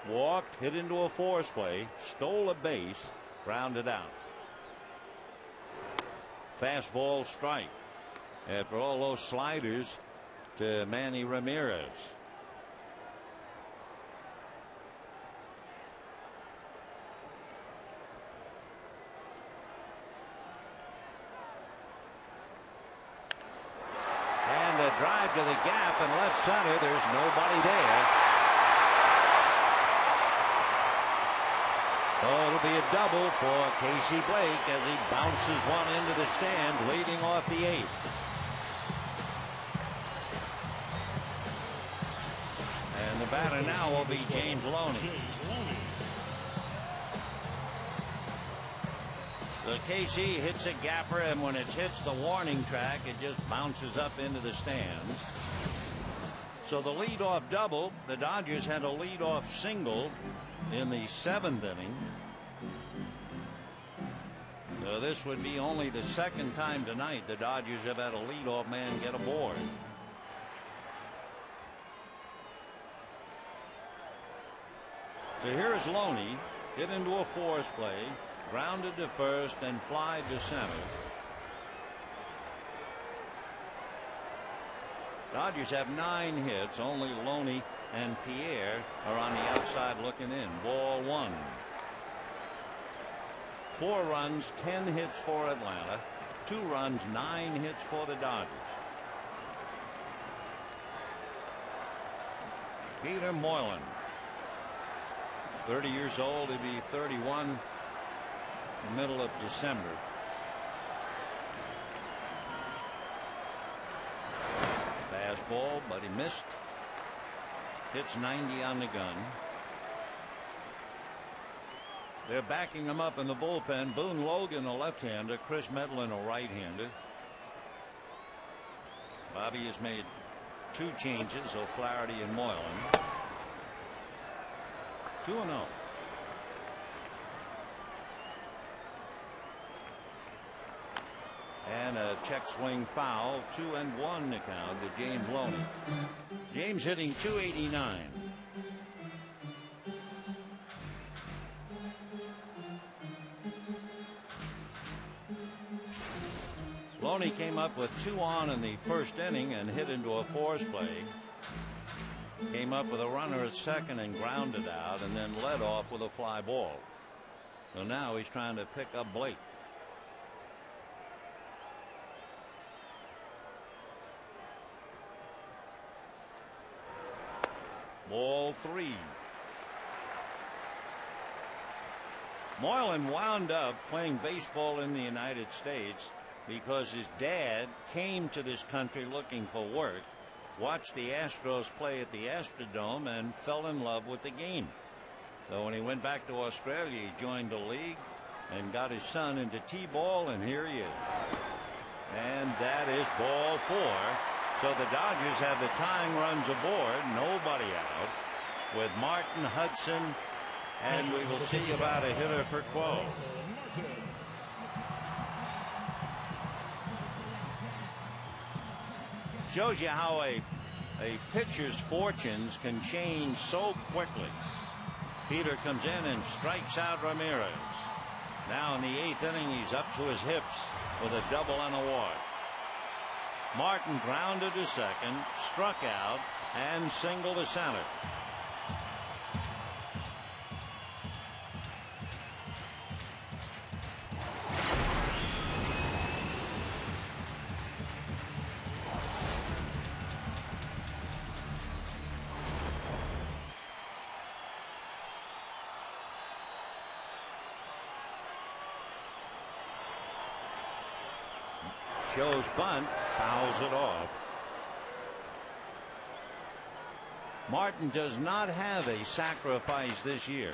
Walked, hit into a force play, stole a base, grounded out. Fastball strike. After all those sliders to Manny Ramirez. And a drive to the gap in left center. There's nobody there. Oh, it'll be a double for Casey Blake as he bounces one into the stand, leading off the 8th. And the batter now will be James Loney. So Casey hits a gapper, and when it hits the warning track, it just bounces up into the stands. So the leadoff double, the Dodgers had a leadoff single in the 7th inning. So this would be only the 2nd time tonight the Dodgers have had a leadoff man get aboard. So here's Loney, hit into a force play, grounded to first and fly to center. Dodgers have 9 hits. Only Loney and Pierre are on the outside looking in. Ball 1. 4 runs, 10 hits for Atlanta. 2 runs, 9 hits for the Dodgers. Peter Moylan, 30 years old. He'll be 31 in the middle of December. Fastball, but he missed. Hits 90 on the gun. They're backing him up in the bullpen. Boone Logan, a left-hander. Chris Medlin, a right-hander. Bobby has made 2 changes, O'Flaherty and Moylan. 2-0. And a check swing foul, 2-1 to count to James Loney. James hitting .289. Loney came up with 2 on in the 1st inning and hit into a force play. Came up with a runner at second and grounded out, and then led off with a fly ball. So now he's trying to pick up Blake. Ball 3. Moylan wound up playing baseball in the United States because his dad came to this country looking for work, watched the Astros play at the Astrodome, and fell in love with the game. So when he went back to Australia, he joined the league and got his son into T-ball, and here he is. And that is ball 4. So the Dodgers have the tying runs aboard, nobody out, with Martin, Hudson, and we will see about a hitter for 12. Shows you how a pitcher's fortunes can change so quickly. Peter comes in and strikes out Ramirez. Now in the 8th inning, he's up to his hips with a double and a walk. Martin grounded to second, struck out, and singled to center. Shows bunt, fouls it off. Martin does not have a sacrifice this year.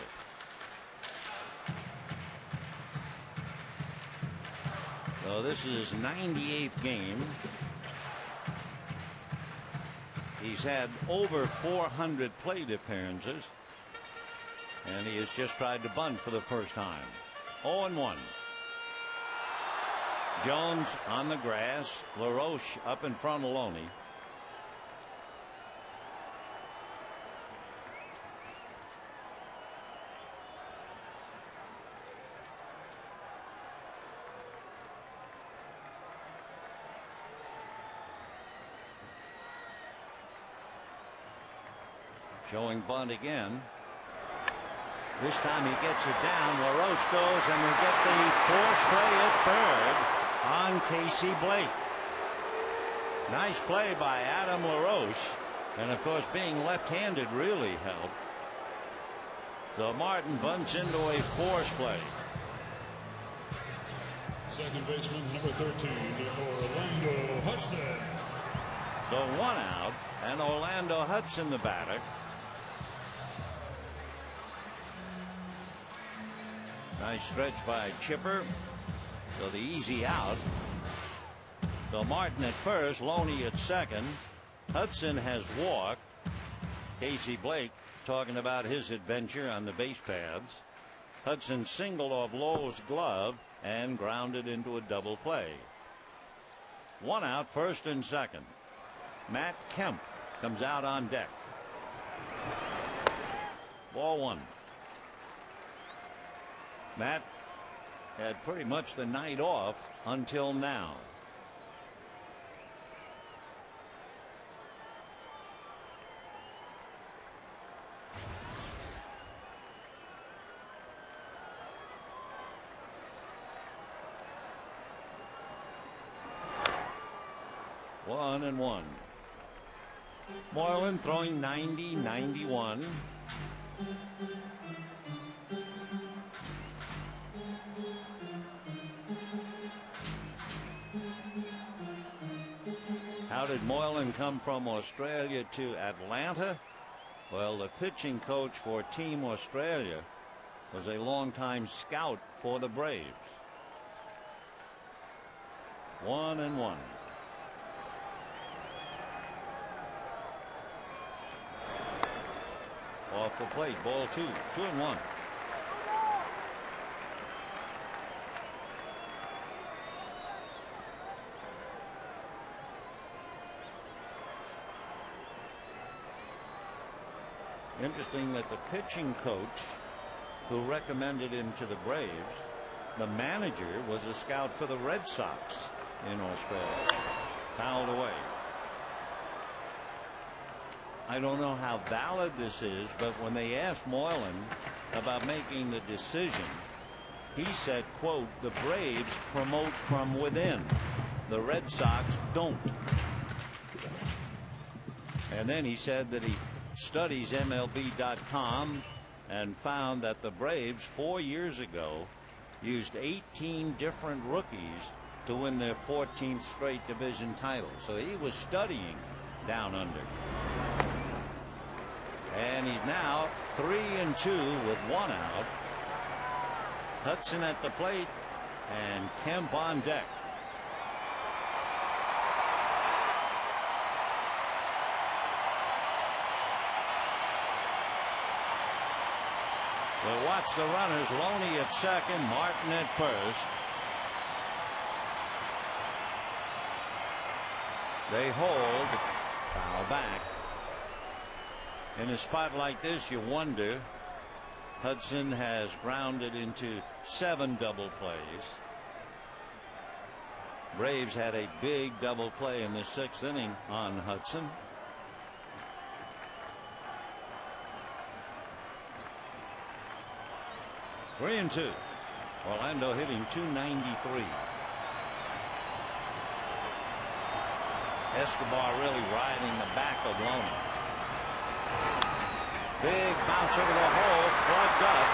So this is his 98th game. He's had over 400 plate appearances, and he has just tried to bunt for the first time. 0-1. Jones on the grass. LaRoche up in front of Loney. Showing bunt again. This time he gets it down. LaRoche goes, and we get the force play at third on Casey Blake. Nice play by Adam LaRoche. And of course, being left-handed really helped. So Martin bunts into a force play. Second baseman, number 13, Orlando Hudson. So 1 out, and Orlando Hudson the batter. Nice stretch by Chipper. So the easy out. So Martin at first, Loney at second. Hudson has walked. Casey Blake talking about his adventure on the base paths. Hudson singled off Lowe's glove and grounded into a double play. 1 out, first and second. Matt Kemp comes out on deck. Ball 1. Matt had pretty much the night off until now. One and one. Moylan throwing 90-91. How did Moylan come from Australia to Atlanta? Well, the pitching coach for Team Australia was a longtime scout for the Braves. 1 and 1. Off the plate, ball 2, 2 and 1. Interesting that the pitching coach who recommended him to the Braves, the manager was a scout for the Red Sox in Australia. Fouled away. I don't know how valid this is, but when they asked Moylan about making the decision, he said, quote, "The Braves promote from within. The Red Sox don't." And then he said that he studies MLB.com and found that the Braves 4 years ago used 18 different rookies to win their 14th straight division title. So he was studying down under. And he's now 3-2 with 1 out. Hudson at the plate and Kemp on deck. We'll watch the runners. Loney at second, Martin at first. They hold. Foul back. In a spot like this, you wonder. Hudson has grounded into 7 double plays. Braves had a big double play in the 6th inning on Hudson. Three and 2. Orlando hitting .293. Escobar really riding the back of Loney. Big bounce over the hole, plugged up,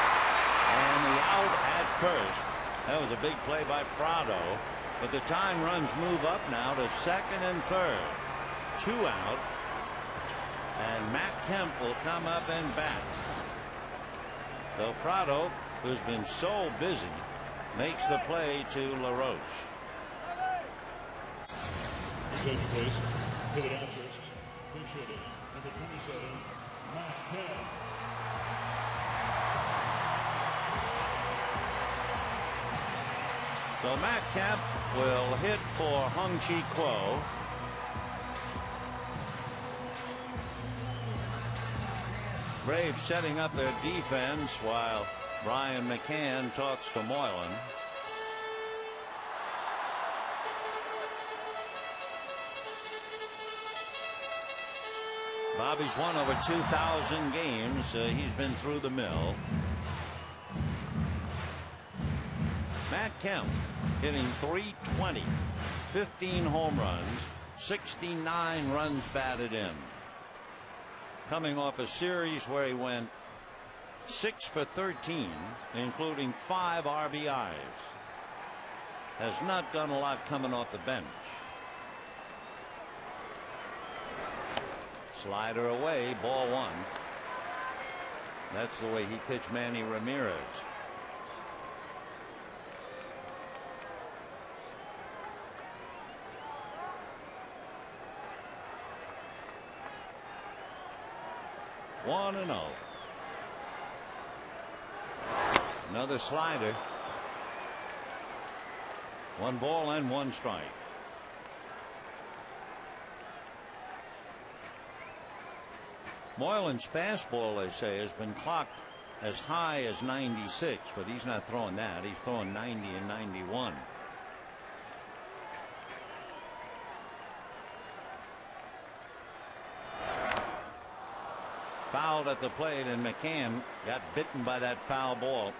and the out at first. That was a big play by Prado. But the tying runs move up now to second and third. 2 out. And Matt Kemp will come up and bat. Del Prado, who's been so busy, makes the play to LaRoche. Attention, please. For the Dodgers, pinch hitter, number 27, Matt Kemp. So Matt Kemp will hit for Hung Chi Kuo. Braves setting up their defense while Brian McCann talks to Moylan. Bobby's won over 2,000 games. He's been through the mill. Matt Kemp hitting .320, 15 home runs, 69 runs batted in. Coming off a series where he went 6 for 13, including 5 RBIs. Has not done a lot coming off the bench. Slider away, ball 1. That's the way he pitched Manny Ramirez. One and 0. Another slider. 1 ball and 1 strike. Moylan's fastball, they say, has been clocked as high as 96, but he's not throwing that. He's throwing 90 and 91. Fouled at the plate, and McCann got bitten by that foul ball.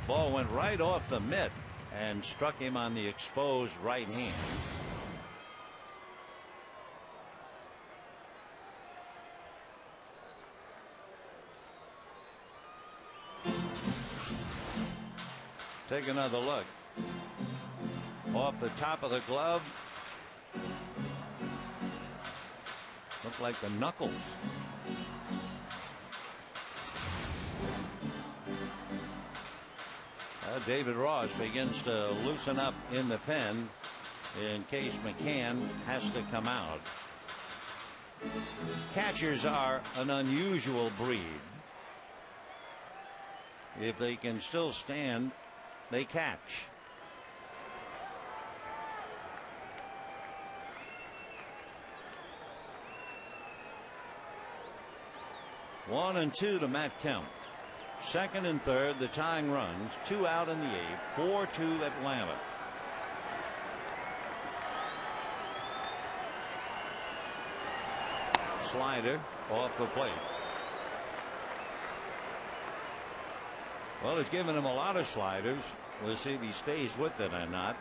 Ball went right off the mitt and struck him on the exposed right hand. Take another look. Off the top of the glove. Looked like the knuckles. David Ross begins to loosen up in the pen in case McCann has to come out. Catchers are an unusual breed. If they can still stand, they catch. One and 2 to Matt Kemp. Second and third, the tying runs. 2 out in the 8th. 4-2 Atlanta. Slider off the plate. Well, it's given him a lot of sliders. We'll see if he stays with it or not.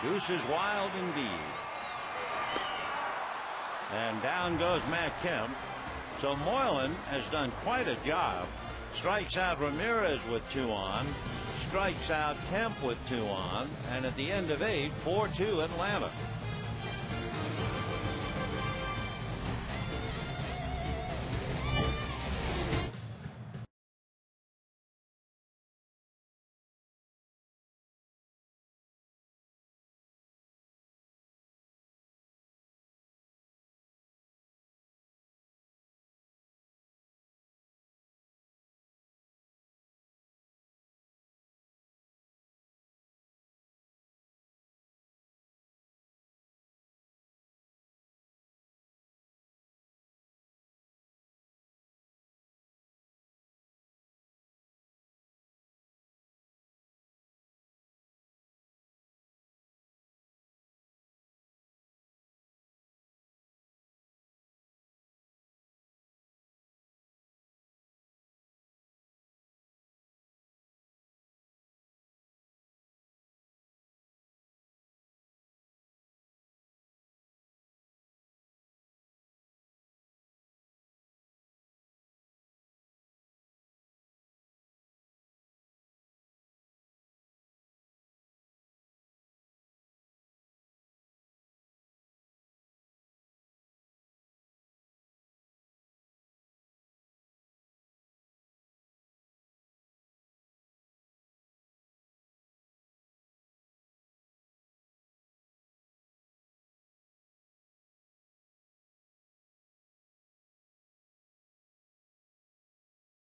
Goose is wild indeed. And down goes Matt Kemp. So Moylan has done quite a job. Strikes out Ramirez with 2 on. Strikes out Kemp with 2 on. And at the end of 8, 4-2 Atlanta.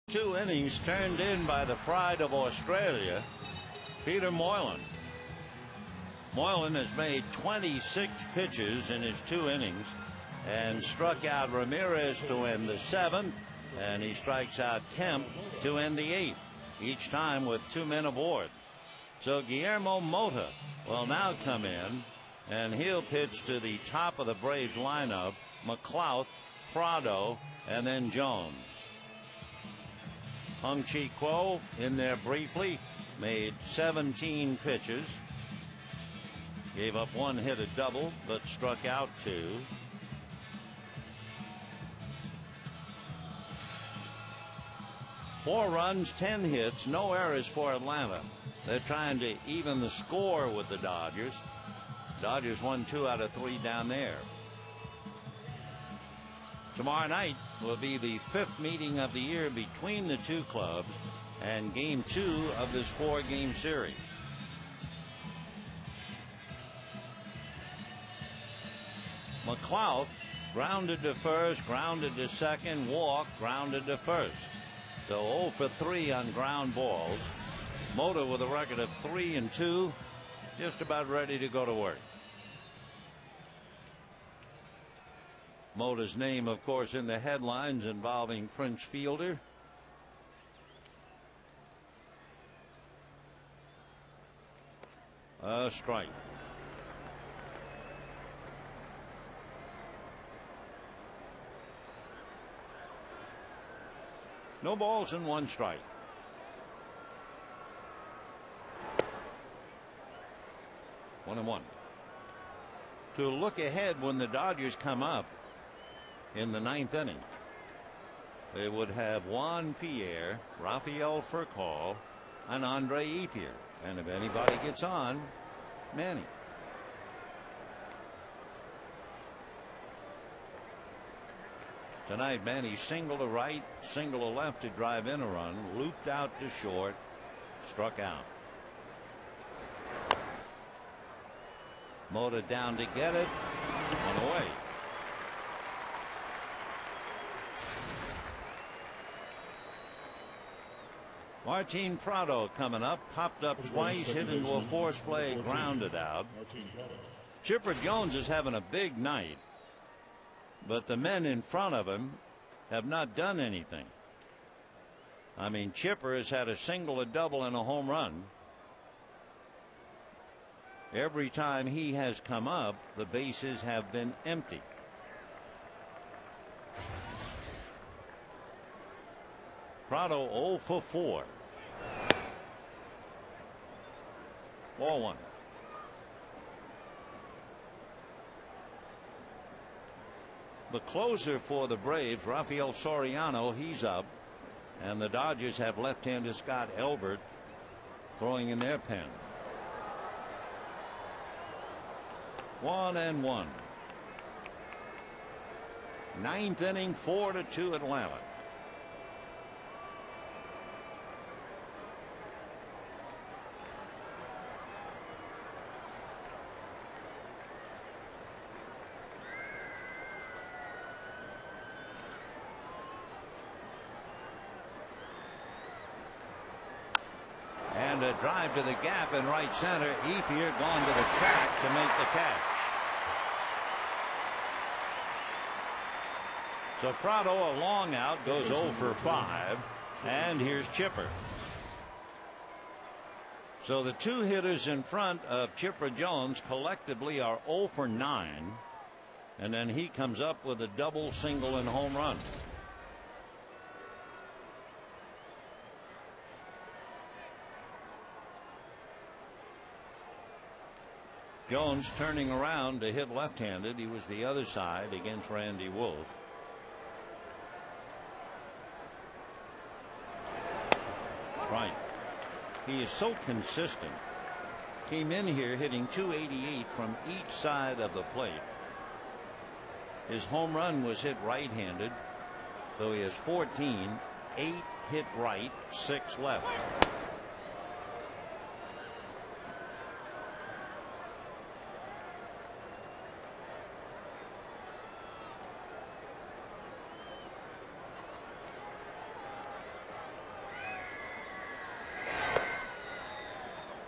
2 innings turned in by the pride of Australia, Peter Moylan. Moylan has made 26 pitches in his 2 innings and struck out Ramirez to end the 7th, and he strikes out Kemp to end the 8th, each time with 2 men aboard. So Guillermo Mota will now come in, and he'll pitch to the top of the Braves lineup: McLouth, Prado, and then Jones. Hung Chi Kuo in there briefly, made 17 pitches, gave up 1 hit, a double, but struck out 2. Four runs, 10 hits, no errors for Atlanta. They're trying to even the score with the Dodgers. Dodgers won 2 out of 3 down there. Tomorrow night will be the 5th meeting of the year between the 2 clubs and game 2 of this 4-game series. McLouth grounded to first, grounded to second, walked, grounded to first. So 0 for 3 on ground balls. Mota with a record of 3-2, just about ready to go to work. Mota's name, of course, in the headlines involving Prince Fielder. A strike. No balls and 1 strike. One and one. To look ahead when the Dodgers come up in the 9th inning, they would have Juan Pierre, Rafael Furcal, and Andre Ethier. And if anybody gets on, Manny. Tonight, Manny single to right, single to left to drive in a run, looped out to short, struck out. Mota down to get it, 1 away. Martin Prado coming up, popped up twice, hit into a force play, grounded out. Chipper Jones is having a big night, but the men in front of him have not done anything. I mean, Chipper has had a single, a double, and a home run. Every time he has come up, the bases have been empty. Prado 0 for 4. Ball 1. The closer for the Braves, Rafael Soriano, he's up, and the Dodgers have left-hander Scott Elbert throwing in their pen. 1-1. 9th inning, 4-2 Atlanta. And a drive to the gap in right center. Ethier gone to the track to make the catch. So Prado, a long out, goes 0 for 5. And here's Chipper. So the 2 hitters in front of Chipper Jones collectively are 0 for 9. And then he comes up with a double, single, and home run. Jones turning around to hit left-handed. He was the other side against Randy Wolf. Right. He is so consistent. Came in here hitting .288 from each side of the plate. His home run was hit right-handed. So he has 14, 8 hit right, 6 left.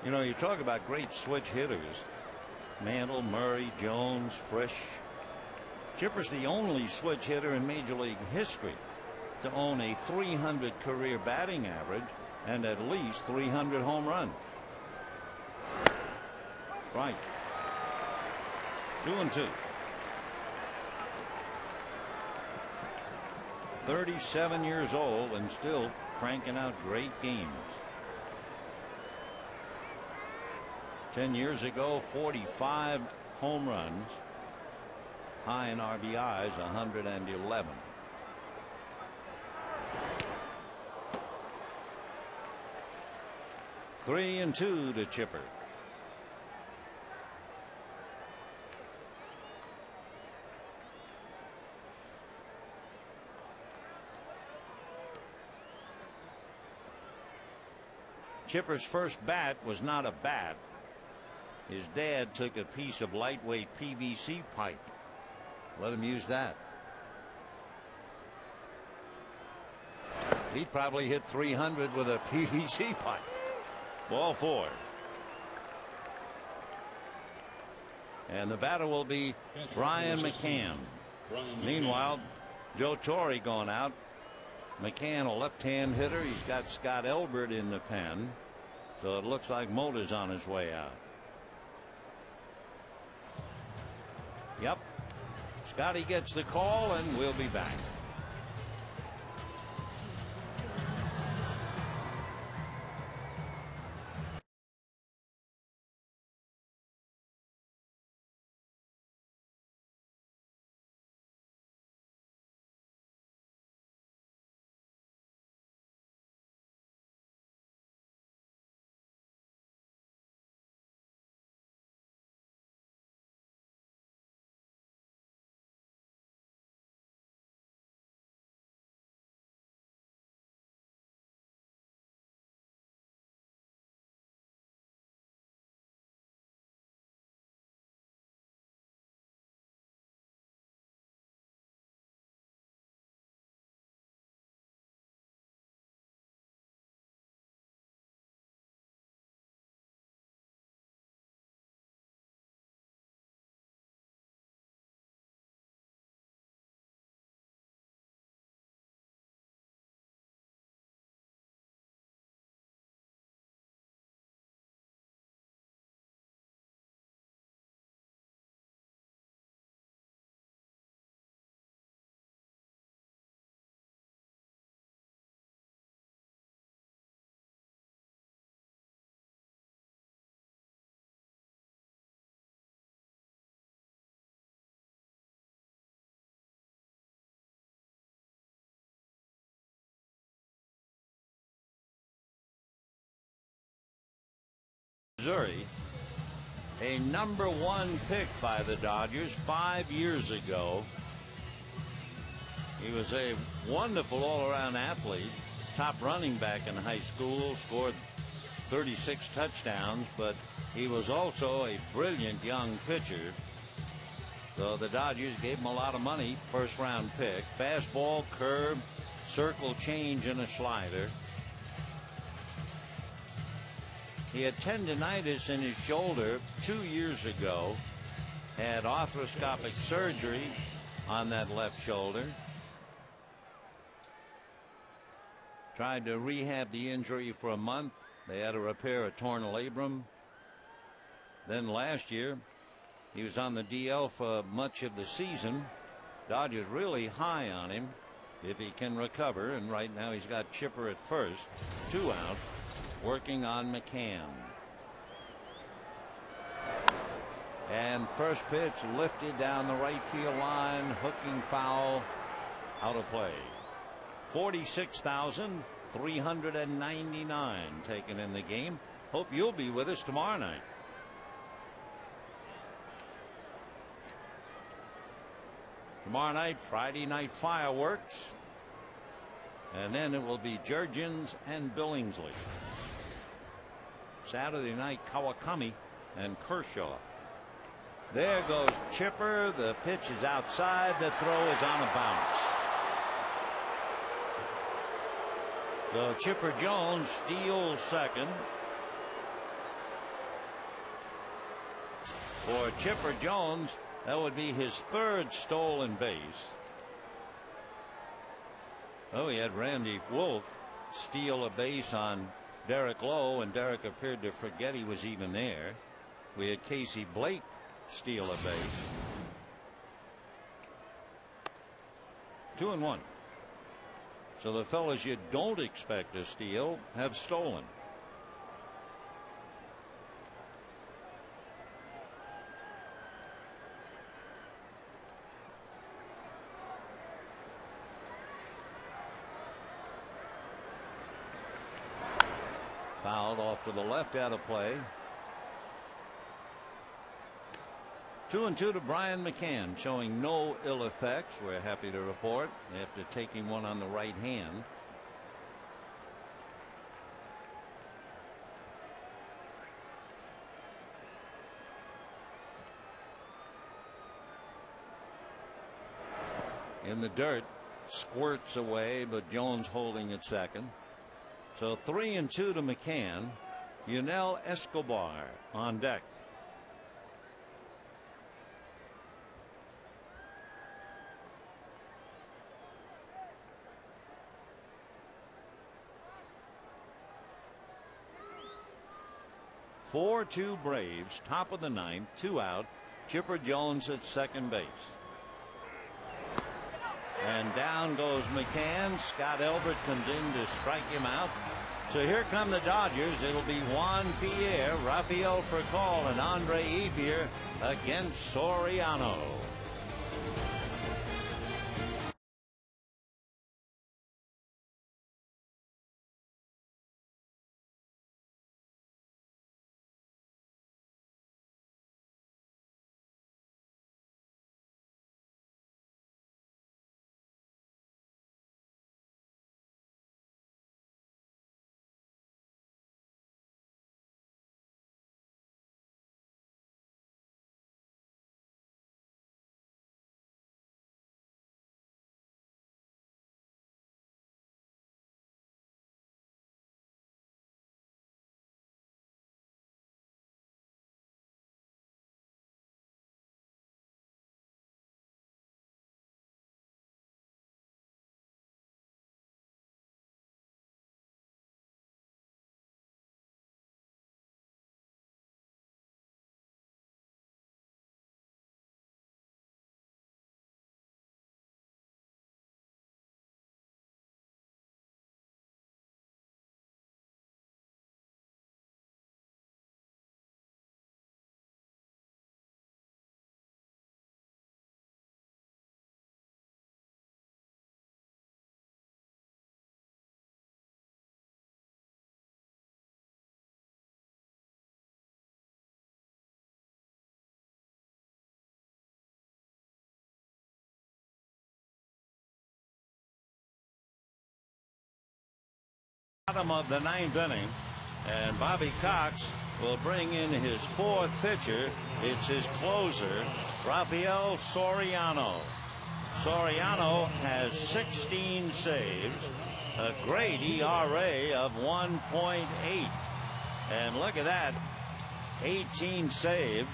You know, you talk about great switch hitters. Mantle, Murray, Jones, Frisch. Chipper's the only switch hitter in Major League history to own a .300 career batting average and at least 300 home runs. Right. 2-2. 37 years old and still cranking out great games. 10 years ago, 45 home runs. High in RBIs, 111. Three and two to Chipper. Chipper's first bat was not a bat. His dad took a piece of lightweight PVC pipe. Let him use that. He'd probably hit 300 with a PVC pipe. Ball four. And the batter will be Brian McCann. Meanwhile, Joe Torre going out. McCann, a left-hand hitter. He's got Scott Elbert in the pen. So it looks like Mota's on his way out. Yep. Scotty gets the call, and we'll be back. Missouri, a #1 pick by the Dodgers 5 years ago. He was a wonderful all-around athlete, top running back in high school, scored 36 touchdowns, but he was also a brilliant young pitcher. So the Dodgers gave him a lot of money, first-round pick. Fastball, curve, circle change, and a slider. He had tendinitis in his shoulder 2 years ago, had arthroscopic surgery on that left shoulder. Tried to rehab the injury for a month. They had to repair a torn labrum. Then last year, he was on the DL for much of the season. Dodgers really high on him if he can recover, and right now he's got Chipper at first, 2 out. Working on McCann. And first pitch lifted down the right field line, hooking foul, out of play. 46,399 taken in the game. Hope you'll be with us tomorrow night. Tomorrow night, Friday night fireworks. And then it will be Jurgens and Billingsley. Saturday night, Kawakami and Kershaw. There goes Chipper. The pitch is outside. The throw is on a bounce. So Chipper Jones steals second. For Chipper Jones, that would be his third stolen base. Oh, he had Randy Wolf steal a base on Derek Lowe, and Derek appeared to forget he was even there. We had Casey Blake steal a base. 2-1. So the fellas you don't expect to steal have stolen. Fouled off to the left, out of play. 2-2 to Brian McCann, showing no ill effects, we're happy to report, after taking one on the right hand. In the dirt, squirts away, but Jones holding at second. So 3-2 to McCann. Yunel Escobar on deck. Four-2 Braves, top of the ninth, 2 out. Chipper Jones at second base. And down goes McCann. Scott Elbert comes in to strike him out. So here come the Dodgers. It'll be Juan Pierre, Rafael Furcal, and Andre Ethier against Soriano. Bottom of the ninth inning, and Bobby Cox will bring in his fourth pitcher. It's his closer, Rafael Soriano. Soriano has 16 saves, a great ERA of 1.8, and look at that, 18 saves.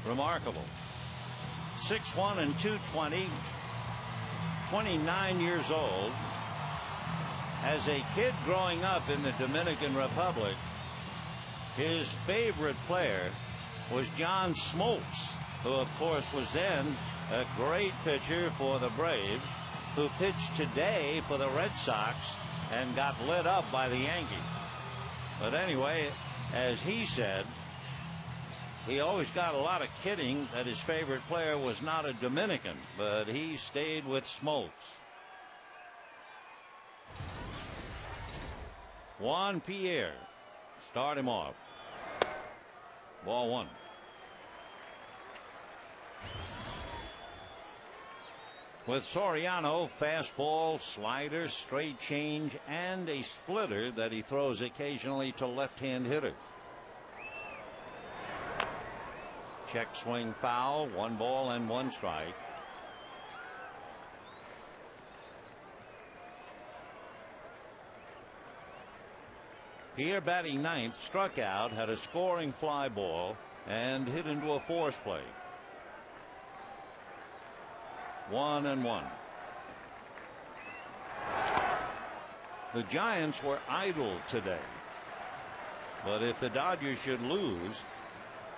Remarkable. 6'1" and 220, 29 years old. As a kid growing up in the Dominican Republic, his favorite player was John Smoltz, who of course was then a great pitcher for the Braves, who pitched today for the Red Sox and got lit up by the Yankees. But anyway, as he said, he always got a lot of kidding that his favorite player was not a Dominican, but he stayed with Smoltz. Juan Pierre, start him off. Ball one. With Soriano, fastball, slider, straight change, and a splitter that he throws occasionally to left-hand hitters. Check swing foul, 1 ball and 1 strike. Pierre, batting ninth, struck out, had a scoring fly ball, and hit into a force play. 1-1. The Giants were idle today, but if the Dodgers should lose,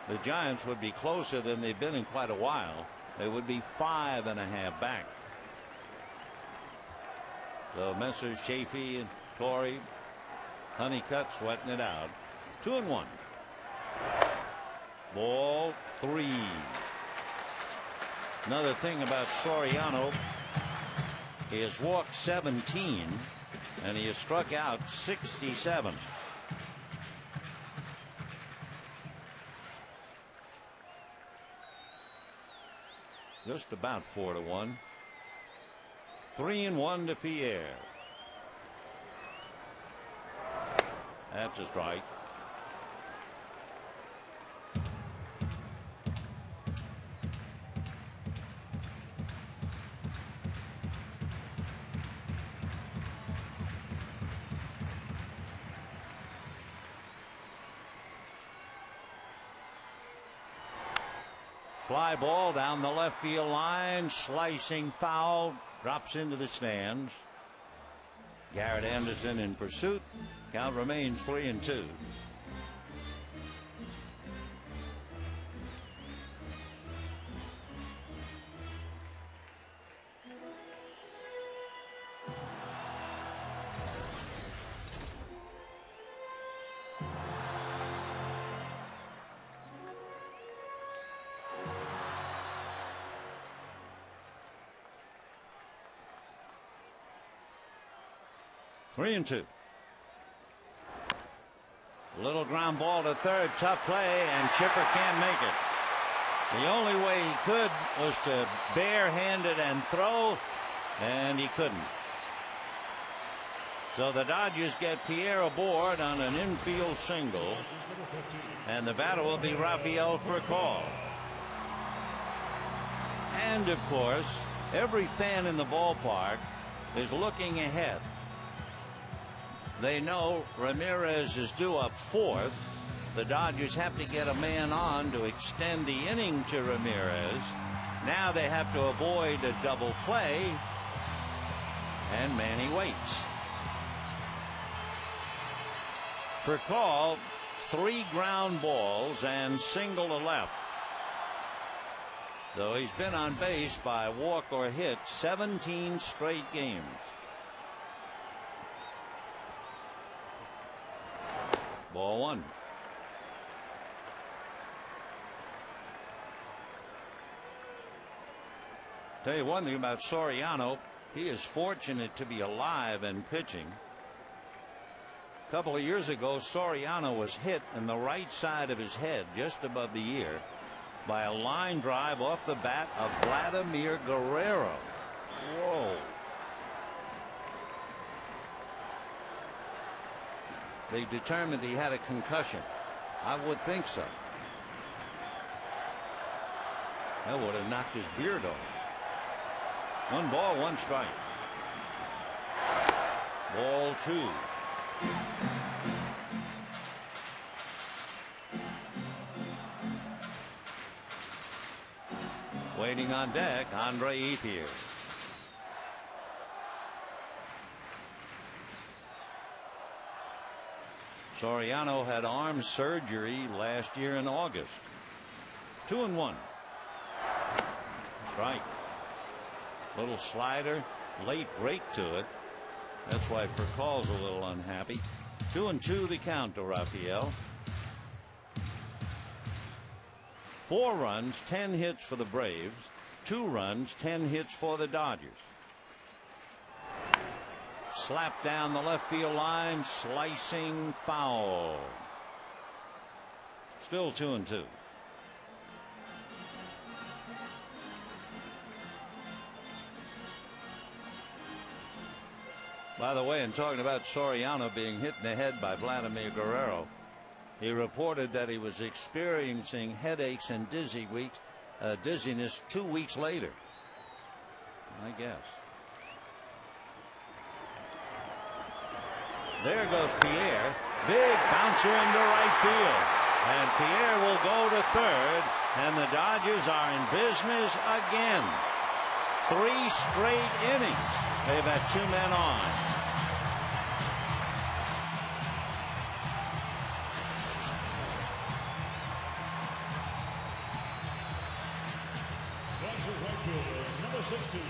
the Giants would be closer than they've been in quite a while. They would be 5.5 back. So Messrs. Chafee and Torrey, Honeycutt sweating it out. 2-1. Ball 3. Another thing about Soriano, he has walked 17 and he has struck out 67. Just about 4-1. 3-1 to Pierre. That's a strike. Fly ball down the left field line, slicing foul, drops into the stands. Garrett Anderson in pursuit. Count remains 3-2. Three and two. Little ground ball to third, tough play, and Chipper can't make it. The only way he could was to barehand it and throw, and he couldn't. So the Dodgers get Pierre aboard on an infield single, and the batter will be Rafael Furcal. And of course, every fan in the ballpark is looking ahead. They know Ramirez is due up fourth. The Dodgers have to get a man on to extend the inning to Ramirez. Now they have to avoid a double play, and Manny waits. Furcal, 3 ground balls and single to left. Though he's been on base by walk or hit 17 straight games. Ball 1. Tell you one thing about Soriano, he is fortunate to be alive and pitching. A couple of years ago, Soriano was hit in the right side of his head, just above the ear, by a line drive off the bat of Vladimir Guerrero. Whoa. They determined he had a concussion. I would think so. That would have knocked his beard off. 1 ball, 1 strike. Ball 2. Waiting on deck, Andre Ethier. Soriano had arm surgery last year in August. 2-1. Strike. Little slider, late break to it. That's why Furcal's a little unhappy. 2-2 the count to Rafael. 4 runs, 10 hits for the Braves. 2 runs, 10 hits for the Dodgers. Slapped down the left field line, slicing foul. Still 2-2. By the way, in talking about Soriano being hit in the head by Vladimir Guerrero, he reported that he was experiencing headaches and dizziness 2 weeks later. I guess. There goes Pierre, big bouncer into right field. And Pierre will go to third, and the Dodgers are in business again. 3 straight innings. They've had 2 men on. Dodger right fielder, number 16.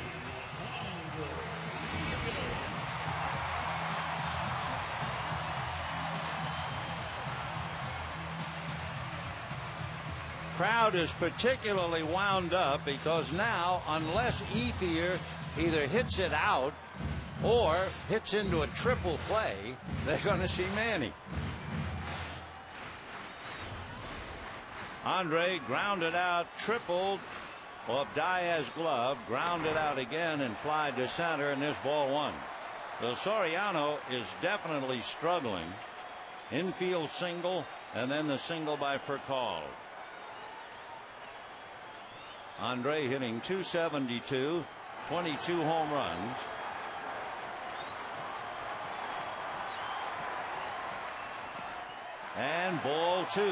Crowd is particularly wound up because now, unless Ethier either hits it out or hits into a triple play, they're going to see Manny. Andre grounded out, tripled off Diaz's glove, grounded out again and fly to center, and this ball 1. So Soriano is definitely struggling. Infield single, and then the single by Furcal. Andre hitting .272, 22 home runs. And ball 2.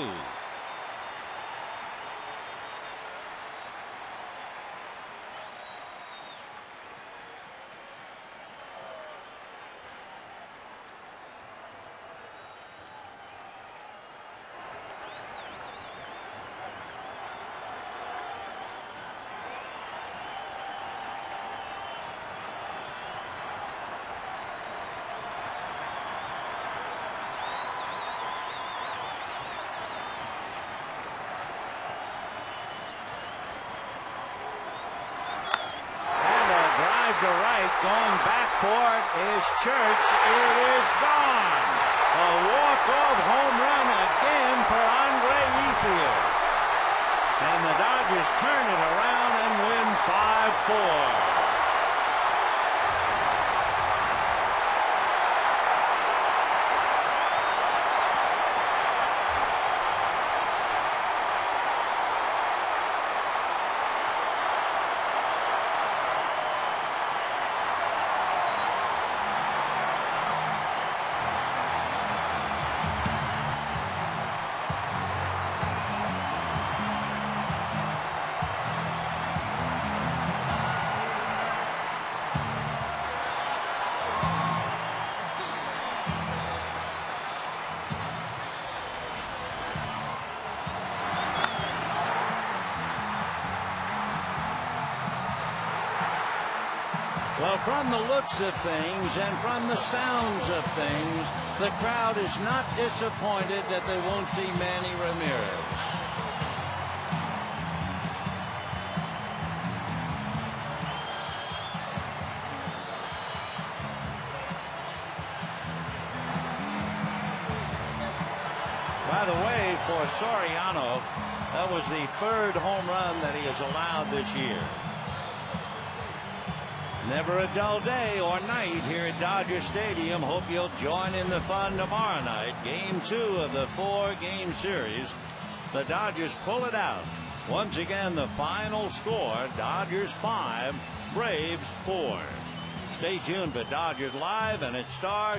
To right, going back for it is Church. It is gone. A walk-off home run again for Andre Ethier. And the Dodgers turn it around and win 5-4. Well, from the looks of things and from the sounds of things, the crowd is not disappointed that they won't see Manny Ramirez. By the way, for Soriano, that was the 3rd home run that he has allowed this year. Never a dull day or night here at Dodger Stadium. Hope you'll join in the fun tomorrow night. Game 2 of the 4-game series. The Dodgers pull it out. Once again, the final score, Dodgers 5, Braves 4. Stay tuned for Dodgers Live, and it starts